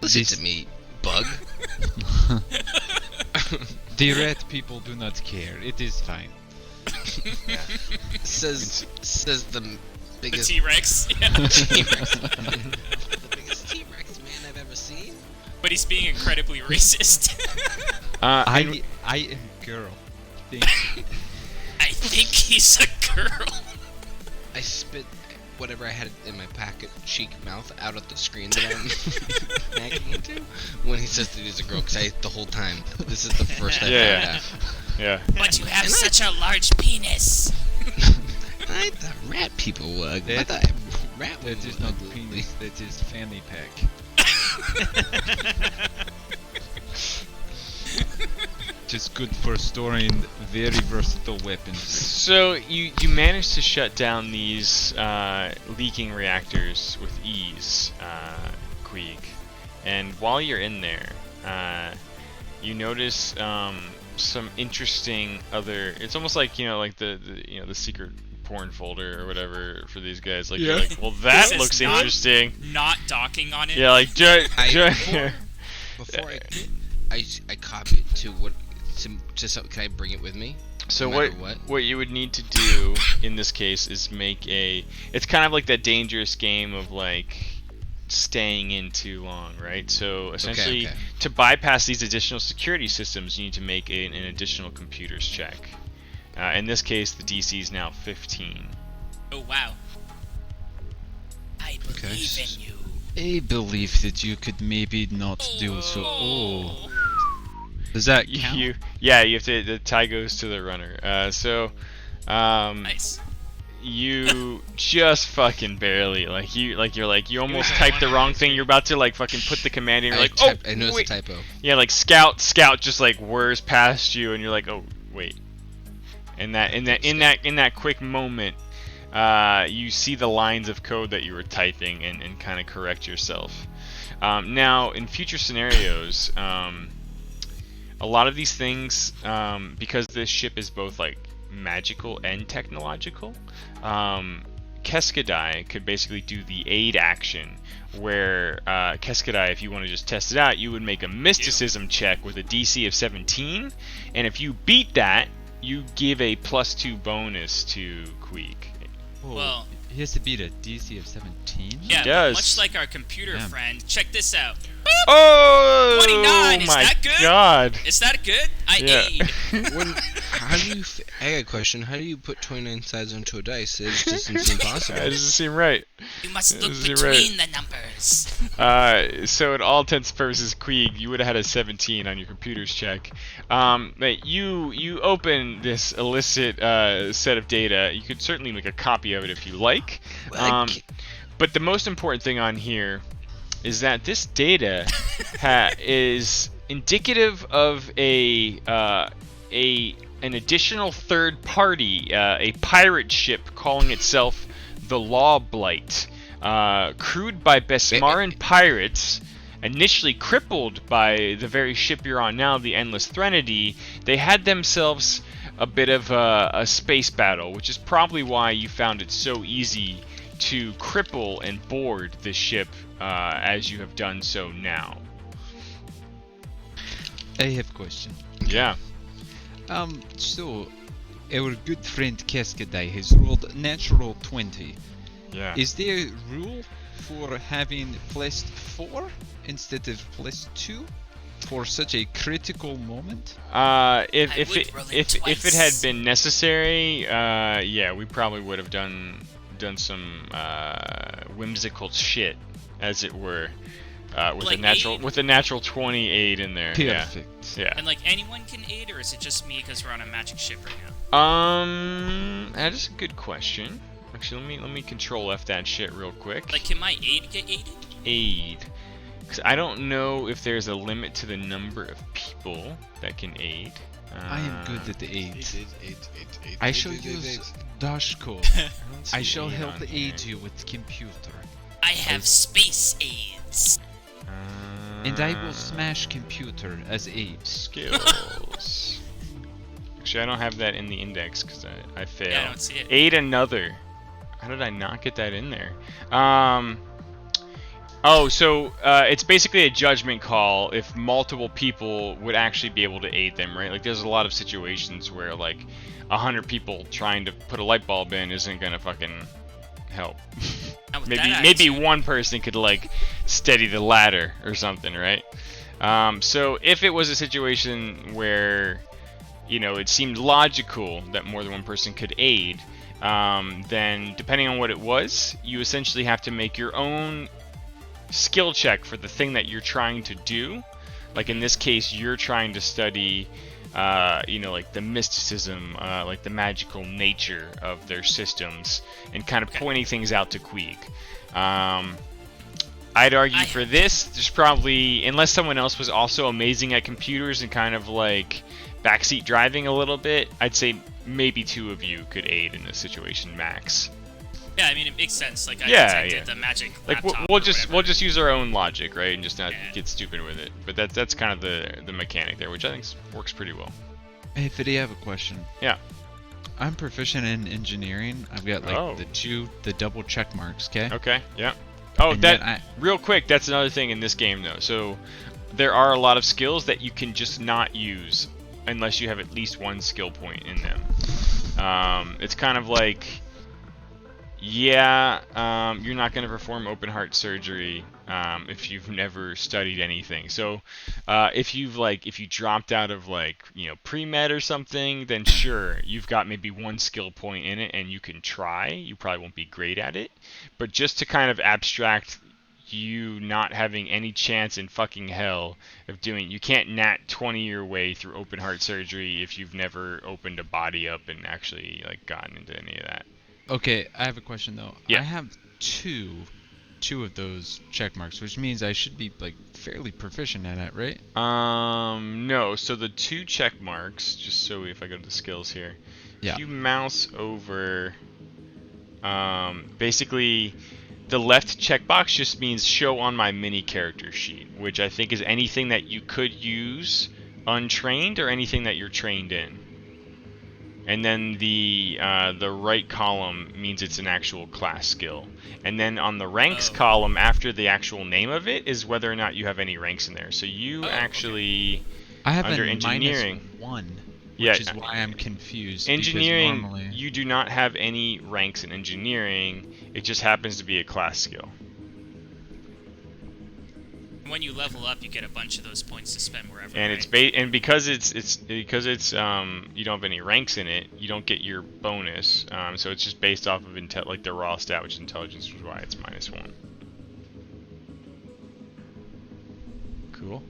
Speaker 7: Listen
Speaker 6: This-
Speaker 7: to me, bug.
Speaker 6: The rat people do not care. It is fine.
Speaker 7: says the
Speaker 3: The
Speaker 7: biggest
Speaker 3: T-Rex. Yeah.
Speaker 7: T-Rex. The biggest T-Rex man I've ever seen.
Speaker 3: But he's being incredibly racist.
Speaker 6: I am girl. Thank you.
Speaker 3: I think he's a girl.
Speaker 7: I spit whatever I had in my pocket cheek mouth out at the screen that I'm hacking into when he says that he's a girl, because the whole time, this is the first I found out.
Speaker 1: Yeah.
Speaker 3: But you have such a large penis.
Speaker 7: I thought rat people were. I
Speaker 6: That-
Speaker 7: thought rat
Speaker 6: That
Speaker 7: was
Speaker 6: is not
Speaker 7: ugly.
Speaker 6: penis, that is fanny pack. Just good for storing very versatile weapons.
Speaker 1: So you managed to shut down these leaking reactors with ease, Queeg. And while you're in there, you notice some interesting other. It's almost like like the secret porn folder or whatever for these guys. Like you're like, well, that
Speaker 3: This is
Speaker 1: looks
Speaker 3: not-
Speaker 1: interesting.
Speaker 3: Not docking on it.
Speaker 1: Yeah, like
Speaker 7: Before I quit, I copied it to what. Can I bring it with me?
Speaker 1: So
Speaker 7: No matter
Speaker 1: what you would need to do in this case is make a. It's kind of like that dangerous game of like staying in too long, right? So essentially,
Speaker 7: okay.
Speaker 1: to bypass these additional security systems, you need to make an additional computers check. In this case, the DC is now 15.
Speaker 3: Oh wow. I
Speaker 7: Okay.
Speaker 3: believe in you.
Speaker 6: I believe that you could maybe not do so. Oh. Does that count?
Speaker 1: You have to. The tie goes to the runner.
Speaker 3: Nice.
Speaker 1: You just fucking barely you almost
Speaker 3: Yeah,
Speaker 1: typed the
Speaker 3: one
Speaker 1: wrong
Speaker 3: of
Speaker 1: thing. You're about to like fucking put the command in. You're like,
Speaker 7: I noticed
Speaker 1: wait.
Speaker 7: a typo.
Speaker 1: Yeah, like scout just like whirs past you, and you're like, oh wait. In that quick moment, you see the lines of code that you were typing and kind of correct yourself. Now, in future scenarios, a lot of these things, because this ship is both like magical and technological, Keskadai could basically do the aid action, where Keskadai, if you want to just test it out, you would make a mysticism check with a DC of 17, and if you beat that, you give a +2 bonus to Queeg.
Speaker 6: Oh,
Speaker 3: Well-
Speaker 6: he has to beat a DC of 17?
Speaker 3: Yeah,
Speaker 1: does.
Speaker 3: much like our computer
Speaker 6: Yeah.
Speaker 3: friend. Check this out.
Speaker 1: Oh,
Speaker 3: 29, is
Speaker 1: my
Speaker 3: that good?
Speaker 1: God!
Speaker 3: Is that good? I
Speaker 1: Yeah.
Speaker 3: aid.
Speaker 7: How do you? I got a question. How do you put 29 sides onto a dice? It just seems impossible.
Speaker 1: That doesn't seem right.
Speaker 3: You must look
Speaker 1: Is it
Speaker 3: between the numbers.
Speaker 1: So in all intents and purposes, Queeg, you would have had a 17 on your computer's check. But you open this illicit set of data. You could certainly make a copy of it if you like. But the most important thing on here is that this data is indicative of an additional third party, a pirate ship calling itself the Law Blight, crewed by Besmaran pirates, initially crippled by the very ship you're on now, the Endless Threnody. They had themselves a bit of a space battle, which is probably why you found it so easy to cripple and board this ship as you have done so now.
Speaker 6: I have a question.
Speaker 1: Yeah.
Speaker 6: So, our good friend Keskadai has rolled natural 20.
Speaker 1: Yeah.
Speaker 6: Is there a rule for having +4 instead of +2 for such a critical moment?
Speaker 1: If
Speaker 3: would roll it
Speaker 1: if it had
Speaker 3: twice.
Speaker 1: been necessary, yeah, we probably would have done some whimsical shit, as it were, with
Speaker 3: Like
Speaker 1: a natural 20 aid in there.
Speaker 6: Perfect.
Speaker 1: Yeah.
Speaker 3: And like anyone can aid, or is it just me because we're on a magic ship right now?
Speaker 1: That is a good question. Actually, let me control F that shit real quick.
Speaker 3: Like, can my aid get aided?
Speaker 1: Aid. Because I don't know if there's a limit to the number of people that can aid.
Speaker 6: I am good at the aid.
Speaker 7: Eight.
Speaker 6: I shall use dash code. I shall help aid you with computer.
Speaker 3: I have space aids.
Speaker 6: And I will smash computer as aid.
Speaker 1: Skills. Actually, I don't have that in the index because I failed.
Speaker 3: Yeah, I don't see it.
Speaker 1: Aid another. How did I not get that in there? So it's basically a judgment call if multiple people would actually be able to aid them, right? Like, there's a lot of situations where, like, 100 people trying to put a light bulb in isn't gonna fucking help.
Speaker 3: Now with
Speaker 1: maybe
Speaker 3: that
Speaker 1: maybe
Speaker 3: attitude-
Speaker 1: one person could like steady the ladder or something, right? So if it was a situation where, you know, it seemed logical that more than one person could aid, then depending on what it was, you essentially have to make your own skill check for the thing that you're trying to do. Like in this case, you're trying to study, you know, like the mysticism, like the magical nature of their systems, and kind of pointing things out to Queeg. I'd argue for this, there's probably, unless someone else was also amazing at computers and kind of like backseat driving a little bit, I'd say maybe 2 of you could aid in this situation max.
Speaker 3: Yeah, I mean it makes sense. Like I
Speaker 1: Yeah,
Speaker 3: detected the magic
Speaker 1: Like
Speaker 3: laptop
Speaker 1: we'll
Speaker 3: or
Speaker 1: just
Speaker 3: whatever.
Speaker 1: we'll just use our own logic, right, and just not
Speaker 3: Yeah.
Speaker 1: get stupid with it. But that's kind of the mechanic there, which I think works pretty well.
Speaker 6: Hey, Fiddy, I have a question.
Speaker 1: Yeah.
Speaker 6: I'm proficient in engineering. I've got like
Speaker 1: Oh.
Speaker 6: the double check marks, okay?
Speaker 1: Okay. Yeah. Oh,
Speaker 6: And
Speaker 1: that
Speaker 6: yet
Speaker 1: real quick. That's another thing in this game, though. So there are a lot of skills that you can just not use unless you have at least 1 skill point in them. It's kind of like, yeah, you're not going to perform open heart surgery if you've never studied anything. So if you dropped out of like, you know, pre-med or something, then sure, you've got maybe 1 skill point in it and you can try. You probably won't be great at it, but just to kind of abstract you not having any chance in fucking hell of doing, you can't nat 20 your way through open heart surgery if you've never opened a body up and actually like gotten into any of that.
Speaker 6: Okay, I have a question though.
Speaker 1: Yeah.
Speaker 6: I have two of those check marks, which means I should be like fairly proficient at it, right?
Speaker 1: No. So the 2 check marks, just so if I go to the skills here,
Speaker 6: Yeah.
Speaker 1: if you mouse over, basically, the left checkbox just means show on my mini character sheet, which I think is anything that you could use untrained or anything that you're trained in. And then the right column means it's an actual class skill. And then on the ranks column after the actual name of it is whether or not you have any ranks in there. So you actually,
Speaker 6: I have
Speaker 1: under
Speaker 6: a
Speaker 1: engineering,
Speaker 6: -1,
Speaker 1: Yeah,
Speaker 6: which is why I'm confused. because
Speaker 1: engineering,
Speaker 6: normally...
Speaker 1: you do not have any ranks in engineering. It just happens to be a class skill.
Speaker 3: When you level up, you get a bunch of those points to spend wherever.
Speaker 1: And
Speaker 3: right?
Speaker 1: it's because it's you don't have any ranks in it, you don't get your bonus. So it's just based off of like the raw stat, which is intelligence, which is why it's -1. Cool.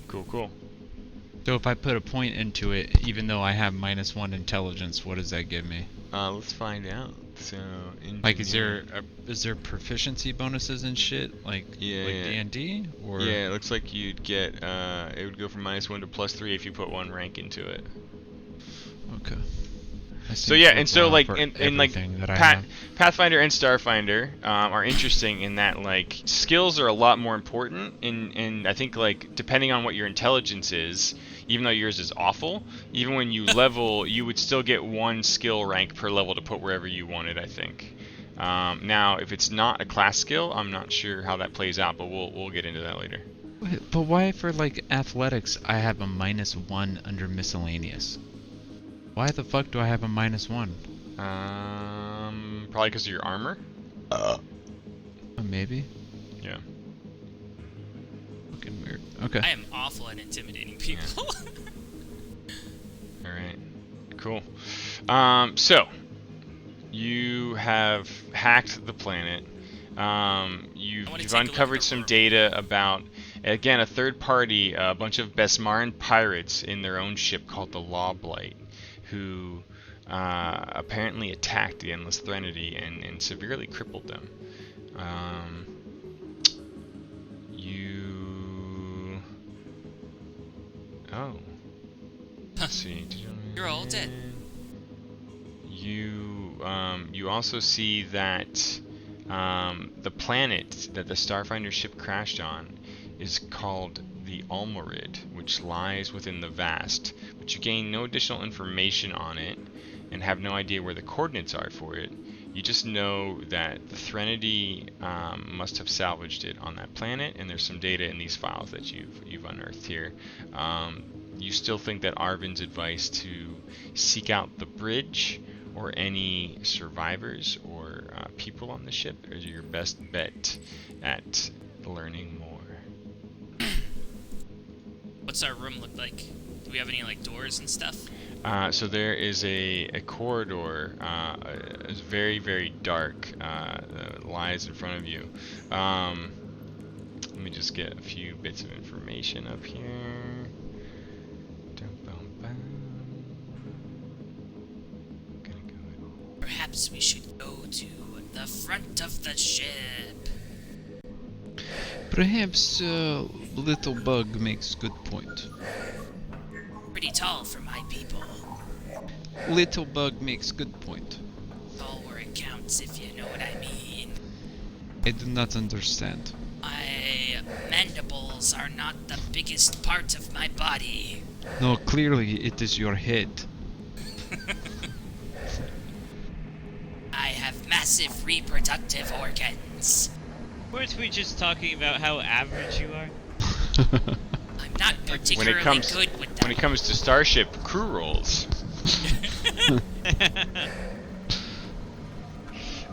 Speaker 3: Cool.
Speaker 6: So if I put a point into it, even though I have -1 intelligence, what does that give me?
Speaker 1: Let's find out. So
Speaker 6: Like, is there proficiency bonuses and shit like
Speaker 1: Yeah,
Speaker 6: like
Speaker 1: yeah.
Speaker 6: D&D or?
Speaker 1: Yeah, it looks like you'd get it would go from -1 to +3 if you put 1 rank into it.
Speaker 6: Okay. That
Speaker 1: So
Speaker 6: seems
Speaker 1: yeah, and so
Speaker 6: worthwhile
Speaker 1: like
Speaker 6: for
Speaker 1: in like
Speaker 6: everything that I have.
Speaker 1: Pathfinder and Starfinder are interesting in that like skills are a lot more important, and I think like depending on what your intelligence is, even though yours is awful, even when you level, you would still get 1 skill rank per level to put wherever you wanted, I think. Now, if it's not a class skill, I'm not sure how that plays out, but we'll get into that later.
Speaker 6: Wait, but why for like athletics I have a -1 under miscellaneous? Why the fuck do I have a -1?
Speaker 1: Probably because of your armor.
Speaker 6: Maybe.
Speaker 1: Yeah.
Speaker 6: Fucking weird. Okay.
Speaker 3: I am awful at intimidating people.
Speaker 1: All right. Cool. So you have hacked the planet. You've
Speaker 3: take a look at
Speaker 1: uncovered
Speaker 3: the
Speaker 1: some
Speaker 3: room.
Speaker 1: data about, again, a third party, a bunch of Besmaran pirates in their own ship called the Law Blight, who apparently attacked the Endless Threnody and severely crippled them. Oh. Let's see.
Speaker 3: You're all dead.
Speaker 1: You also see that the planet that the Starfinder ship crashed on is called the Almorid, which lies within the Vast, but you gain no additional information on it and have no idea where the coordinates are for it. You just know that the Threnody must have salvaged it on that planet, and there's some data in these files that you've unearthed here. You still think that Arvin's advice to seek out the bridge or any survivors or people on the ship are your best bet at learning more.
Speaker 3: What's our room look like? Do we have any like doors and stuff?
Speaker 1: So there is a corridor, it's very, very dark, lies in front of you. Let me just get a few bits of information up here.
Speaker 3: Perhaps we should go to the front of the ship.
Speaker 6: Perhaps Little Bug makes good point.
Speaker 3: Pretty tall for my people.
Speaker 6: Little Bug makes good point.
Speaker 3: All where it counts, if you know what I mean.
Speaker 6: I do not understand.
Speaker 3: My mandibles are not the biggest part of my body.
Speaker 6: No, clearly it is your head.
Speaker 3: I have massive reproductive organs.
Speaker 5: Weren't we just talking about how average you are?
Speaker 3: I'm not particularly good with them.
Speaker 1: When it comes to Starship crew roles.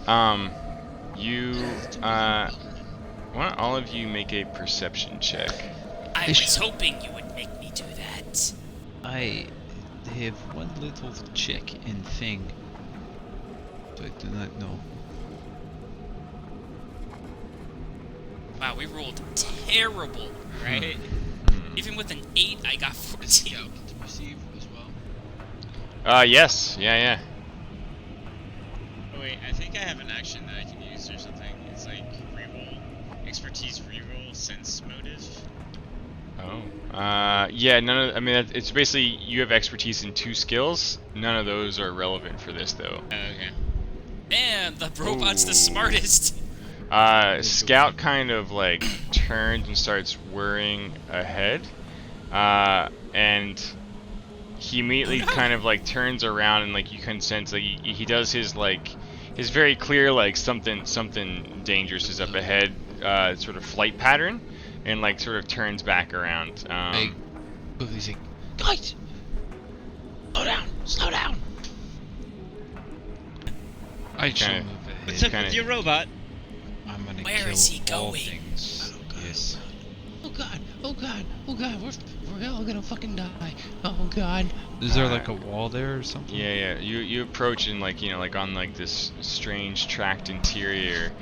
Speaker 1: Why don't all of you make a perception check?
Speaker 3: I was hoping you would make me do that.
Speaker 6: I have one little check and thing. I do not know.
Speaker 3: Wow, we rolled terrible, right? Even with an 8, I got 14.
Speaker 7: Receive as well.
Speaker 1: Yes. Yeah.
Speaker 5: Oh wait, I think I have an action that I can use or something. It's like reroll, expertise reroll, sense motive.
Speaker 1: Oh. Yeah, none of, I mean, it's basically, you have expertise in 2 skills. None of those are relevant for this, though.
Speaker 5: Oh, okay.
Speaker 3: Damn, the robot's the smartest.
Speaker 1: Scout kind of, like, turns and starts whirring ahead. And he immediately kind of, like, turns around and, like, you can sense, like, he does his, like, his very clear, like, something dangerous is up ahead, sort of flight pattern. And like sort of turns back around.
Speaker 7: Hey, he's like, guys, slow down.
Speaker 6: I shall
Speaker 1: Kinda-
Speaker 6: move ahead.
Speaker 5: What's up
Speaker 1: kinda-
Speaker 5: with your robot?
Speaker 6: I'm gonna
Speaker 3: Where
Speaker 6: kill
Speaker 3: is he
Speaker 6: all
Speaker 3: going?
Speaker 6: things. Yes.
Speaker 7: Oh god, we're all gonna fucking die. Oh god.
Speaker 6: Is there like a wall there or something?
Speaker 1: Yeah. You approach and like like on like this strange tracked interior.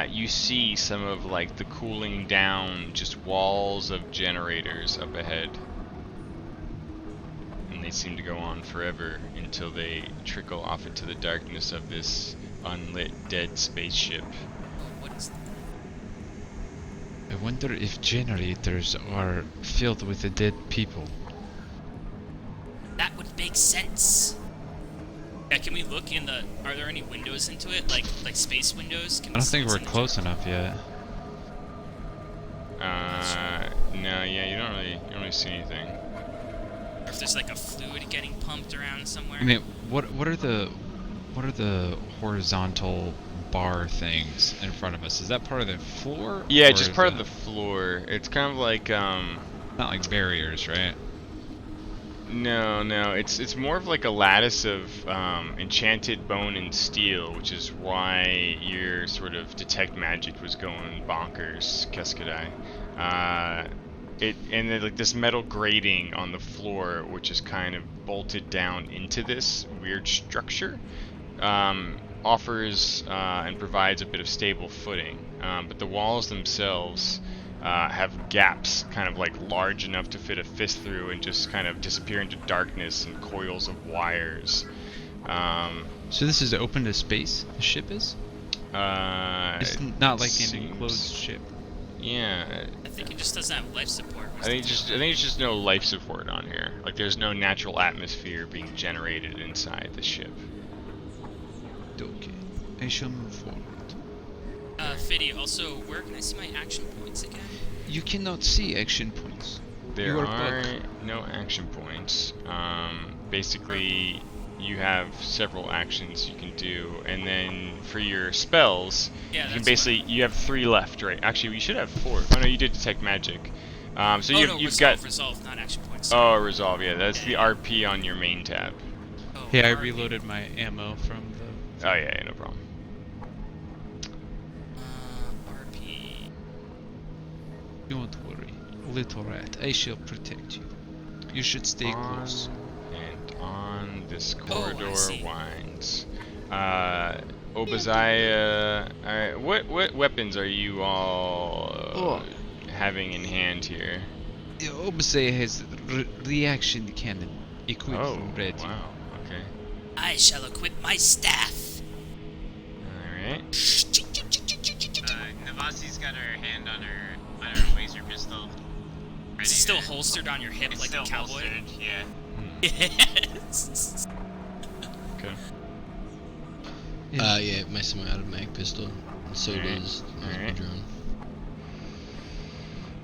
Speaker 1: You see some of like the cooling down just walls of generators up ahead. And they seem to go on forever until they trickle off into the darkness of this unlit dead spaceship.
Speaker 3: What is that?
Speaker 6: I wonder if generators are filled with the dead people.
Speaker 3: That would make sense. Yeah, can we look in the? Are there any windows into it, like space windows? Can
Speaker 6: I don't think we're
Speaker 3: see
Speaker 6: close enough yet.
Speaker 1: No, yeah, you don't really see anything.
Speaker 3: Or if there's like a fluid getting pumped around somewhere.
Speaker 6: I mean, what are the horizontal bar things in front of us? Is that part of the floor?
Speaker 1: Yeah,
Speaker 6: or
Speaker 1: just
Speaker 6: is
Speaker 1: part of
Speaker 6: that-
Speaker 1: the floor. It's kind of like
Speaker 6: Not like barriers, right?
Speaker 1: No, it's more of like a lattice of enchanted bone and steel, which is why your sort of detect magic was going bonkers, Keskadai. And then like this metal grating on the floor, which is kind of bolted down into this weird structure, offers and provides a bit of stable footing. But the walls themselves have gaps kind of like large enough to fit a fist through and just kind of disappear into darkness and coils of wires.
Speaker 6: So this is open to space, the ship is? It's not like an enclosed ship.
Speaker 1: Yeah,
Speaker 3: I think it just doesn't have life support.
Speaker 1: I think it's just no life support on here. Like there's no natural atmosphere being generated inside the ship.
Speaker 6: Okay, I shall move forward.
Speaker 3: Fiddy, also, where can I see my action points again?
Speaker 6: You cannot see action points.
Speaker 1: There
Speaker 6: You are
Speaker 1: are
Speaker 6: bug.
Speaker 1: no action points. Basically, you have several actions you can do, and then for your spells,
Speaker 3: Yeah,
Speaker 1: you can
Speaker 3: that's
Speaker 1: basically you have 3 left, right? Actually, we should have 4. Oh no, you did detect magic. So
Speaker 3: Oh
Speaker 1: you've,
Speaker 3: no,
Speaker 1: you've
Speaker 3: resolve, not action points.
Speaker 1: oh, resolve. Yeah, that's the RP on your main tab.
Speaker 3: Oh,
Speaker 6: Hey, I
Speaker 3: RP.
Speaker 6: reloaded my ammo from the...
Speaker 1: Oh yeah, no problem.
Speaker 6: Don't worry, little rat. I shall protect you. You should stay close.
Speaker 1: And on this
Speaker 3: I
Speaker 1: corridor
Speaker 3: see.
Speaker 1: winds. Obadiah, alright, what weapons are you all having in hand here?
Speaker 6: Obse has reaction cannon equipped
Speaker 1: Oh,
Speaker 6: and ready.
Speaker 1: wow, okay.
Speaker 3: I shall equip my staff.
Speaker 1: Alright.
Speaker 8: Navasi's got her hand on her laser pistol.
Speaker 3: Is it still holstered on your hip
Speaker 8: It's
Speaker 3: like
Speaker 8: still
Speaker 3: a cowboy?
Speaker 8: holstered, yeah.
Speaker 3: Yes.
Speaker 1: Okay.
Speaker 7: Yeah, my semi-automatic pistol. And so
Speaker 1: Alright,
Speaker 7: does my
Speaker 1: alright.
Speaker 7: drone.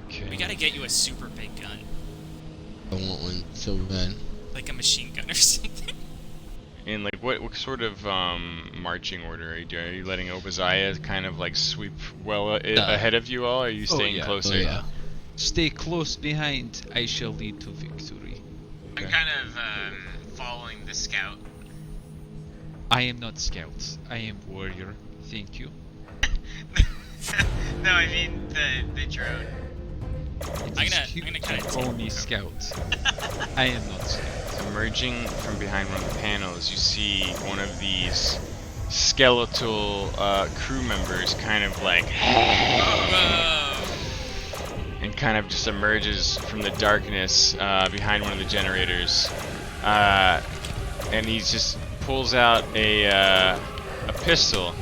Speaker 1: Okay.
Speaker 3: We gotta get you a super big gun,
Speaker 7: I want one so bad.
Speaker 3: like a machine gun or something.
Speaker 1: And like, what sort of marching order are you doing? Are you letting Obadiah kind of like sweep well ahead of you all? Or are you staying
Speaker 6: yeah.
Speaker 1: closer?
Speaker 7: Oh yeah.
Speaker 6: Stay close behind. I shall lead to victory.
Speaker 8: I'm kind of following the scout.
Speaker 6: I am not scout. I am warrior. Thank you.
Speaker 8: No, I mean the drone.
Speaker 3: I'm gonna kinda take
Speaker 6: only scout. I am not scout.
Speaker 1: Emerging from behind one of the panels, you see one of these skeletal crew members kind of like and kind of just emerges from the darkness behind one of the generators, and he just pulls out a pistol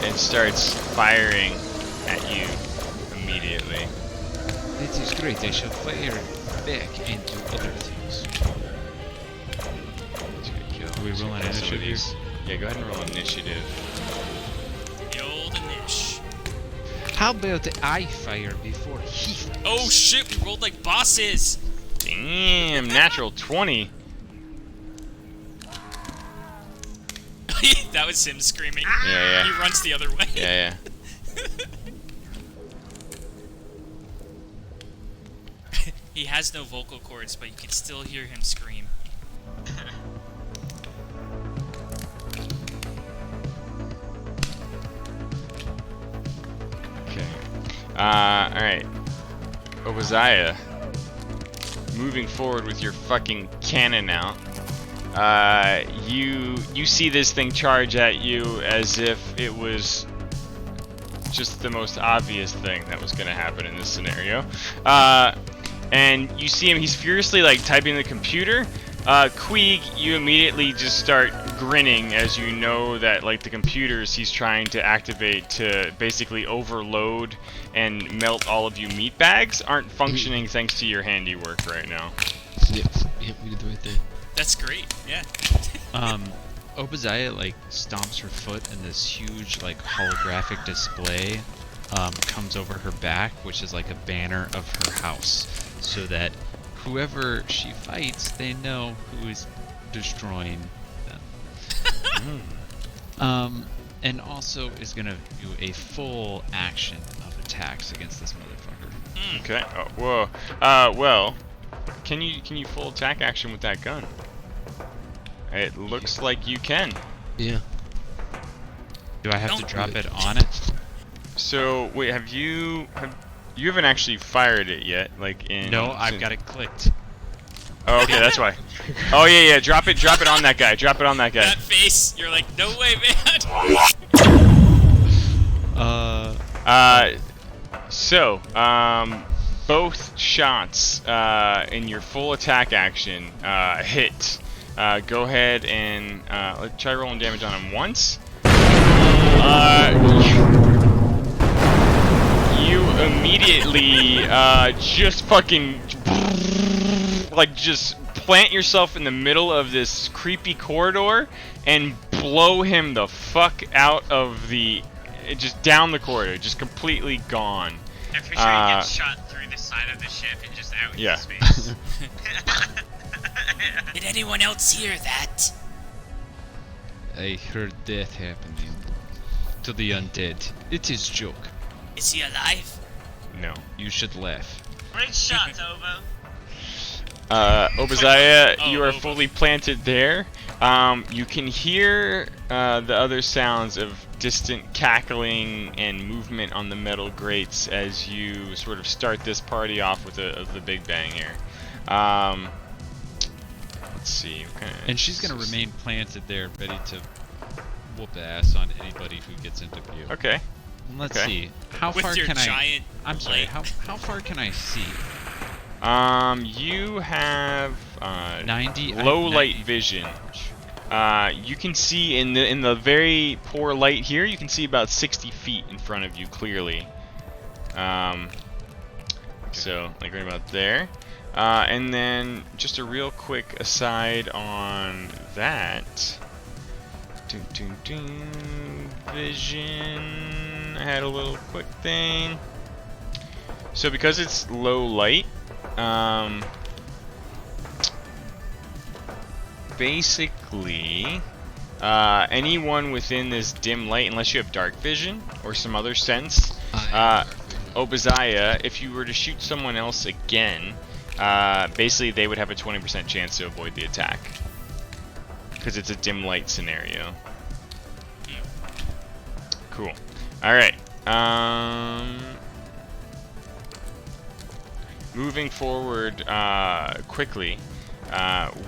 Speaker 1: and starts firing at you immediately.
Speaker 6: That is great. I shall fire back and do other things.
Speaker 1: That's a good kill.
Speaker 6: We
Speaker 1: So
Speaker 6: roll an
Speaker 1: get some of
Speaker 6: initiative here?
Speaker 1: these- Yeah, go ahead and roll initiative.
Speaker 3: The old Anish.
Speaker 6: How about I fire before he fires?
Speaker 3: Oh shit, we rolled like bosses!
Speaker 1: Damn, natural 20.
Speaker 3: That was him screaming.
Speaker 1: Yeah,
Speaker 3: He
Speaker 1: yeah.
Speaker 3: runs the other way.
Speaker 1: Yeah,
Speaker 3: He has no vocal cords, but you can still hear him scream.
Speaker 1: Okay. Alright. Obadiah. Moving forward with your fucking cannon out. You see this thing charge at you as if it was just the most obvious thing that was gonna happen in this scenario. And you see him, he's furiously like typing in the computer. Queeg, you immediately just start grinning as you know that like the computers he's trying to activate to basically overload and melt all of you meat bags aren't functioning thanks to your handiwork right now.
Speaker 7: Yep, we did the right thing.
Speaker 3: That's great, yeah.
Speaker 6: Obadiah like stomps her foot and this huge like holographic display comes over her back, which is like a banner of her house, so that whoever she fights, they know who is destroying them. And also is gonna do a full action of attacks against this motherfucker.
Speaker 1: Okay. Oh, whoa. Well, can you full attack action with that gun? It looks like you can.
Speaker 7: Yeah.
Speaker 6: Do I have to
Speaker 3: Don't-
Speaker 6: drop it on it?
Speaker 1: So wait, you haven't actually fired it yet, like in?
Speaker 6: No, I've got it clicked.
Speaker 1: Oh, okay, that's why. Oh yeah, drop it on that guy. Drop it on that guy.
Speaker 3: That face, you're like, no way, man!
Speaker 1: So, both shots in your full attack action hit. Go ahead and let's try rolling damage on him once. You immediately just fucking like just plant yourself in the middle of this creepy corridor and blow him the fuck out of the just down the corridor, just completely gone.
Speaker 8: I'm pretty sure he gets shot through the side of the ship and just out
Speaker 1: Yeah.
Speaker 8: into space.
Speaker 3: Did anyone else hear that?
Speaker 6: I heard death happening to the undead. It is joke.
Speaker 3: Is he alive?
Speaker 1: No.
Speaker 6: You should laugh.
Speaker 8: Great shot, Obo.
Speaker 1: Obadiah,
Speaker 3: Oh,
Speaker 1: you are
Speaker 3: Obo.
Speaker 1: fully planted there. You can hear the other sounds of distant cackling and movement on the metal grates as you sort of start this party off with the Big Bang here. Let's see.
Speaker 2: And she's gonna remain planted there, ready to whoop ass on anybody who gets into view.
Speaker 1: Okay.
Speaker 2: Let's see. How
Speaker 3: With
Speaker 2: far
Speaker 3: your
Speaker 2: can
Speaker 3: giant
Speaker 2: I'm sorry.
Speaker 3: light.
Speaker 2: How far can I see?
Speaker 1: You have
Speaker 2: 90
Speaker 1: low light
Speaker 2: 90
Speaker 1: vision. You can see in the very poor light here. You can see about 60 feet in front of you clearly. So like right about there. And then just a real quick aside on that. Vision. I had a little quick thing. So because it's low light, basically, anyone within this dim light, unless you have dark vision or some other sense, Obadiah, if you were to shoot someone else again, basically they would have a 20% chance to avoid the attack. Because it's a dim light scenario. Cool. Alright. Moving forward quickly,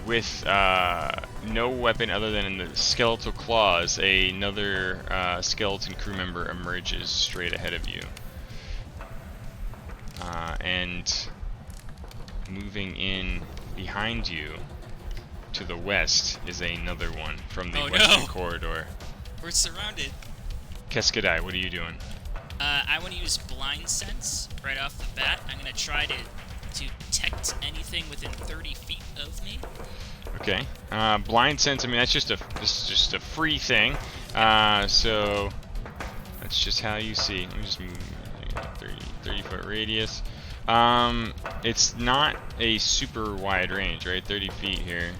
Speaker 1: with no weapon other than the skeletal claws, another skeleton crew member emerges straight ahead of you. And moving in behind you to the west is another one from the western corridor.
Speaker 3: We're surrounded.
Speaker 1: Keskadai, what are you doing?
Speaker 3: I want to use blind sense right off the bat. I'm gonna try to detect anything within 30 feet of me.
Speaker 1: Okay. Blind sense. I mean, this is just a free thing. So that's just how you see. Let me just move 30 foot radius. It's not a super wide range, right? 30 feet here.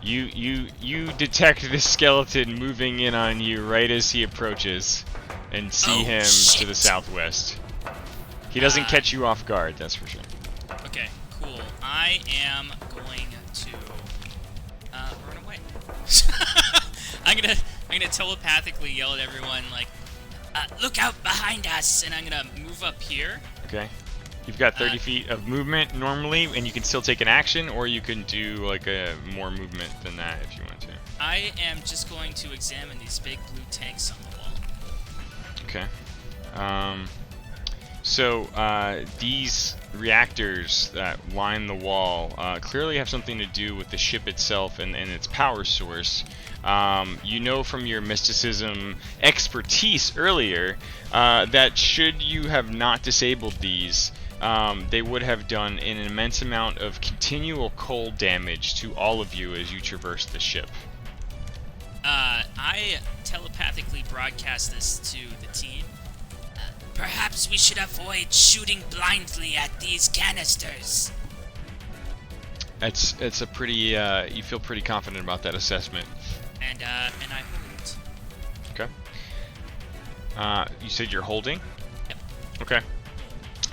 Speaker 1: You detect this skeleton moving in on you right as he approaches, and see him to the southwest. He doesn't catch you off guard, that's for sure.
Speaker 3: Okay, cool. I am going to run away. I'm gonna telepathically yell at everyone like, "Look out behind us!" And I'm gonna move up here.
Speaker 1: Okay. You've got 30 feet of movement normally, and you can still take an action, or you can do like a more movement than that if you want to.
Speaker 3: I am just going to examine these big blue tanks on the wall.
Speaker 1: Okay. So these reactors that line the wall clearly have something to do with the ship itself and its power source. You know from your mysticism expertise earlier that should you have not disabled these, they would have done an immense amount of continual cold damage to all of you as you traverse the ship.
Speaker 3: I telepathically broadcast this to the team. Perhaps we should avoid shooting blindly at these canisters.
Speaker 1: It's a pretty you feel pretty confident about that assessment.
Speaker 3: And I hold.
Speaker 1: Okay. You said you're holding?
Speaker 3: Yep.
Speaker 1: Okay.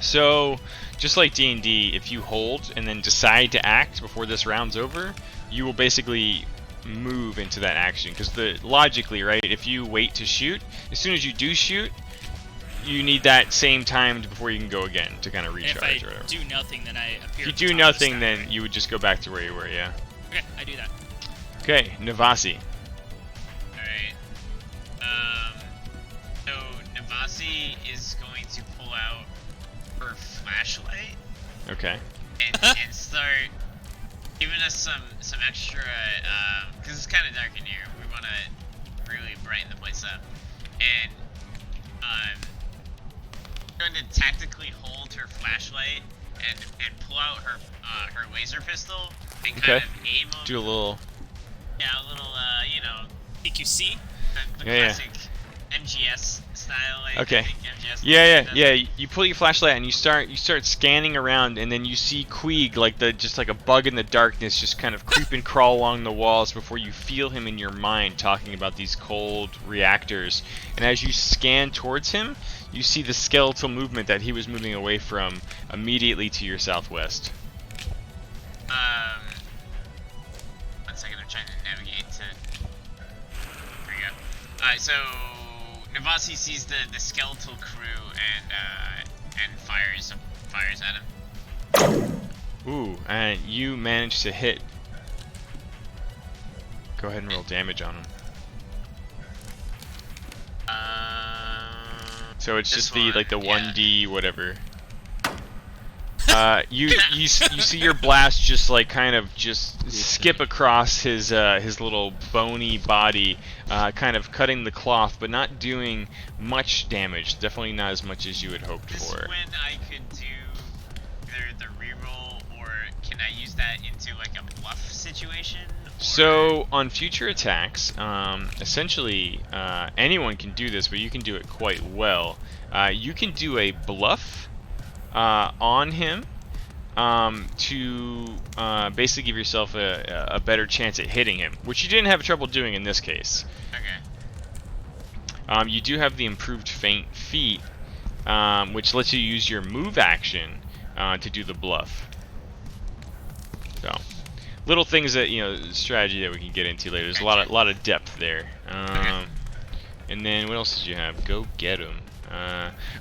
Speaker 1: So, just like D&D, if you hold and then decide to act before this round's over, you will basically move into that action. Because logically, right, if you wait to shoot, as soon as you do shoot, you need that same time before you can go again to kind of recharge or whatever.
Speaker 3: If I do nothing, then I appear.
Speaker 1: If you do nothing, then you would just go back to where you were, yeah.
Speaker 3: Okay, I do that.
Speaker 1: Okay, Navasi.
Speaker 8: Alright. So Navasi is going to pull out her flashlight
Speaker 1: Okay.
Speaker 8: and start giving us some extra, because it's kind of dark in here. We want to really brighten the place up. And going to tactically hold her flashlight and pull out her laser pistol and kind of aim them.
Speaker 1: Do a little.
Speaker 8: Yeah, a little
Speaker 3: PQC.
Speaker 8: the
Speaker 1: Yeah,
Speaker 8: classic MGS style. Like,
Speaker 1: Okay.
Speaker 8: I think MGS
Speaker 1: Yeah. You pull your flashlight and you start scanning around, and then you see Queeg just like a bug in the darkness, just kind of creep and crawl along the walls before you feel him in your mind talking about these cold reactors. And as you scan towards him, you see the skeletal movement that he was moving away from immediately to your southwest.
Speaker 8: 1 second, I'm trying to navigate to. There we go. Alright, so Navasi sees the skeletal crew and fires at him.
Speaker 1: Ooh, and you manage to hit. Go ahead and roll damage on him. So it's
Speaker 8: This
Speaker 1: just the like the
Speaker 8: one,
Speaker 1: 1d whatever. You see your blast just like kind of just skip across his little bony body, kind of cutting the cloth, but not doing much damage. Definitely not as much as you had hoped
Speaker 8: This
Speaker 1: for.
Speaker 8: when I could do either the reroll, or can I use that into like a bluff situation? Or...
Speaker 1: So on future attacks, essentially anyone can do this, but you can do it quite well. You can do a bluff on him to basically give yourself a better chance at hitting him, which you didn't have trouble doing in this case.
Speaker 8: Okay.
Speaker 1: You do have the improved feint feat, which lets you use your move action to do the bluff. So, little things that strategy that we can get into later. There's a lot of depth there. And then what else did you have? Go get him.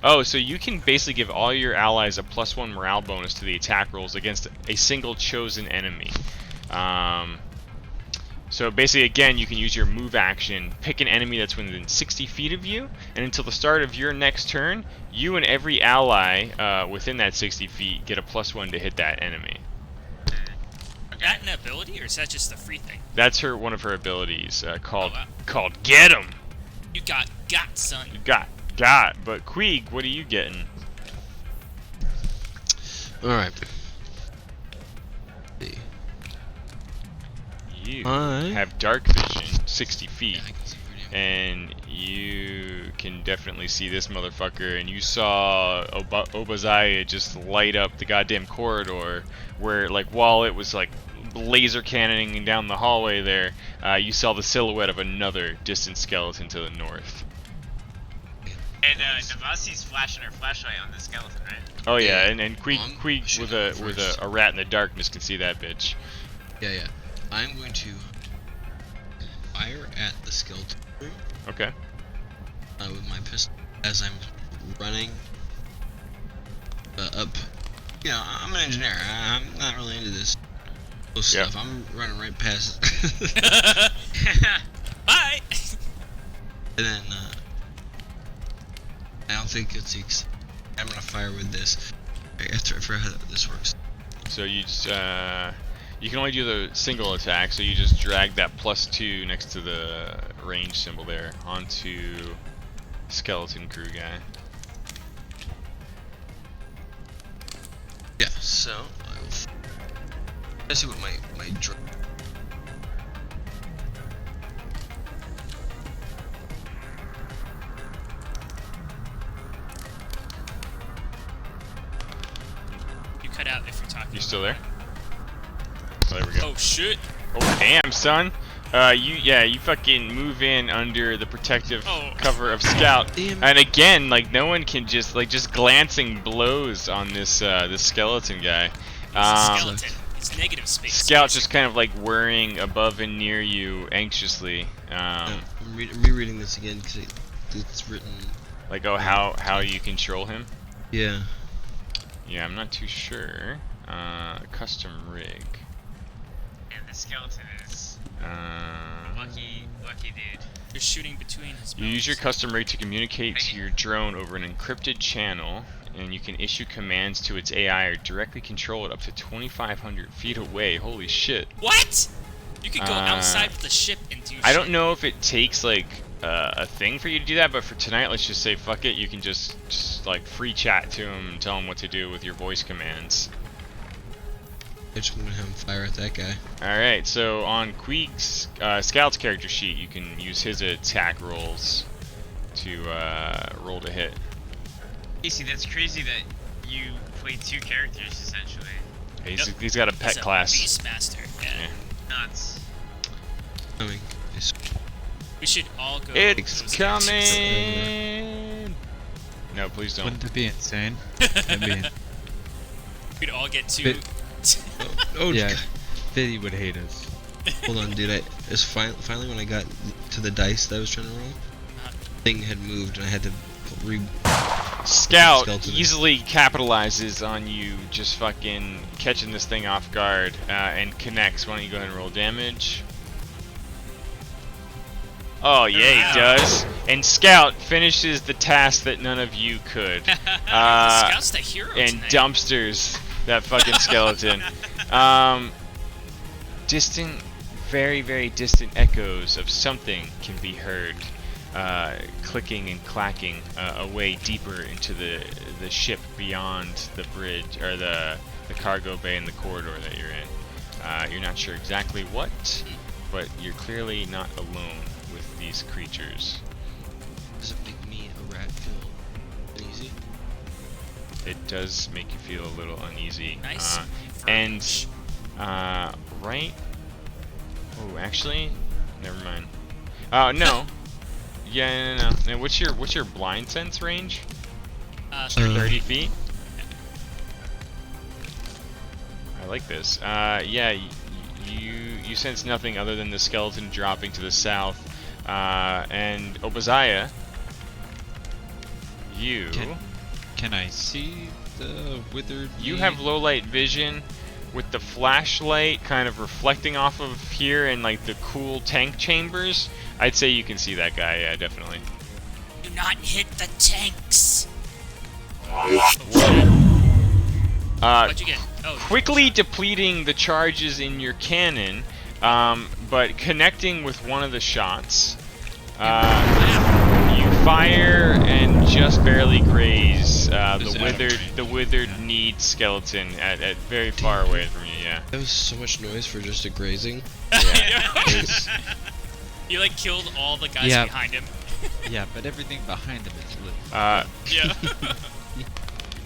Speaker 1: Oh, so you can basically give all your allies a +1 morale bonus to the attack rolls against a single chosen enemy. So basically, again, you can use your move action, pick an enemy that's within 60 feet of you, and until the start of your next turn, you and every ally within that 60 feet get a +1 to hit that enemy.
Speaker 3: Is that an ability, or is that just a free thing?
Speaker 1: That's one of her abilities called
Speaker 3: wow.
Speaker 1: called Get 'em.
Speaker 3: You got son.
Speaker 1: You got. But Queeg, what are you getting?
Speaker 7: Alright.
Speaker 1: You
Speaker 7: I-
Speaker 1: have dark vision, 60 feet.
Speaker 7: Yeah, I can see pretty much.
Speaker 1: And you can definitely see this motherfucker, and you saw Obazaya just light up the goddamn corridor where, like, while it was like laser cannoning down the hallway there, you saw the silhouette of another distant skeleton to the north.
Speaker 8: And Navasi's flashing her flashlight on the skeleton, right?
Speaker 1: Oh yeah,
Speaker 7: Yeah.
Speaker 1: and Queeg with
Speaker 7: shooting
Speaker 1: with
Speaker 7: first.
Speaker 1: a rat in the darkness can see that bitch.
Speaker 7: Yeah. I'm going to fire at the skeleton crew
Speaker 1: Okay.
Speaker 7: with my pistol as I'm running up. I'm an engineer. I'm not really into this stuff. I'm running right past it.
Speaker 3: Bye.
Speaker 7: And then I don't think it's I'm gonna fire with this. I forgot how this works.
Speaker 1: So you just you can only do the single attack, so you just drag that +2 next to the range symbol there onto skeleton crew guy.
Speaker 7: Yeah. So I will. Let's see what my
Speaker 3: You cut out if you're talking.
Speaker 1: You still there? Oh, there we go.
Speaker 3: Oh shit.
Speaker 1: Oh damn, son. You fucking move in under the protective cover of Scout,
Speaker 7: Damn.
Speaker 1: and again, like no one can just glancing blows on this this skeleton guy.
Speaker 3: It's a skeleton. It's negative space.
Speaker 1: Scout just kind of like whirring above and near you anxiously.
Speaker 7: I'm rereading this again because it's written.
Speaker 1: Like how you control him?
Speaker 7: Yeah.
Speaker 1: Yeah, I'm not too sure. Custom rig.
Speaker 8: And the skeleton is lucky dude.
Speaker 3: You're shooting between his
Speaker 1: You use your
Speaker 3: bones.
Speaker 1: custom rig to communicate to your drone over an encrypted channel, and you can issue commands to its AI or directly control it up to 2,500 feet away. Holy shit.
Speaker 3: What? You could go outside of the ship and do
Speaker 1: I don't know if it takes like a thing for you to do that, but for tonight, let's just say fuck it. You can just like free chat to him and tell him what to do with your voice commands.
Speaker 7: I just want to have him fire at that guy.
Speaker 1: Alright, so on Queeg's Scout's character sheet, you can use his attack rolls to roll to hit.
Speaker 8: Casey, that's crazy that you play two characters essentially.
Speaker 1: He's got a pet
Speaker 3: He's a
Speaker 1: class.
Speaker 3: Beastmaster. Yeah.
Speaker 8: Nuts.
Speaker 7: Coming.
Speaker 3: We should all go.
Speaker 1: It's
Speaker 3: those directions.
Speaker 1: coming! No, please don't.
Speaker 2: Wouldn't it be insane? That'd be
Speaker 3: We'd all get two.
Speaker 7: Oh
Speaker 2: yeah,
Speaker 7: God.
Speaker 2: Fiddy would hate us.
Speaker 7: Hold on, dude. It's finally when I got to the dice that I was trying to roll.
Speaker 4: thing had moved and I had to
Speaker 1: Scout
Speaker 4: skeleton.
Speaker 1: easily capitalizes on you just fucking catching this thing off guard and connects. Why don't you go ahead and roll damage? Oh yeah, he does. And Scout finishes the task that none of you could.
Speaker 3: Scout's the hero
Speaker 1: And
Speaker 3: tonight.
Speaker 1: dumpsters that fucking skeleton. Distant, very, very distant echoes of something can be heard, clicking and clacking away deeper into the ship beyond the bridge, or the cargo bay and the corridor that you're in. You're not sure exactly what, but you're clearly not alone with these creatures.
Speaker 7: Does it make me a rat feel uneasy?
Speaker 1: It does make you feel a little uneasy.
Speaker 3: Nice.
Speaker 1: And right. Oh, actually, never mind. Oh no. Yeah, no. Now, what's your blind sense range? 30 feet. I like this. Yeah, you sense nothing other than the skeleton dropping to the south. And Obadiah, you.
Speaker 6: Can I see the withered?
Speaker 1: You
Speaker 6: meat?
Speaker 1: have low light vision with the flashlight kind of reflecting off of here in like the cool tank chambers. I'd say you can see that guy, yeah, definitely.
Speaker 3: Do not hit the tanks. What'd you get? Oh,
Speaker 1: Quickly depleting the charges in your cannon, but connecting with one of the shots. You fire and just barely graze the withered kneed skeleton at very far away from you. Yeah.
Speaker 4: That was so much noise for just a grazing.
Speaker 1: Yeah.
Speaker 3: You like killed all the guys
Speaker 6: Yeah.
Speaker 3: behind him.
Speaker 6: Yeah, but everything behind him is lit.
Speaker 3: Yeah.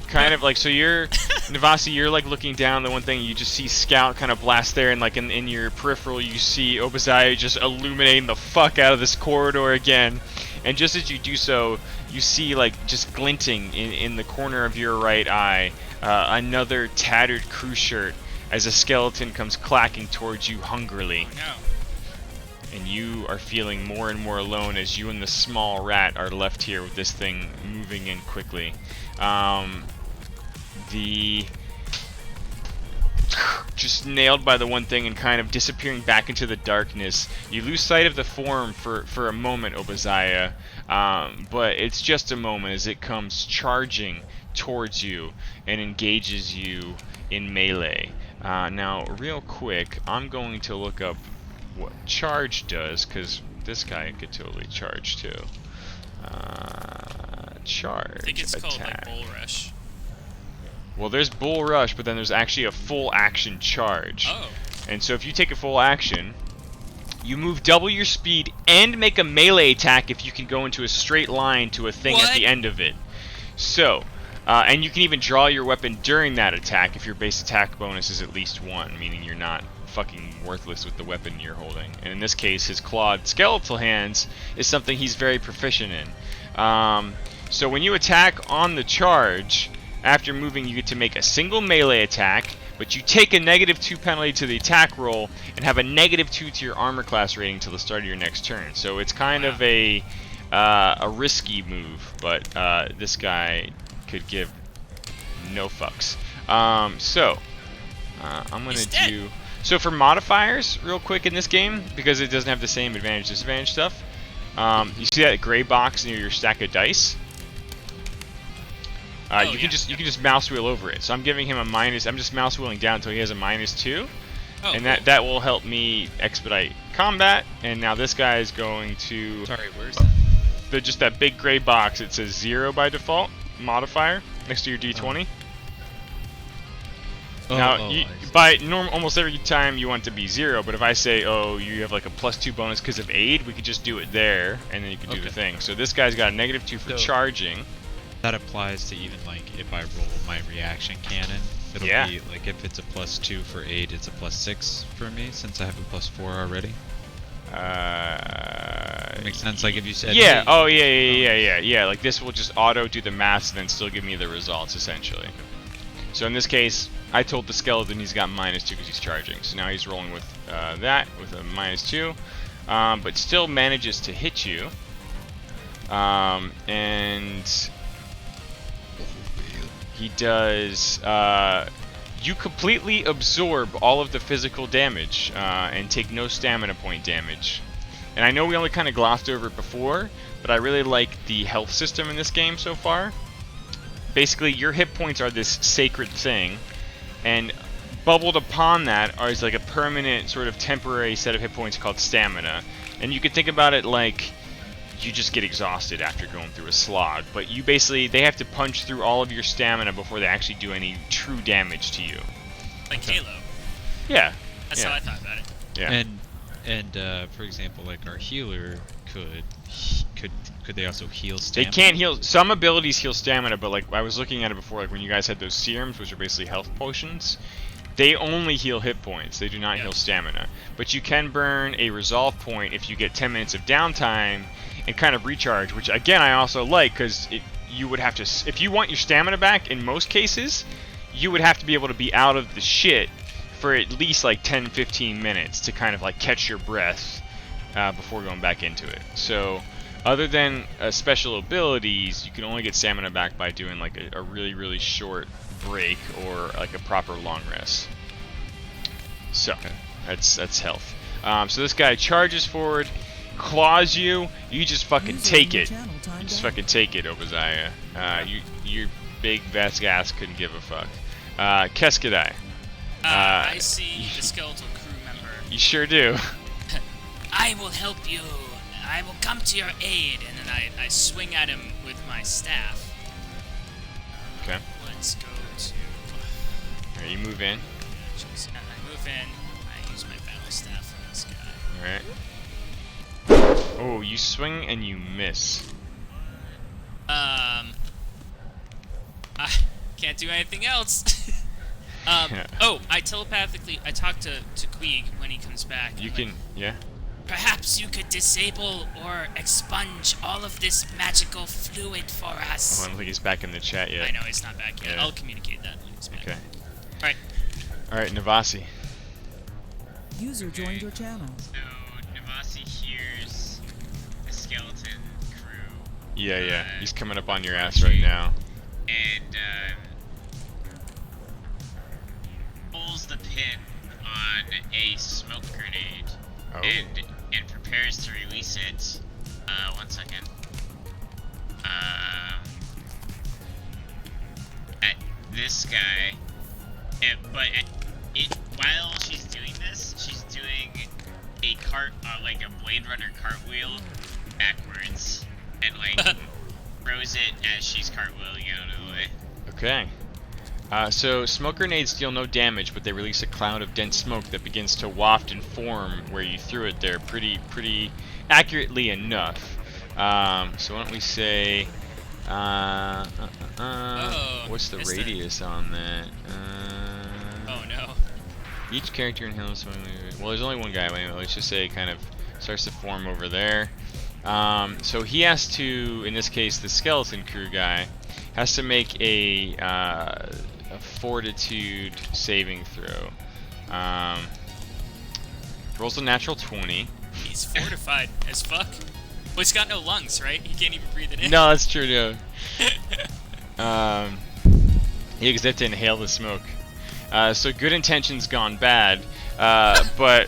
Speaker 1: Kind of like, so you're Navasi, you're like looking down the one thing, you just see Scout kind of blast there, and like in your peripheral you see Obadiah just illuminating the fuck out of this corridor again. And just as you do so, you see like just glinting in the corner of your right eye another tattered crew shirt as a skeleton comes clacking towards you hungrily.
Speaker 3: No.
Speaker 1: And you are feeling more and more alone as you and the small rat are left here with this thing moving in quickly. Just nailed by the one thing and kind of disappearing back into the darkness. You lose sight of the form for a moment, Obadiah, but it's just a moment as it comes charging towards you and engages you in melee. Now, real quick, I'm going to look up what charge does, because this guy could totally charge too. Charge
Speaker 3: I think it's called like
Speaker 1: attack.
Speaker 3: Bull Rush.
Speaker 1: Well, there's Bull Rush, but then there's actually a full action charge.
Speaker 3: Oh.
Speaker 1: And so if you take a full action, you move double your speed and make a melee attack if you can go into a straight line to a thing at the end of it. So, and you can even draw your weapon during that attack if your base attack bonus is at least 1, meaning you're not fucking worthless with the weapon you're holding. And in this case, his clawed skeletal hands is something he's very proficient in. So when you attack on the charge, after moving, you get to make a single melee attack, but you take a -2 penalty to the attack roll and have a -2 to your armor class rating until the start of your next turn. So it's kind of a risky move, but this guy could give no fucks. I'm gonna do. So for modifiers, real quick in this game, because it doesn't have the same advantage disadvantage stuff. You see that gray box near your stack of dice? You can just mouse wheel over it. So I'm giving him a minus. I'm just mouse wheeling down until he has a -2, and that will help me expedite combat. And now this guy is going to.
Speaker 6: Sorry, where's that?
Speaker 1: Just that big gray box. It says 0 by default modifier next to your D20. Now, almost every time you want it to be 0, but if I say, oh, you have like a +2 bonus because of aid, we could just do it there, and then you can do the thing. So this guy's got a -2 for charging.
Speaker 6: That applies to even like if I roll my reaction cannon. It'll be like if it's a +2 for aid, it's a +6 for me since I have a +4 already. Makes sense. Like if you said.
Speaker 1: Yeah.
Speaker 6: Hey,
Speaker 1: Oh yeah. Like this will just auto do the maths and then still give me the results essentially. So in this case, I told the skeleton he's got -2 because he's charging. So now he's rolling with that with a -2, but still manages to hit you. And he does. You completely absorb all of the physical damage and take no stamina point damage. And I know we only kind of glossed over it before, but I really like the health system in this game so far. Basically, your hit points are this sacred thing, and bubbled upon that is like a permanent sort of temporary set of hit points called stamina. And you could think about it like you just get exhausted after going through a slog, but you basically, they have to punch through all of your stamina before they actually do any true damage to you.
Speaker 3: Like Halo.
Speaker 1: Yeah.
Speaker 3: That's
Speaker 1: yeah.
Speaker 3: how I thought about it.
Speaker 1: Yeah.
Speaker 6: And for example, like our healer could they also heal
Speaker 1: They
Speaker 6: stamina?
Speaker 1: can't heal. Some abilities heal stamina, but like I was looking at it before, like when you guys had those serums, which are basically health potions, they only heal hit points. They do not heal stamina. But you can burn a resolve point if you get 10 minutes of downtime and kind of recharge, which again I also like, because you would have to, if you want your stamina back in most cases, you would have to be able to be out of the shit for at least like 10-15 minutes to kind of like catch your breath before going back into it. So other than special abilities, you can only get stamina back by doing like a really short break or like a proper long rest. So that's health. So this guy charges forward, claws you. You just fucking take it. You just fucking take it, Obadiah. Your big vast ass couldn't give a fuck. Keskadai.
Speaker 3: I see the skeletal crew member.
Speaker 1: You sure do.
Speaker 3: I will help you. I will come to your aid. And then I swing at him with my staff.
Speaker 1: Okay.
Speaker 3: Let's go to...
Speaker 1: Alright, you move in.
Speaker 3: I move in. I use my battle staff on this guy.
Speaker 1: Alright. Oh, you swing and you miss.
Speaker 3: I can't do anything else. Oh, I telepathically, I talk to Queeg when he comes back.
Speaker 1: You can, yeah.
Speaker 3: Perhaps you could disable or expunge all of this magical fluid for us.
Speaker 1: Oh, I don't think he's back in the chat yet.
Speaker 3: I know he's not back yet.
Speaker 1: Yeah.
Speaker 3: I'll communicate that when he's back.
Speaker 1: Okay.
Speaker 3: Alright.
Speaker 1: Alright, Navasi.
Speaker 9: User joined your channel.
Speaker 8: So Navasi hears the skeleton crew.
Speaker 1: Yeah. He's coming up on your ass right now.
Speaker 8: And pulls the pin on a smoke grenade.
Speaker 1: Oh.
Speaker 8: And prepares to release it. 1 second. At this guy. While she's doing this, she's doing a like a Blade Runner cartwheel backwards, and like throws it as she's cartwheeling out of the way.
Speaker 1: Okay. So smoke grenades deal no damage, but they release a cloud of dense smoke that begins to waft and form where you threw it there pretty accurately enough. So why don't we say, what's the radius on that?
Speaker 3: Oh no.
Speaker 1: Each character in Halo Smoke. Well, there's only one guy. Wait a minute, let's just say it kind of starts to form over there. So he has to, in this case, the skeleton crew guy has to make a fortitude saving throw. Rolls a natural 20.
Speaker 3: He's fortified as fuck. Well, he's got no lungs, right? He can't even breathe it in.
Speaker 1: No, that's true, no. Yeah, because they have to inhale the smoke. So good intentions gone bad, but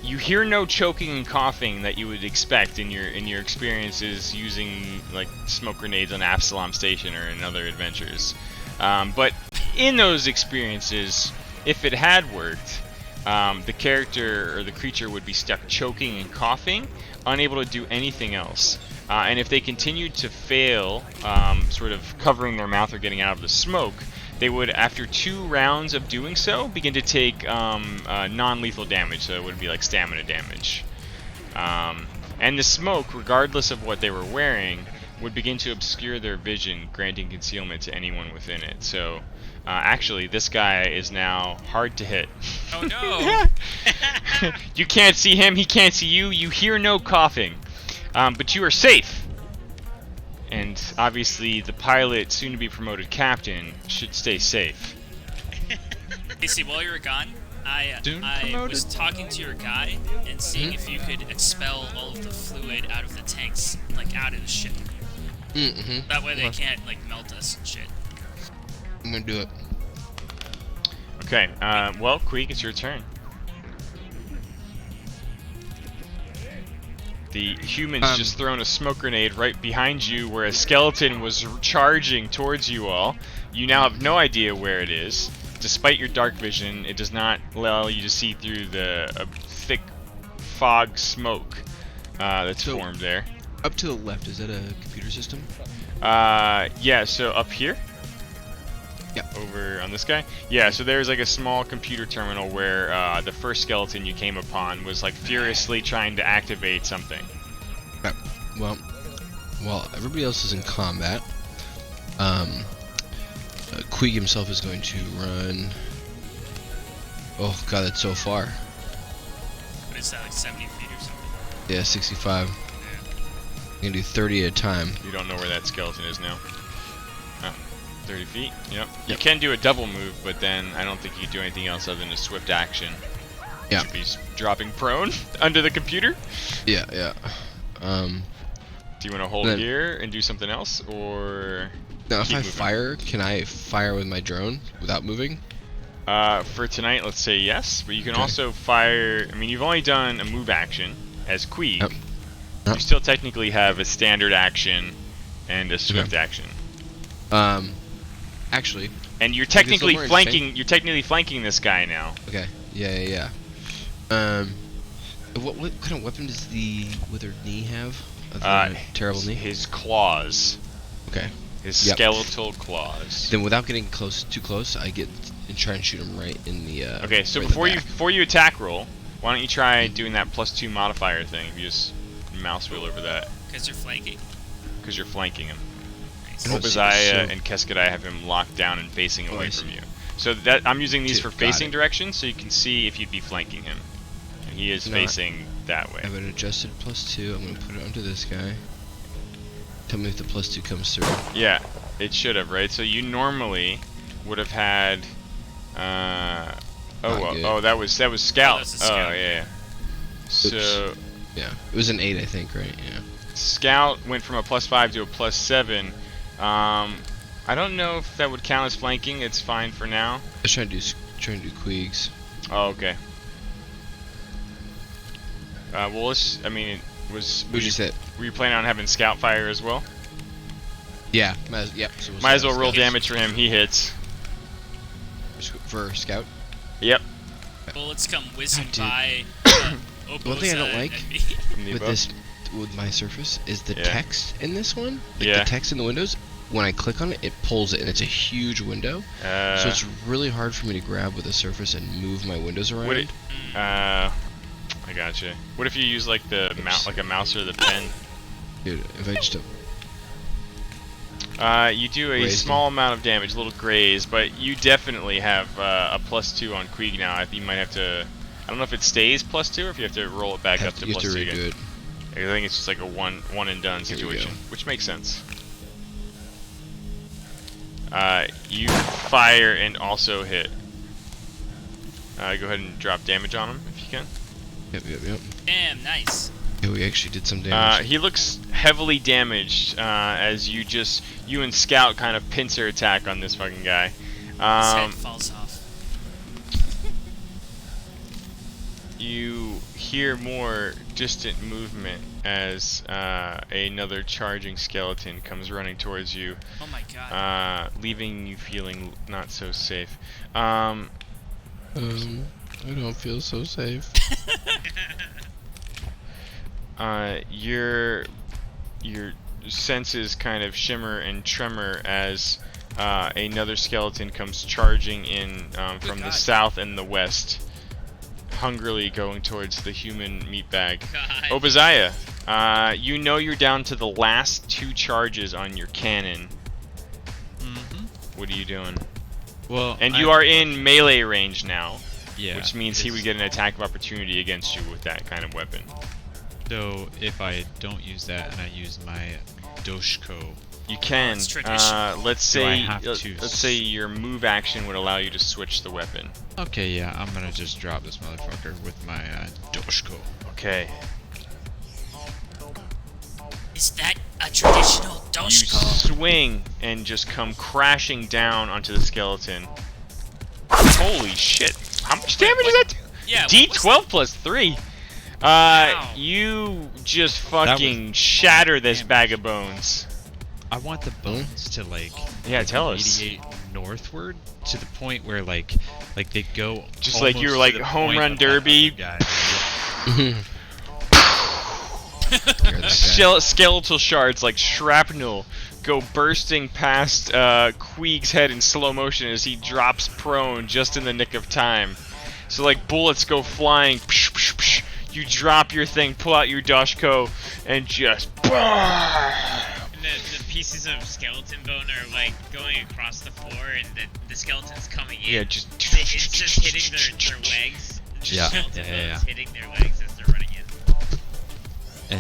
Speaker 1: you hear no choking and coughing that you would expect in your experiences using like smoke grenades on Absalom Station or in other adventures. But in those experiences, if it had worked, the character or the creature would be stuck choking and coughing, unable to do anything else. And if they continued to fail, sort of covering their mouth or getting out of the smoke, they would, after 2 rounds of doing so, begin to take non-lethal damage, so it would be like stamina damage. And the smoke, regardless of what they were wearing, would begin to obscure their vision, granting concealment to anyone within it. So, actually, this guy is now hard to hit.
Speaker 3: Oh no!
Speaker 1: You can't see him, he can't see you, you hear no coughing. But you are safe. And obviously, the pilot, soon to be promoted captain, should stay safe.
Speaker 3: Casey, while you're gone,
Speaker 6: Soon
Speaker 3: I
Speaker 6: promoted?
Speaker 3: was talking to your guy and seeing if you could expel all of the fluid out of the tanks, like out of the ship.
Speaker 7: Mm-hmm.
Speaker 3: That way they can't like melt us and shit.
Speaker 7: I'm gonna do it.
Speaker 1: Okay, well, Queeg, it's your turn. The human's just thrown a smoke grenade right behind you where a skeleton was charging towards you all. You now have no idea where it is. Despite your dark vision, it does not allow you to see through the thick fog smoke that's
Speaker 7: So-
Speaker 1: formed there.
Speaker 7: Up to the left, is that a computer system?
Speaker 1: Yeah, so up here?
Speaker 7: Yep.
Speaker 1: Over on this guy? Yeah, so there's like a small computer terminal where the first skeleton you came upon was like furiously trying to activate something.
Speaker 7: Okay. Well, while everybody else is in combat, Queeg himself is going to run. Oh god, that's so far.
Speaker 3: What is that, like 70 feet or something?
Speaker 7: Yeah, 65. You can do 30 at a time.
Speaker 1: You don't know where that skeleton is now. Oh, 30 feet? Yep. You can do a double move, but then I don't think you can do anything else other than a swift action.
Speaker 7: Yeah.
Speaker 1: Should be dropping prone under the computer.
Speaker 7: Yeah, yeah.
Speaker 1: Do you want to hold
Speaker 7: Then-
Speaker 1: here and do something else, or
Speaker 7: Now, if
Speaker 1: keep
Speaker 7: I
Speaker 1: moving?
Speaker 7: fire, can I fire with my drone without moving?
Speaker 1: For tonight, let's say yes, but you can
Speaker 7: Okay.
Speaker 1: also fire. I mean, you've only done a move action as Queeg.
Speaker 7: Yep.
Speaker 1: You still technically have a standard action and a swift action.
Speaker 7: Actually,
Speaker 1: And you're
Speaker 7: Make this a little
Speaker 1: technically
Speaker 7: more
Speaker 1: flanking.
Speaker 7: interesting.
Speaker 1: You're technically flanking this guy now.
Speaker 7: okay. Yeah. What kind of weapon does the withered knee have? Terrible knee.
Speaker 1: His claws.
Speaker 7: Okay.
Speaker 1: His
Speaker 7: Yep.
Speaker 1: skeletal claws.
Speaker 7: Then, without getting too close, I get and try and shoot him right in the.
Speaker 1: Okay, so
Speaker 7: right in the back.
Speaker 1: before you attack roll, why don't you try doing that +2 modifier thing? If you just mouse wheel over that,
Speaker 3: Because they're flanking.
Speaker 1: because you're flanking him.
Speaker 3: Nice.
Speaker 7: I don't see this,
Speaker 1: Obadiah
Speaker 7: so-
Speaker 1: and Keskadai have him locked down and facing
Speaker 7: Oh,
Speaker 1: away
Speaker 7: I
Speaker 1: from
Speaker 7: see.
Speaker 1: you. So that I'm using these
Speaker 7: Got
Speaker 1: for facing
Speaker 7: it.
Speaker 1: directions, so you can see if you'd be flanking him. And he is
Speaker 7: No,
Speaker 1: facing that
Speaker 7: I
Speaker 1: way.
Speaker 7: have an adjusted +2. I'm gonna put it onto this guy. Tell me if the +2 comes through.
Speaker 1: Yeah, it should have, right? So you normally would have had.
Speaker 7: Not good.
Speaker 1: Oh, that was Scout.
Speaker 3: Oh, that's a Scout.
Speaker 1: Yeah. So
Speaker 7: Yeah, it was an 8, I think, right? Yeah.
Speaker 1: Scout went from a +5 to a +7. I don't know if that would count as flanking. It's fine for now.
Speaker 7: I was trying to do Queegs.
Speaker 1: Oh, okay. Well, I mean,
Speaker 7: What'd you say?
Speaker 1: were you planning on having Scout fire as well?
Speaker 7: Yeah. Yep. So
Speaker 1: Might as well
Speaker 7: Scout.
Speaker 1: roll damage for him. He hits.
Speaker 7: For Scout.
Speaker 1: Yep.
Speaker 3: Bullets come whizzing
Speaker 7: God,
Speaker 3: by.
Speaker 7: One thing I don't
Speaker 3: Oboza
Speaker 7: like
Speaker 3: and me.
Speaker 1: From the
Speaker 7: with
Speaker 1: above.
Speaker 7: with my Surface is the
Speaker 1: Yeah.
Speaker 7: text in this one. Like
Speaker 1: Yeah.
Speaker 7: the text in the windows. When I click on it, it pulls it, and it's a huge window. So it's really hard for me to grab with the Surface and move my windows around.
Speaker 1: Would it? I gotcha. What if you use like the like a mouse or the pen?
Speaker 7: Dude, if I just
Speaker 1: You do a
Speaker 7: Graze
Speaker 1: small amount of damage, a little graze, but you definitely have a +2 on Queeg now. I think you might have to. I don't know if it stays +2 or if you have to roll it back up to
Speaker 7: you have to
Speaker 1: +2
Speaker 7: redo
Speaker 1: again.
Speaker 7: it.
Speaker 1: I think it's just like a one and done
Speaker 7: Here we
Speaker 1: situation,
Speaker 7: go.
Speaker 1: which makes sense. You fire and also hit. Go ahead and drop damage on him if you can.
Speaker 7: Yep.
Speaker 3: Damn, nice.
Speaker 7: Yeah, we actually did some damage.
Speaker 1: He looks heavily damaged as you and Scout kind of pincer attack on this fucking guy.
Speaker 3: His head falls off.
Speaker 1: You hear more distant movement as another charging skeleton comes running towards you,
Speaker 3: Oh my god.
Speaker 1: leaving you feeling not so safe.
Speaker 7: I don't feel so safe.
Speaker 1: Your senses kind of shimmer and tremor as another skeleton comes charging in from the
Speaker 3: God.
Speaker 1: south and the west, hungrily going towards the human meatbag.
Speaker 8: God.
Speaker 1: Obadiah, you know you're down to the last 2 charges on your cannon. What are you doing?
Speaker 6: Well,
Speaker 1: And you are in melee range now,
Speaker 6: Yeah.
Speaker 1: which means he would get an attack of opportunity against you with that kind of weapon.
Speaker 6: So if I don't use that and I use my Doshko,
Speaker 1: You can.
Speaker 3: it's traditional.
Speaker 1: Let's
Speaker 6: Do I
Speaker 1: say
Speaker 6: have to
Speaker 1: let's say your move action would allow you to switch the weapon.
Speaker 6: Okay, yeah, I'm gonna just drop this motherfucker with my Doshko.
Speaker 1: Okay.
Speaker 3: Is that a traditional
Speaker 1: You
Speaker 3: Doshko?
Speaker 1: swing and just come crashing down onto the skeleton. Holy shit! How much damage is that?
Speaker 3: Yeah.
Speaker 1: D12 plus 3.
Speaker 3: Wow.
Speaker 1: You just
Speaker 6: was
Speaker 1: fucking shatter this
Speaker 6: damage.
Speaker 1: bag of bones.
Speaker 6: I want the bones to
Speaker 1: Yeah, tell us.
Speaker 6: radiate northward to the point where like they go
Speaker 1: Just like you're
Speaker 6: almost
Speaker 1: like
Speaker 6: to the
Speaker 1: home
Speaker 6: point
Speaker 1: run
Speaker 6: of that
Speaker 1: derby.
Speaker 6: other guy.
Speaker 7: You're that guy.
Speaker 1: Skeletal shards like shrapnel go bursting past Queeg's head in slow motion as he drops prone just in the nick of time. So like bullets go flying. Psh, psh, psh. You drop your thing, pull out your Doshko, and just.
Speaker 8: The pieces of skeleton bone are like going across the floor, and the skeleton's coming in.
Speaker 1: Yeah, just.
Speaker 8: It's just hitting their legs. Just
Speaker 6: Yeah,
Speaker 8: skeleton
Speaker 6: yeah.
Speaker 8: bones hitting their legs as they're running in.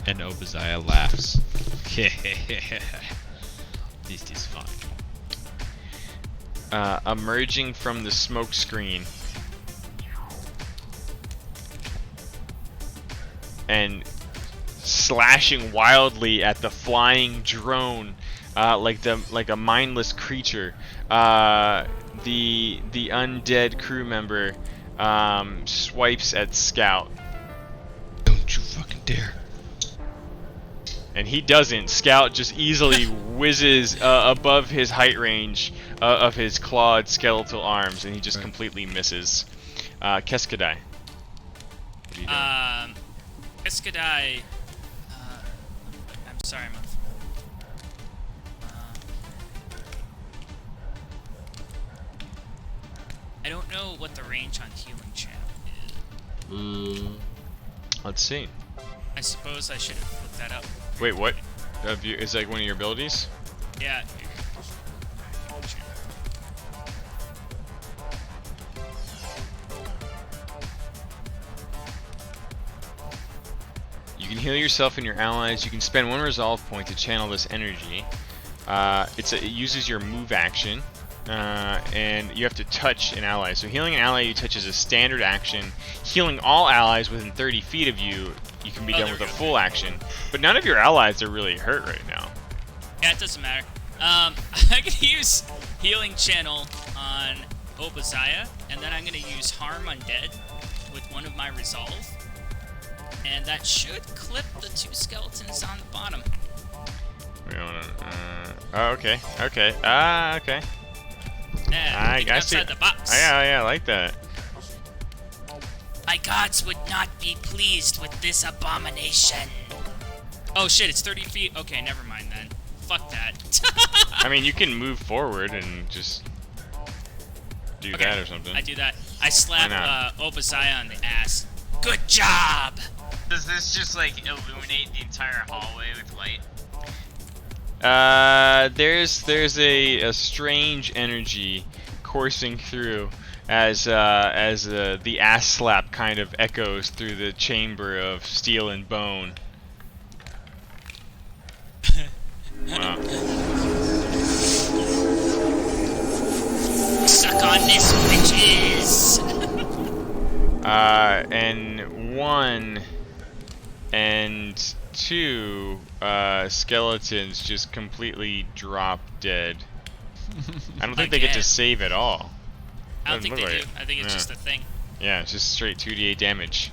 Speaker 6: And Obadiah laughs. This is fun.
Speaker 1: Emerging from the smoke screen and slashing wildly at the flying drone, like a mindless creature. The undead crew member swipes at Scout,
Speaker 7: Don't you fucking dare.
Speaker 1: and he doesn't. Scout just easily whizzes above his height range of his clawed skeletal arms, and he just completely misses. Keskadai. What are you doing?
Speaker 3: Iskadai. I'm sorry, I'm. I don't know what the range on healing channel is.
Speaker 1: Let's see.
Speaker 3: I suppose I should have looked that up.
Speaker 1: Wait, what? Is like one of your abilities?
Speaker 3: Yeah.
Speaker 1: You can heal yourself and your allies. You can spend 1 resolve point to channel this energy. It uses your move action, and you have to touch an ally. So healing an ally you touch is a standard action. Healing all allies within 30 feet of you can be done with a full action. But none of your allies are really hurt right now.
Speaker 3: Yeah, it doesn't matter. I'm gonna use healing channel on Obadiah, and then I'm gonna use harm undead with one of my resolve, and that should clip the 2 skeletons on the bottom.
Speaker 1: We wanna, oh, okay, okay, okay.
Speaker 3: Yeah,
Speaker 1: I see.
Speaker 3: outside the box.
Speaker 1: Yeah, I like that.
Speaker 3: My gods would not be pleased with this abomination. Oh shit, it's 30 feet. Okay, never mind then. Fuck that.
Speaker 1: I mean, you can move forward and just do that or something.
Speaker 3: I do that. I slap
Speaker 1: Why not?
Speaker 3: Obadiah on the ass. Good job!
Speaker 8: Does this just like illuminate the entire hallway with light?
Speaker 1: There's a strange energy coursing through as the ass slap kind of echoes through the chamber of steel and bone. Wow.
Speaker 3: Suck on this, bitches!
Speaker 1: And 1 and 2 skeletons just completely drop dead. I don't think they get to
Speaker 3: Again.
Speaker 1: save at all.
Speaker 3: I don't think
Speaker 1: Doesn't
Speaker 3: they
Speaker 1: look
Speaker 3: do.
Speaker 1: like it.
Speaker 3: I think it's
Speaker 1: Yeah.
Speaker 3: just a thing.
Speaker 1: Yeah, it's just straight 2d8 damage.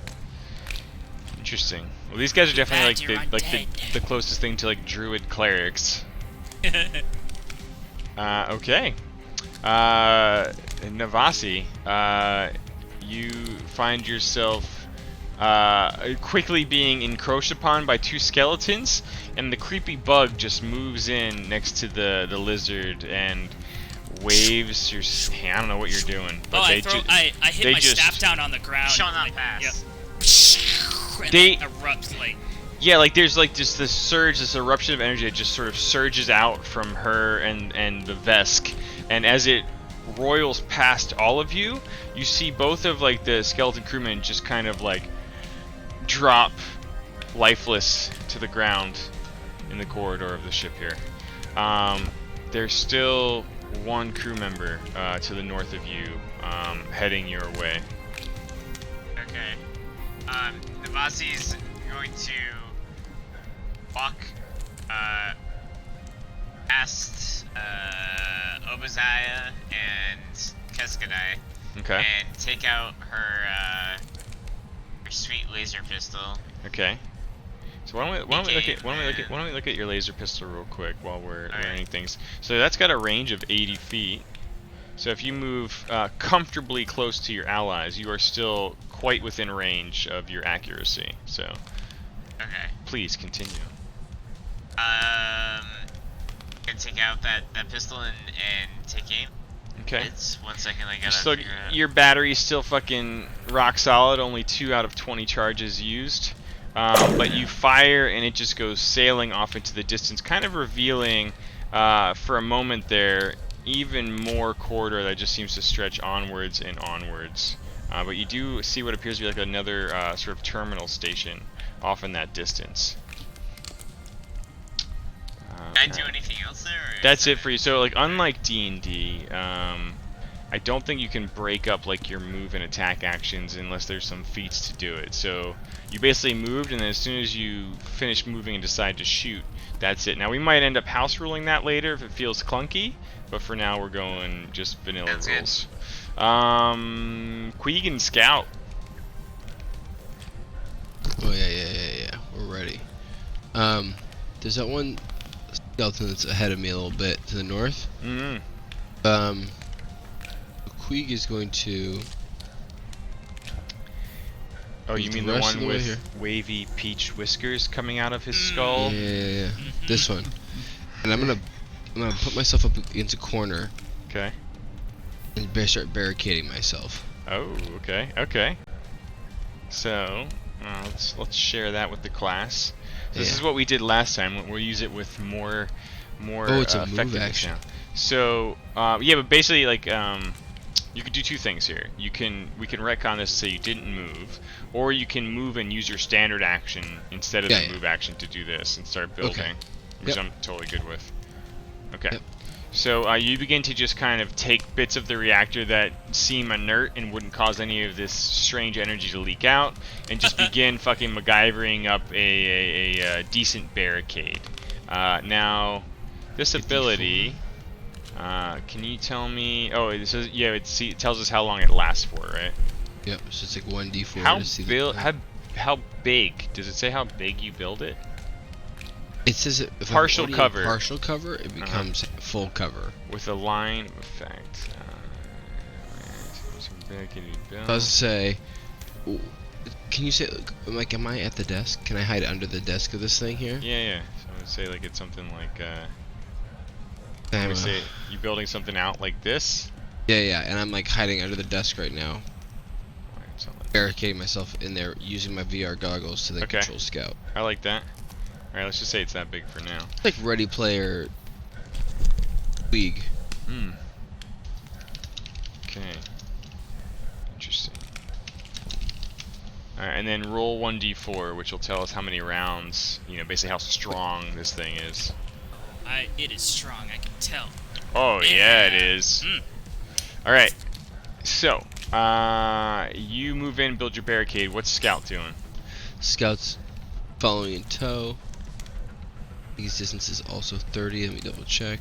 Speaker 1: Interesting. Well, these guys are definitely
Speaker 3: You're
Speaker 1: like
Speaker 3: undead.
Speaker 1: the closest thing to like druid clerics. Okay. Navasi, you find yourself quickly being encroached upon by 2 skeletons, and the creepy bug just moves in next to the lizard and waves your. I don't know what you're doing, but
Speaker 3: I hit
Speaker 1: they
Speaker 3: my
Speaker 1: just-
Speaker 3: staff down on the ground.
Speaker 8: Shall not
Speaker 3: and
Speaker 8: pass.
Speaker 3: Yep. And
Speaker 1: They-
Speaker 3: it erupts like.
Speaker 1: Yeah, like there's like just this surge, this eruption of energy that just sort of surges out from her and the Vesk, and as it roils past all of you, you see both of like the skeleton crewmen just kind of like drop lifeless to the ground in the corridor of the ship here. there's still one crew member to the north of you, heading your way.
Speaker 8: Okay. Navasi's going to walk past Obadiah and Keskadai
Speaker 1: Okay.
Speaker 8: and take out her sweet laser pistol.
Speaker 1: Okay. So why don't we look at your laser pistol real quick while we're learning things. So that's got a range of 80 feet. So if you move comfortably close to your allies, you are still quite within range of your accuracy. So
Speaker 8: Okay.
Speaker 1: please continue.
Speaker 8: Gonna take out that pistol and take aim.
Speaker 1: Okay.
Speaker 8: It's 1 second. I gotta
Speaker 1: So
Speaker 8: figure out.
Speaker 1: your battery's still fucking rock solid. Only 2 out of 20 charges used. But you fire and it just goes sailing off into the distance, kind of revealing, for a moment there, even more corridor that just seems to stretch onwards and onwards. But you do see what appears to be like another sort of terminal station off in that distance.
Speaker 8: Can I do anything else there? Or
Speaker 1: That's it for you. So, like, unlike D&D, I don't think you can break up like your move and attack actions unless there's some feats to do it. So you basically moved, and then as soon as you finish moving and decide to shoot, that's it. Now we might end up house ruling that later if it feels clunky, but for now we're going just vanilla
Speaker 8: Sounds good.
Speaker 1: rules. Queeg and Scout.
Speaker 7: Oh yeah. We're ready. There's that one skeleton that's ahead of me a little bit to the north.
Speaker 1: Mm-hmm.
Speaker 7: Queeg is going to.
Speaker 1: Oh, you
Speaker 7: Is
Speaker 1: mean
Speaker 7: the
Speaker 1: the
Speaker 7: rest of
Speaker 1: one
Speaker 7: the way
Speaker 1: with
Speaker 7: here?
Speaker 1: wavy peach whiskers coming out of his skull?
Speaker 7: Yeah. This one. And I'm gonna put myself up against a corner
Speaker 1: Okay.
Speaker 7: and start barricading myself.
Speaker 1: Oh, okay. So, let's share that with the class. So this
Speaker 7: Yeah.
Speaker 1: is what we did last time. We'll use it with more
Speaker 7: Oh, it's a move
Speaker 1: effectiveness
Speaker 7: action.
Speaker 1: now. So, yeah, but basically, like, you could do 2 things here. We can retcon this to say you didn't move, or you can move and use your standard action instead of the move action to do this and start building, which I'm totally good with. Okay.
Speaker 7: Yep.
Speaker 1: So you begin to just kind of take bits of the reactor that seem inert and wouldn't cause any of this strange energy to leak out, and just begin fucking MacGyvering up a decent barricade. Now, this ability, can you tell me? Oh, it says it tells us how long it lasts for, right?
Speaker 7: Yep. So it's like 1d4
Speaker 1: How
Speaker 7: to see
Speaker 1: how big? Does it say how big you build it?
Speaker 7: It says if
Speaker 1: Partial
Speaker 7: I'm already in
Speaker 1: cover.
Speaker 7: partial cover, it becomes full cover.
Speaker 1: With a line of effect.
Speaker 7: I was to say, can you say, like, am I at the desk? Can I hide under the desk of this thing here?
Speaker 1: Yeah. So I would say like it's something like. I
Speaker 7: I'm,
Speaker 1: would say you building something out like this.
Speaker 7: yeah, and I'm like hiding under the desk right now,
Speaker 1: Alright, so let's-
Speaker 7: barricading myself in there using my VR goggles to then
Speaker 1: Okay.
Speaker 7: control Scout.
Speaker 1: I like that. Alright, let's just say it's that big for now.
Speaker 7: It's like Ready Player League.
Speaker 1: Hmm. Okay. Interesting. Alright, and then roll 1d4, which will tell us how many rounds, basically how strong this thing is.
Speaker 3: It is strong, I can tell.
Speaker 1: Oh, yeah, it is. Alright, so, you move in, build your barricade. What's Scout doing?
Speaker 7: Scout's following in tow. These distances also 30. Let me double check.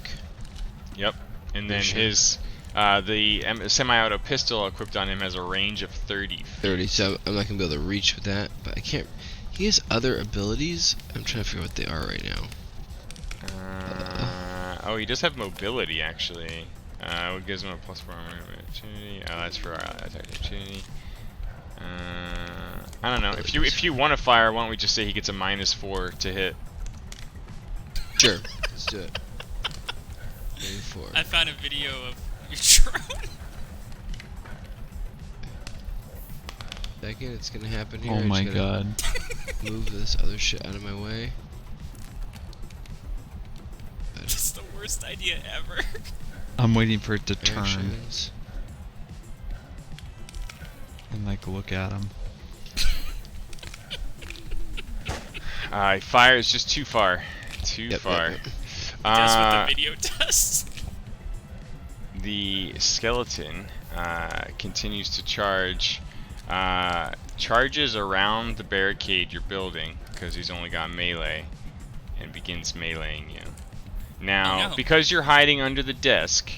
Speaker 1: Yep. And then
Speaker 7: Sure.
Speaker 1: his, the semi-auto pistol equipped on him has a range of 30 feet.
Speaker 7: 30. So I'm not gonna be able to reach with that, but I can't. He has other abilities. I'm trying to figure out what they are right now.
Speaker 1: Oh, he does have mobility, actually. What gives him a +4 armor opportunity? Oh, that's for attack opportunity. I don't know. If you want to fire, why don't we just say he gets a -4 to hit?
Speaker 7: Sure. Let's do it. 34.
Speaker 3: I found a video of your drone.
Speaker 7: Second, it's gonna happen here.
Speaker 6: Oh
Speaker 7: I
Speaker 6: my
Speaker 7: just gotta
Speaker 6: god.
Speaker 7: Move this other shit out of my way.
Speaker 3: It's the worst idea ever.
Speaker 6: I'm waiting for it to turn
Speaker 7: Actions.
Speaker 6: and like look at him.
Speaker 1: He fires just too far. Too
Speaker 7: Yep,
Speaker 1: far.
Speaker 7: yep.
Speaker 3: That's what the video does.
Speaker 1: The skeleton continues to charge. Charges around the barricade you're building because he's only got melee, and begins meleeing you. Now,
Speaker 3: Oh, no.
Speaker 1: because you're hiding under the desk,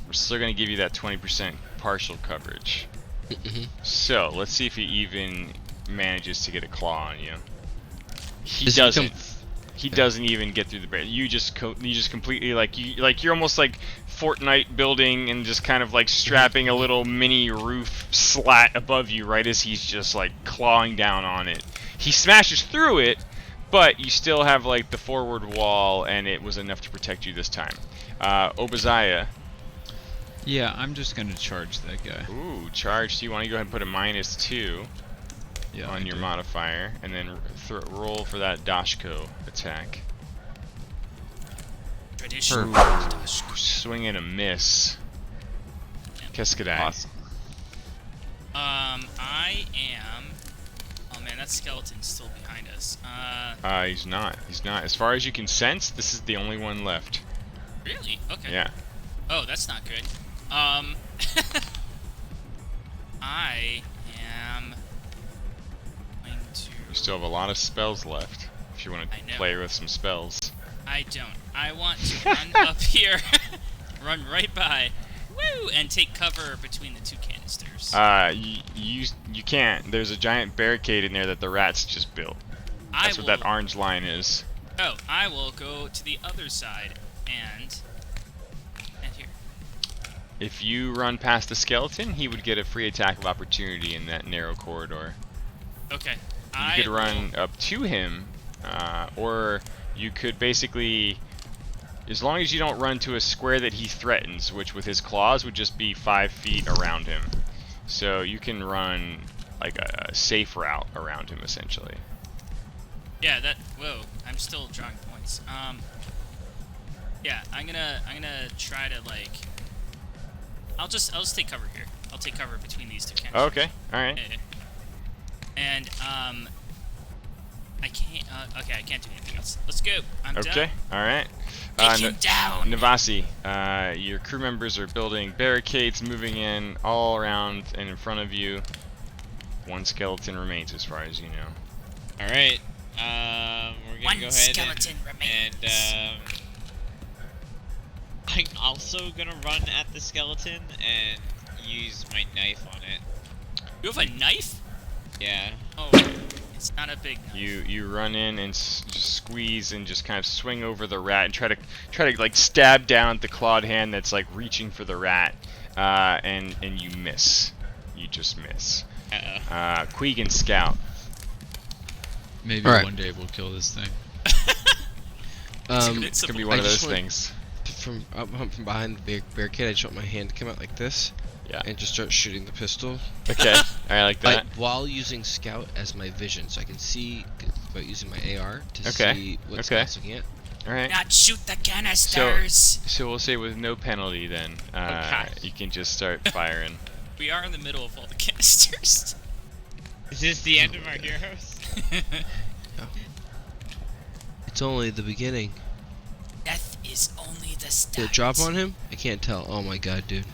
Speaker 1: we're still going to give you that 20% partial coverage. So let's see if he even manages to get a claw on you. He
Speaker 7: Does he
Speaker 1: doesn't.
Speaker 7: come-
Speaker 1: He doesn't even get through the barrier. You just completely you're almost like Fortnite building and just kind of like strapping a little mini roof slat above you right as he's just like clawing down on it. He smashes through it, but you still have like the forward wall, and it was enough to protect you this time. Obadiah.
Speaker 6: Yeah, I'm just gonna charge that guy.
Speaker 1: Ooh, charge. So you want to go ahead and put a -2
Speaker 6: Yeah,
Speaker 1: on
Speaker 6: I
Speaker 1: your
Speaker 6: do.
Speaker 1: modifier, and then roll for that Dashko attack.
Speaker 3: Traditional.
Speaker 1: Swing and a miss. Keskadai.
Speaker 6: Awesome.
Speaker 3: I am. Oh man, that skeleton's still behind us.
Speaker 1: He's not. He's not. As far as you can sense, this is the only one left.
Speaker 3: Really? Okay.
Speaker 1: Yeah.
Speaker 3: Oh, that's not good. I am going to.
Speaker 1: You still have a lot of spells left. If you want
Speaker 3: I
Speaker 1: to
Speaker 3: know.
Speaker 1: play with some spells.
Speaker 3: I don't. I want to run up here, run right by, woo, and take cover between the two canisters.
Speaker 1: You can't. There's a giant barricade in there that the rats just built. That's what that orange line is.
Speaker 3: Oh, I will go to the other side and here.
Speaker 1: If you run past the skeleton, he would get a free attack of opportunity in that narrow corridor.
Speaker 3: Okay.
Speaker 1: You could run up to him, or you could basically, as long as you don't run to a square that he threatens, which with his claws would just be 5 feet around him. So you can run like a safe route around him, essentially.
Speaker 3: Yeah, that. Whoa, I'm still drawing points. Yeah, I'm gonna try to like. I'll just take cover here. I'll take cover between these two canisters.
Speaker 1: Okay, all right.
Speaker 3: Yeah. And I can't. Okay, I can't do anything else. Let's go. I'm done.
Speaker 1: Okay, all right.
Speaker 3: Take him down.
Speaker 1: Navasi, your crew members are building barricades, moving in all around and in front of you. One skeleton remains, as far as you know.
Speaker 8: All right. We're gonna
Speaker 3: One
Speaker 8: go ahead
Speaker 3: skeleton remains.
Speaker 8: and I'm also gonna run at the skeleton and use my knife on it.
Speaker 3: You have a knife?
Speaker 8: Yeah.
Speaker 3: Oh, it's not a big knife.
Speaker 1: You run in and just squeeze and just kind of swing over the rat and try to like stab down at the clawed hand that's like reaching for the rat, and you miss. You just miss.
Speaker 8: Uh-oh.
Speaker 1: Queeg and Scout.
Speaker 6: Maybe
Speaker 7: Alright.
Speaker 6: one day we'll kill this thing.
Speaker 1: It's gonna be one
Speaker 7: I
Speaker 1: of those
Speaker 7: just want-
Speaker 1: things.
Speaker 7: From behind the barricade, I just want my hand to come out like this,
Speaker 1: Yeah.
Speaker 7: and just start shooting the pistol.
Speaker 1: Okay. I like that.
Speaker 7: While using Scout as my vision, so I can see about using my AR to
Speaker 1: Okay,
Speaker 7: see what
Speaker 1: okay.
Speaker 7: Scout's looking at.
Speaker 1: All right.
Speaker 3: Not shoot the canisters.
Speaker 1: So we'll say with no penalty then.
Speaker 8: Okay.
Speaker 1: You can just start firing.
Speaker 3: We are in the middle of all the canisters.
Speaker 8: Is this the end of our heroes?
Speaker 7: It's only the beginning.
Speaker 3: Death is only the
Speaker 7: Did
Speaker 3: start.
Speaker 7: it drop on him? I can't tell. Oh my god, dude.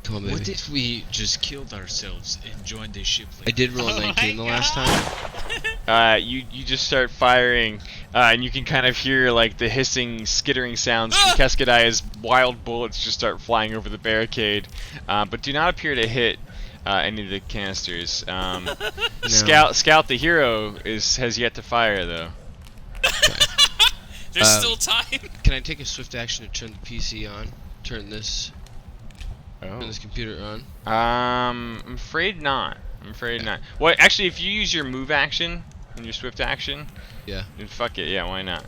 Speaker 7: Come on, baby.
Speaker 6: What if we just killed ourselves and joined a ship like
Speaker 7: I did roll a
Speaker 8: Oh
Speaker 7: 19 the
Speaker 8: my
Speaker 7: last
Speaker 8: God.
Speaker 7: time.
Speaker 1: You just start firing, and you can kind of hear like the hissing, skittering sounds from Keskadai as wild bullets just start flying over the barricade, but do not appear to hit any of the canisters. Scout the hero has yet to fire though.
Speaker 3: There's still time.
Speaker 7: Can I take a swift action to turn the PC on? Turn this computer on?
Speaker 1: I'm afraid not. Not. Well, actually, if you use your move action and your swift action,
Speaker 7: Yeah.
Speaker 1: then fuck it. Yeah, why not?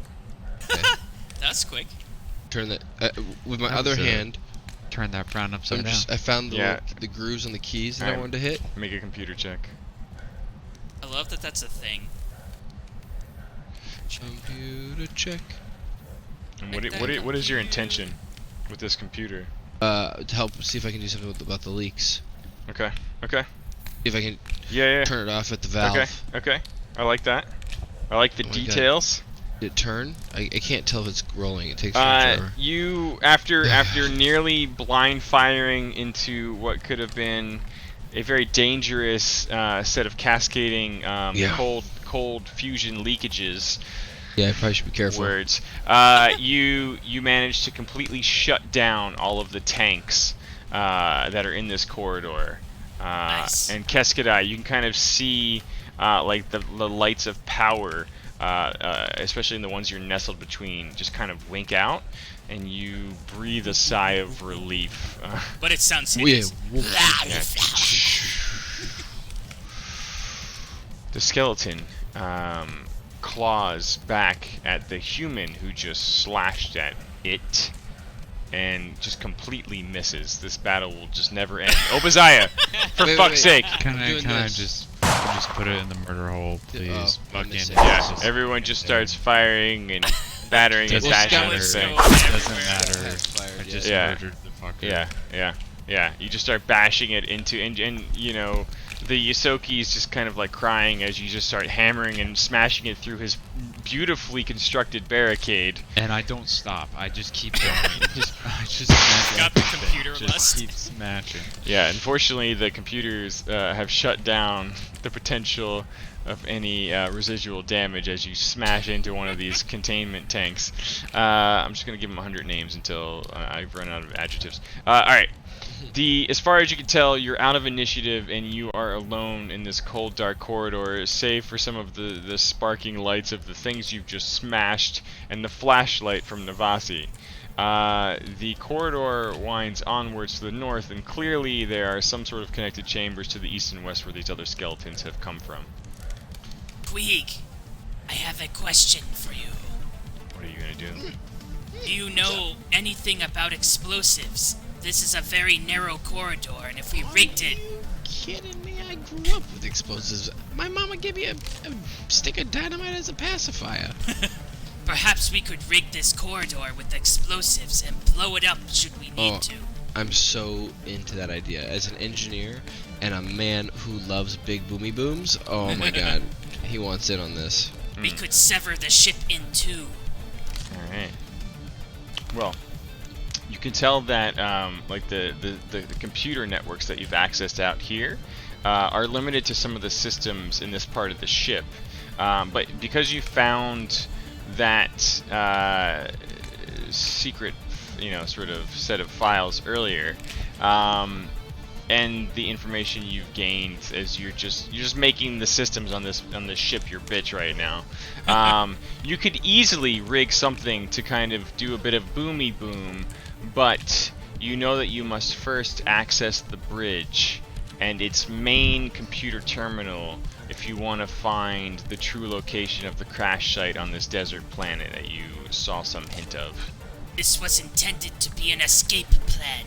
Speaker 3: That's quick.
Speaker 7: Turn that with my
Speaker 6: That
Speaker 7: other
Speaker 6: was,
Speaker 7: hand.
Speaker 6: turn that frown upside down.
Speaker 7: I found the
Speaker 1: Yeah.
Speaker 7: the grooves on the keys that I
Speaker 1: Alright.
Speaker 7: wanted to hit.
Speaker 1: Make a computer check.
Speaker 3: I love that that's a thing.
Speaker 7: Computer check.
Speaker 1: And what is your intention with this computer?
Speaker 7: To help see if I can do something about the leaks.
Speaker 1: Okay. Okay.
Speaker 7: See if I can
Speaker 1: Yeah.
Speaker 7: turn it off at the valve.
Speaker 1: Okay. Okay. I like that. I like the
Speaker 7: Oh my God.
Speaker 1: details.
Speaker 7: Did it turn? I can't tell if it's rolling. It takes forever.
Speaker 1: You after nearly blind firing into what could have been a very dangerous set of cascading cold fusion leakages.
Speaker 7: Yeah, I probably should be careful.
Speaker 1: Words. You managed to completely shut down all of the tanks that are in this corridor.
Speaker 3: Nice.
Speaker 1: And Keskadai, you can kind of see like the lights of power, especially in the ones you're nestled between, just kind of wink out, and you breathe a sigh of relief.
Speaker 3: But it sounds hideous.
Speaker 1: The skeleton claws back at the human who just slashed at it, and just completely misses. This battle will just never end. Obadiah, for fuck's sake!
Speaker 6: Can I just put it in the murder hole, please? Fucking
Speaker 1: Yeah, everyone just starts firing and battering and bashing
Speaker 3: Skeleton
Speaker 1: this thing.
Speaker 6: Doesn't matter.
Speaker 7: Fired,
Speaker 6: I just
Speaker 1: Yeah.
Speaker 6: murdered the fucker.
Speaker 1: Yeah. You just start bashing it into, and you know, the Yosoki is just kind of like crying as you just start hammering and smashing it through his beautifully constructed barricade.
Speaker 6: And I don't stop. I just keep going. I just smash
Speaker 3: Got the
Speaker 6: everything.
Speaker 3: computer
Speaker 6: Just
Speaker 3: lust.
Speaker 6: keep smashing.
Speaker 1: Yeah, unfortunately the computers have shut down the potential of any residual damage as you smash into one of these containment tanks. I'm just gonna give them 100 names until I've run out of adjectives. Alright. As far as you can tell, you're out of initiative and you are alone in this cold, dark corridor, save for some of the sparking lights of the things you've just smashed and the flashlight from Navasi. The corridor winds onwards to the north, and clearly there are some sort of connected chambers to the east and west where these other skeletons have come from.
Speaker 3: Queeg, I have a question for you.
Speaker 1: What are you gonna do?
Speaker 3: Do you know anything about explosives? This is a very narrow corridor, and if we rigged it...
Speaker 7: Kidding me? I grew up with explosives. My mama gave me a stick of dynamite as a pacifier.
Speaker 3: Perhaps we could rig this corridor with explosives and blow it up should we need to.
Speaker 7: I'm so into that idea. As an engineer and a man who loves big boomy booms, oh my god, he wants in on this.
Speaker 3: We could sever the ship in two.
Speaker 1: Alright. Well, you can tell that like the computer networks that you've accessed out here are limited to some of the systems in this part of the ship. But because you found that secret, sort of set of files earlier, and the information you've gained as you're just making the systems on this ship your bitch right now, you could easily rig something to kind of do a bit of boomy boom, but you know that you must first access the bridge and its main computer terminal if you want to find the true location of the crash site on this desert planet that you saw some hint of.
Speaker 3: This was intended to be an escape plan.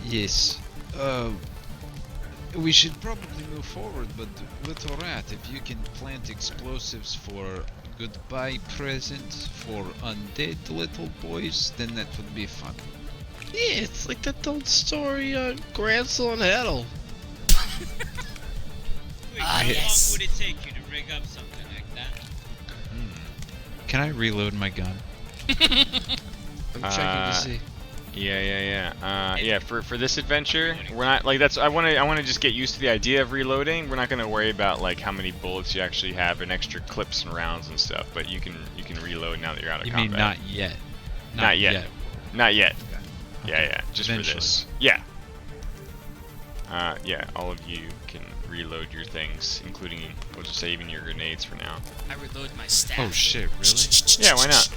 Speaker 6: Yes. We should probably move forward, but Little Rat, if you can plant explosives for goodbye present for undead little boys, then that would be fun.
Speaker 7: Yeah, it's like that old story, Grancel and Heddle.
Speaker 5: Wait,
Speaker 3: Ah,
Speaker 5: how
Speaker 3: yes.
Speaker 5: long would it take you to rig up something like that?
Speaker 6: Can I reload my gun?
Speaker 7: I'm checking to see.
Speaker 1: Yeah. For this adventure, we're not like that's. I want to just get used to the idea of reloading. We're not gonna worry about like how many bullets you actually have and extra clips and rounds and stuff. But you can reload now that you're out of
Speaker 6: You
Speaker 1: combat.
Speaker 6: mean not yet?
Speaker 1: Not yet. Not yet.
Speaker 6: Okay.
Speaker 1: Yeah. Just
Speaker 6: Eventually.
Speaker 1: for this. Yeah. Yeah. All of you can reload your things, including we'll just say even your grenades for now.
Speaker 3: I reload my staff.
Speaker 6: Oh shit, really?
Speaker 1: Yeah. Why not?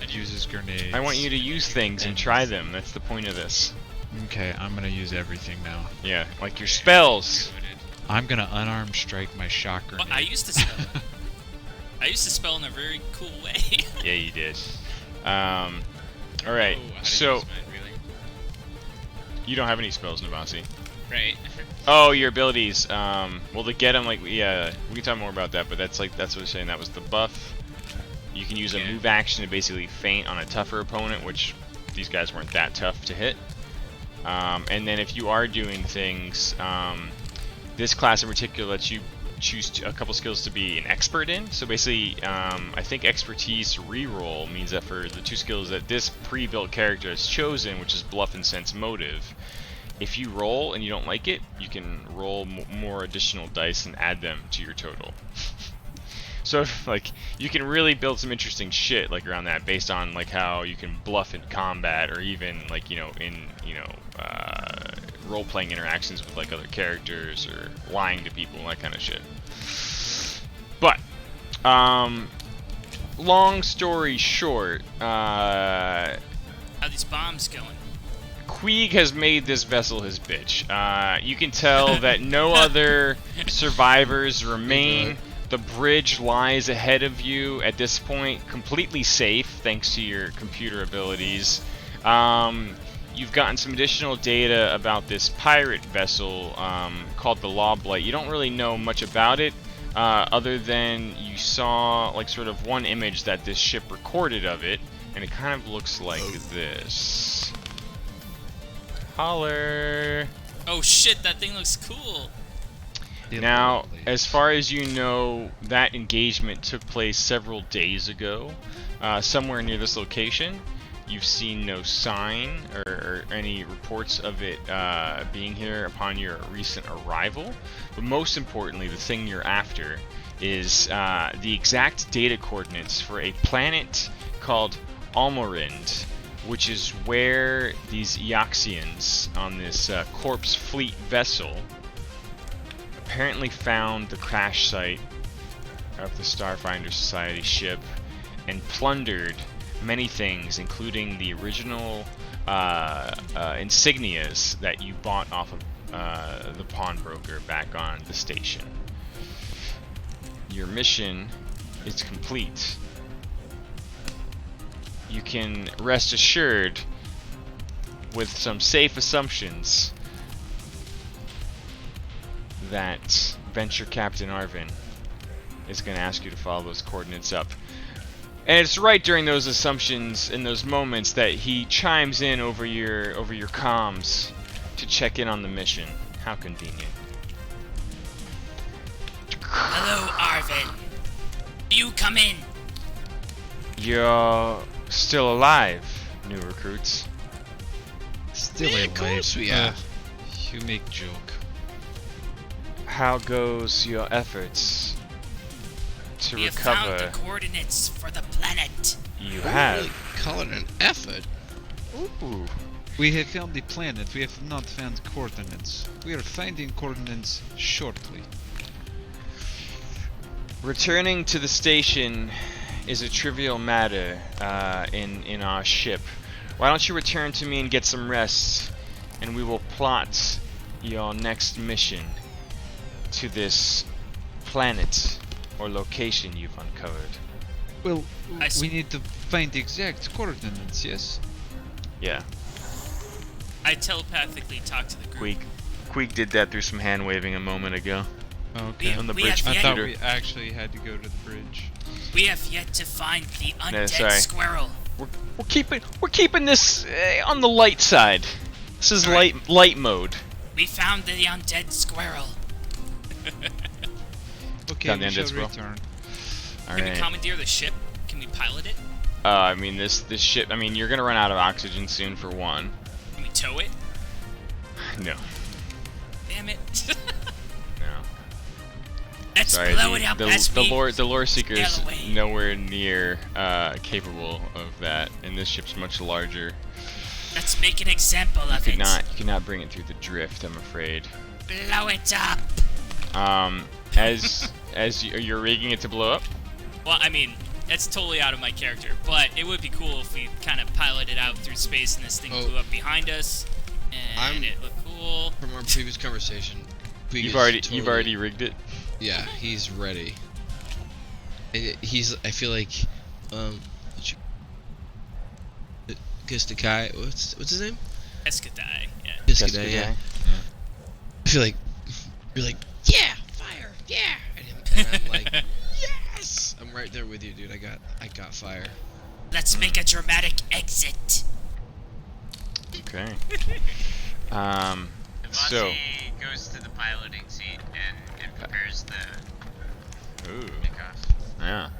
Speaker 6: It uses grenades.
Speaker 1: I want you to use things and try them. That's the point of this.
Speaker 6: Okay, I'm gonna use everything now.
Speaker 1: Yeah, like your spells.
Speaker 6: I'm gonna unarmed strike my shock grenade.
Speaker 3: Well, I used to spell. I used to spell in a very cool way.
Speaker 1: Yeah, you did. All right.
Speaker 5: Oh, how to
Speaker 1: So
Speaker 5: use mine, really?
Speaker 1: you don't have any spells, Navasi.
Speaker 5: Right.
Speaker 1: Oh, your abilities. Well, to get them, like, yeah, we can talk more about that. But that's what I'm saying. That was the buff. You can use a move action to basically feint on a tougher opponent, which these guys weren't that tough to hit. And then if you are doing things, this class in particular lets you choose a couple skills to be an expert in. So basically, I think expertise reroll means that for the 2 skills that this pre-built character has chosen, which is bluff and sense motive, if you roll and you don't like it, you can roll more additional dice and add them to your total. So if, like, you can really build some interesting shit like around that based on like how you can bluff in combat, or even like, you know, in, you know, role-playing interactions with like other characters, or lying to people, that kind of shit. But long story short,
Speaker 3: How these bombs going?
Speaker 1: Queeg has made this vessel his bitch. You can tell that no other survivors remain. The bridge lies ahead of you at this point, completely safe thanks to your computer abilities. You've gotten some additional data about this pirate vessel called the Lawblight. You don't really know much about it, other than you saw like sort of one image that this ship recorded of it, and it kind of looks like this. Holler!
Speaker 3: Oh shit, that thing looks cool.
Speaker 1: Now, as far as you know, that engagement took place several days ago, somewhere near this location. You've seen no sign or any reports of it being here upon your recent arrival. But most importantly, the thing you're after is the exact data coordinates for a planet called Almorind, which is where these Eoxians on this corpse fleet vessel apparently found the crash site of the Starfinder Society ship and plundered many things, including the original insignias that you bought off of the pawnbroker back on the station. Your mission is complete. You can rest assured, with some safe assumptions, that Venture Captain Arvin is going to ask you to follow those coordinates up. And it's right during those assumptions, in those moments, that he chimes in over your comms to check in on the mission. How convenient.
Speaker 3: Hello, Arvin. You come in.
Speaker 1: You're still alive, new recruits.
Speaker 6: Still
Speaker 7: Yeah,
Speaker 6: alive.
Speaker 7: of course we are.
Speaker 6: You make joke.
Speaker 1: How goes your efforts to
Speaker 3: We have found
Speaker 1: recover?
Speaker 3: the coordinates for the planet.
Speaker 1: You
Speaker 7: I
Speaker 1: have.
Speaker 7: wouldn't really call it an effort.
Speaker 1: Ooh.
Speaker 6: We have found the planet, we have not found coordinates. We are finding coordinates shortly.
Speaker 1: Returning to the station is a trivial matter in our ship. Why don't you return to me and get some rest, and we will plot your next mission to this planet or location you've uncovered.
Speaker 6: Well,
Speaker 3: I see.
Speaker 6: we need to find the exact coordinates, yes?
Speaker 1: Yeah,
Speaker 3: I telepathically talk to the group.
Speaker 1: Queek did that through some hand waving a moment ago
Speaker 6: Okay.
Speaker 1: on the
Speaker 3: We
Speaker 1: bridge
Speaker 3: have
Speaker 6: I
Speaker 3: yet-
Speaker 6: thought
Speaker 1: computer.
Speaker 6: we actually had to go to the bridge.
Speaker 3: We have yet to find the undead
Speaker 1: sorry.
Speaker 3: squirrel.
Speaker 1: We're keeping this on the light side. This is
Speaker 3: Alright.
Speaker 1: light mode.
Speaker 3: We found the undead squirrel.
Speaker 6: Okay,
Speaker 1: Found the
Speaker 6: we shall
Speaker 1: undead squirrel.
Speaker 6: return.
Speaker 1: All
Speaker 3: Can we
Speaker 1: right.
Speaker 3: commandeer the ship? Can we pilot it?
Speaker 1: I mean this ship. I mean you're gonna run out of oxygen soon for one.
Speaker 3: Can we tow it?
Speaker 1: No.
Speaker 3: Damn it.
Speaker 1: No.
Speaker 3: Let's
Speaker 1: Sorry,
Speaker 3: blow it up as
Speaker 1: the
Speaker 3: we
Speaker 1: lore seeker's
Speaker 3: sail away.
Speaker 1: nowhere near capable of that, and this ship's much larger.
Speaker 3: Let's make an example of it.
Speaker 1: You could not bring it through the drift, I'm afraid.
Speaker 3: Blow it up.
Speaker 1: As you're rigging it to blow up.
Speaker 3: Well, I mean, that's totally out of my character, but it would be cool if we kind of piloted out through space and this thing
Speaker 4: Oh.
Speaker 3: blew up behind us, and it looked cool.
Speaker 4: From our previous conversation, Queeg
Speaker 1: You've
Speaker 4: is
Speaker 1: already
Speaker 4: totally-
Speaker 1: rigged it.
Speaker 4: Yeah, he's ready. I feel like, Gustakai, what's his name?
Speaker 3: Escadai, yeah.
Speaker 4: Gustakai, yeah. I feel like, you're like, yeah, fire, yeah! And I'm like, yes! I'm right there with you, dude, I got fire.
Speaker 3: Let's make a dramatic exit.
Speaker 1: Okay.
Speaker 8: Devante
Speaker 1: So
Speaker 8: goes to the piloting seat and Prepares the
Speaker 1: Ooh.
Speaker 8: kickoff.
Speaker 1: Yeah.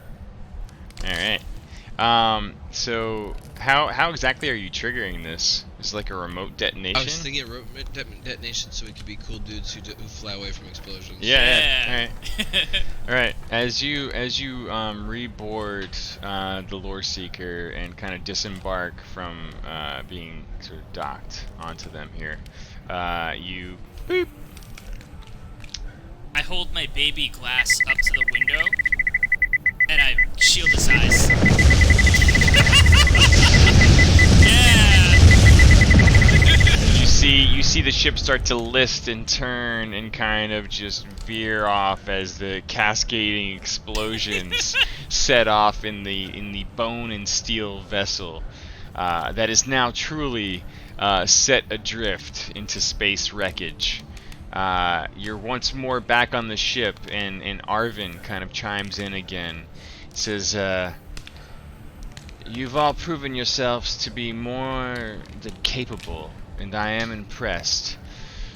Speaker 1: All right. So how exactly are you triggering this? Is it like a remote detonation?
Speaker 7: I was thinking of detonation so we could be cool dudes who fly away from explosions.
Speaker 1: Yeah. All right. As you reboard the Lore Seeker and kind of disembark from being sort of docked onto them here, you boop.
Speaker 3: I hold my baby glass up to the window, and I shield his eyes. Yeah!
Speaker 1: You see the ship start to list and turn and kind of just veer off as the cascading explosions set off in the bone and steel vessel that is now truly set adrift into space wreckage. You're once more back on the ship, and Arvin kind of chimes in again. It says, "You've all proven yourselves to be more than capable, and I am impressed.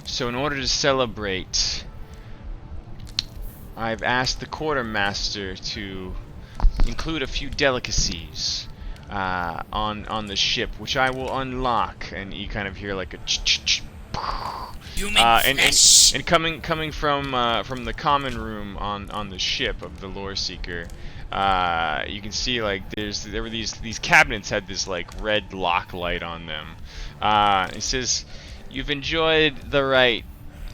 Speaker 1: So in order to celebrate, I've asked the quartermaster to include a few delicacies on the ship, which I will unlock." And you kind of hear like a ch-ch-ch.
Speaker 3: Human
Speaker 1: And
Speaker 3: flesh.
Speaker 1: coming from the common room on the ship of the Lore Seeker, you can see like there were these cabinets had this like red lock light on them. It says, "You've enjoyed the right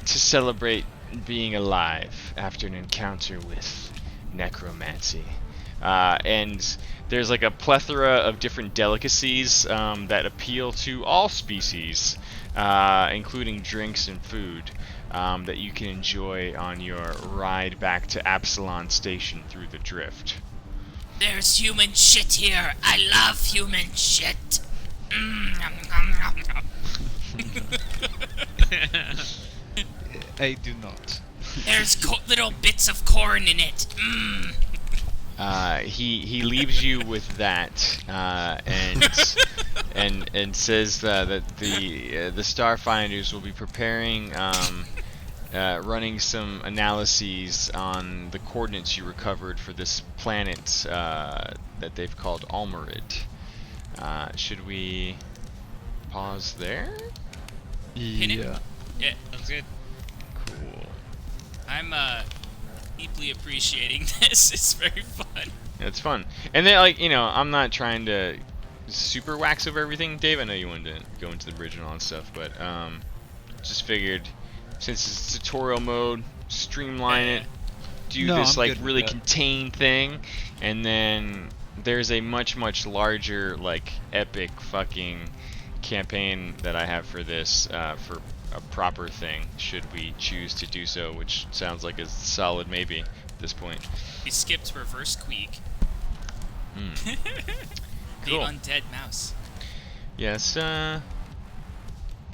Speaker 1: to celebrate being alive after an encounter with necromancy," and there's like a plethora of different delicacies that appeal to all species, including drinks and food that you can enjoy on your ride back to Absalon Station through the drift.
Speaker 3: There's human shit here. I love human shit.
Speaker 6: I do not.
Speaker 3: There's little bits of corn in it.
Speaker 1: He leaves you with that, and says that the Starfinders will be preparing, running some analyses on the coordinates you recovered for this planet that they've called Almerid. Should we pause there?
Speaker 3: Hit it?
Speaker 6: Yeah.
Speaker 3: Yeah,
Speaker 5: Sounds good.
Speaker 1: Cool.
Speaker 3: I'm deeply appreciating this. It's very fun.
Speaker 1: It's fun. And then, like, I'm not trying to super wax over everything. Dave, I know you wanted to go into the bridge and all that stuff, but just figured, since it's tutorial mode, streamline it, do
Speaker 6: No,
Speaker 1: this
Speaker 6: I'm
Speaker 1: like
Speaker 6: good with
Speaker 1: really
Speaker 6: that.
Speaker 1: contained thing, and then there's a much larger, like, epic fucking campaign that I have for this, for a proper thing, should we choose to do so, which sounds like a solid maybe at this point.
Speaker 3: We skipped reverse Queeg.
Speaker 1: Hmm.
Speaker 3: The
Speaker 1: Cool.
Speaker 3: undead mouse.
Speaker 1: Yes,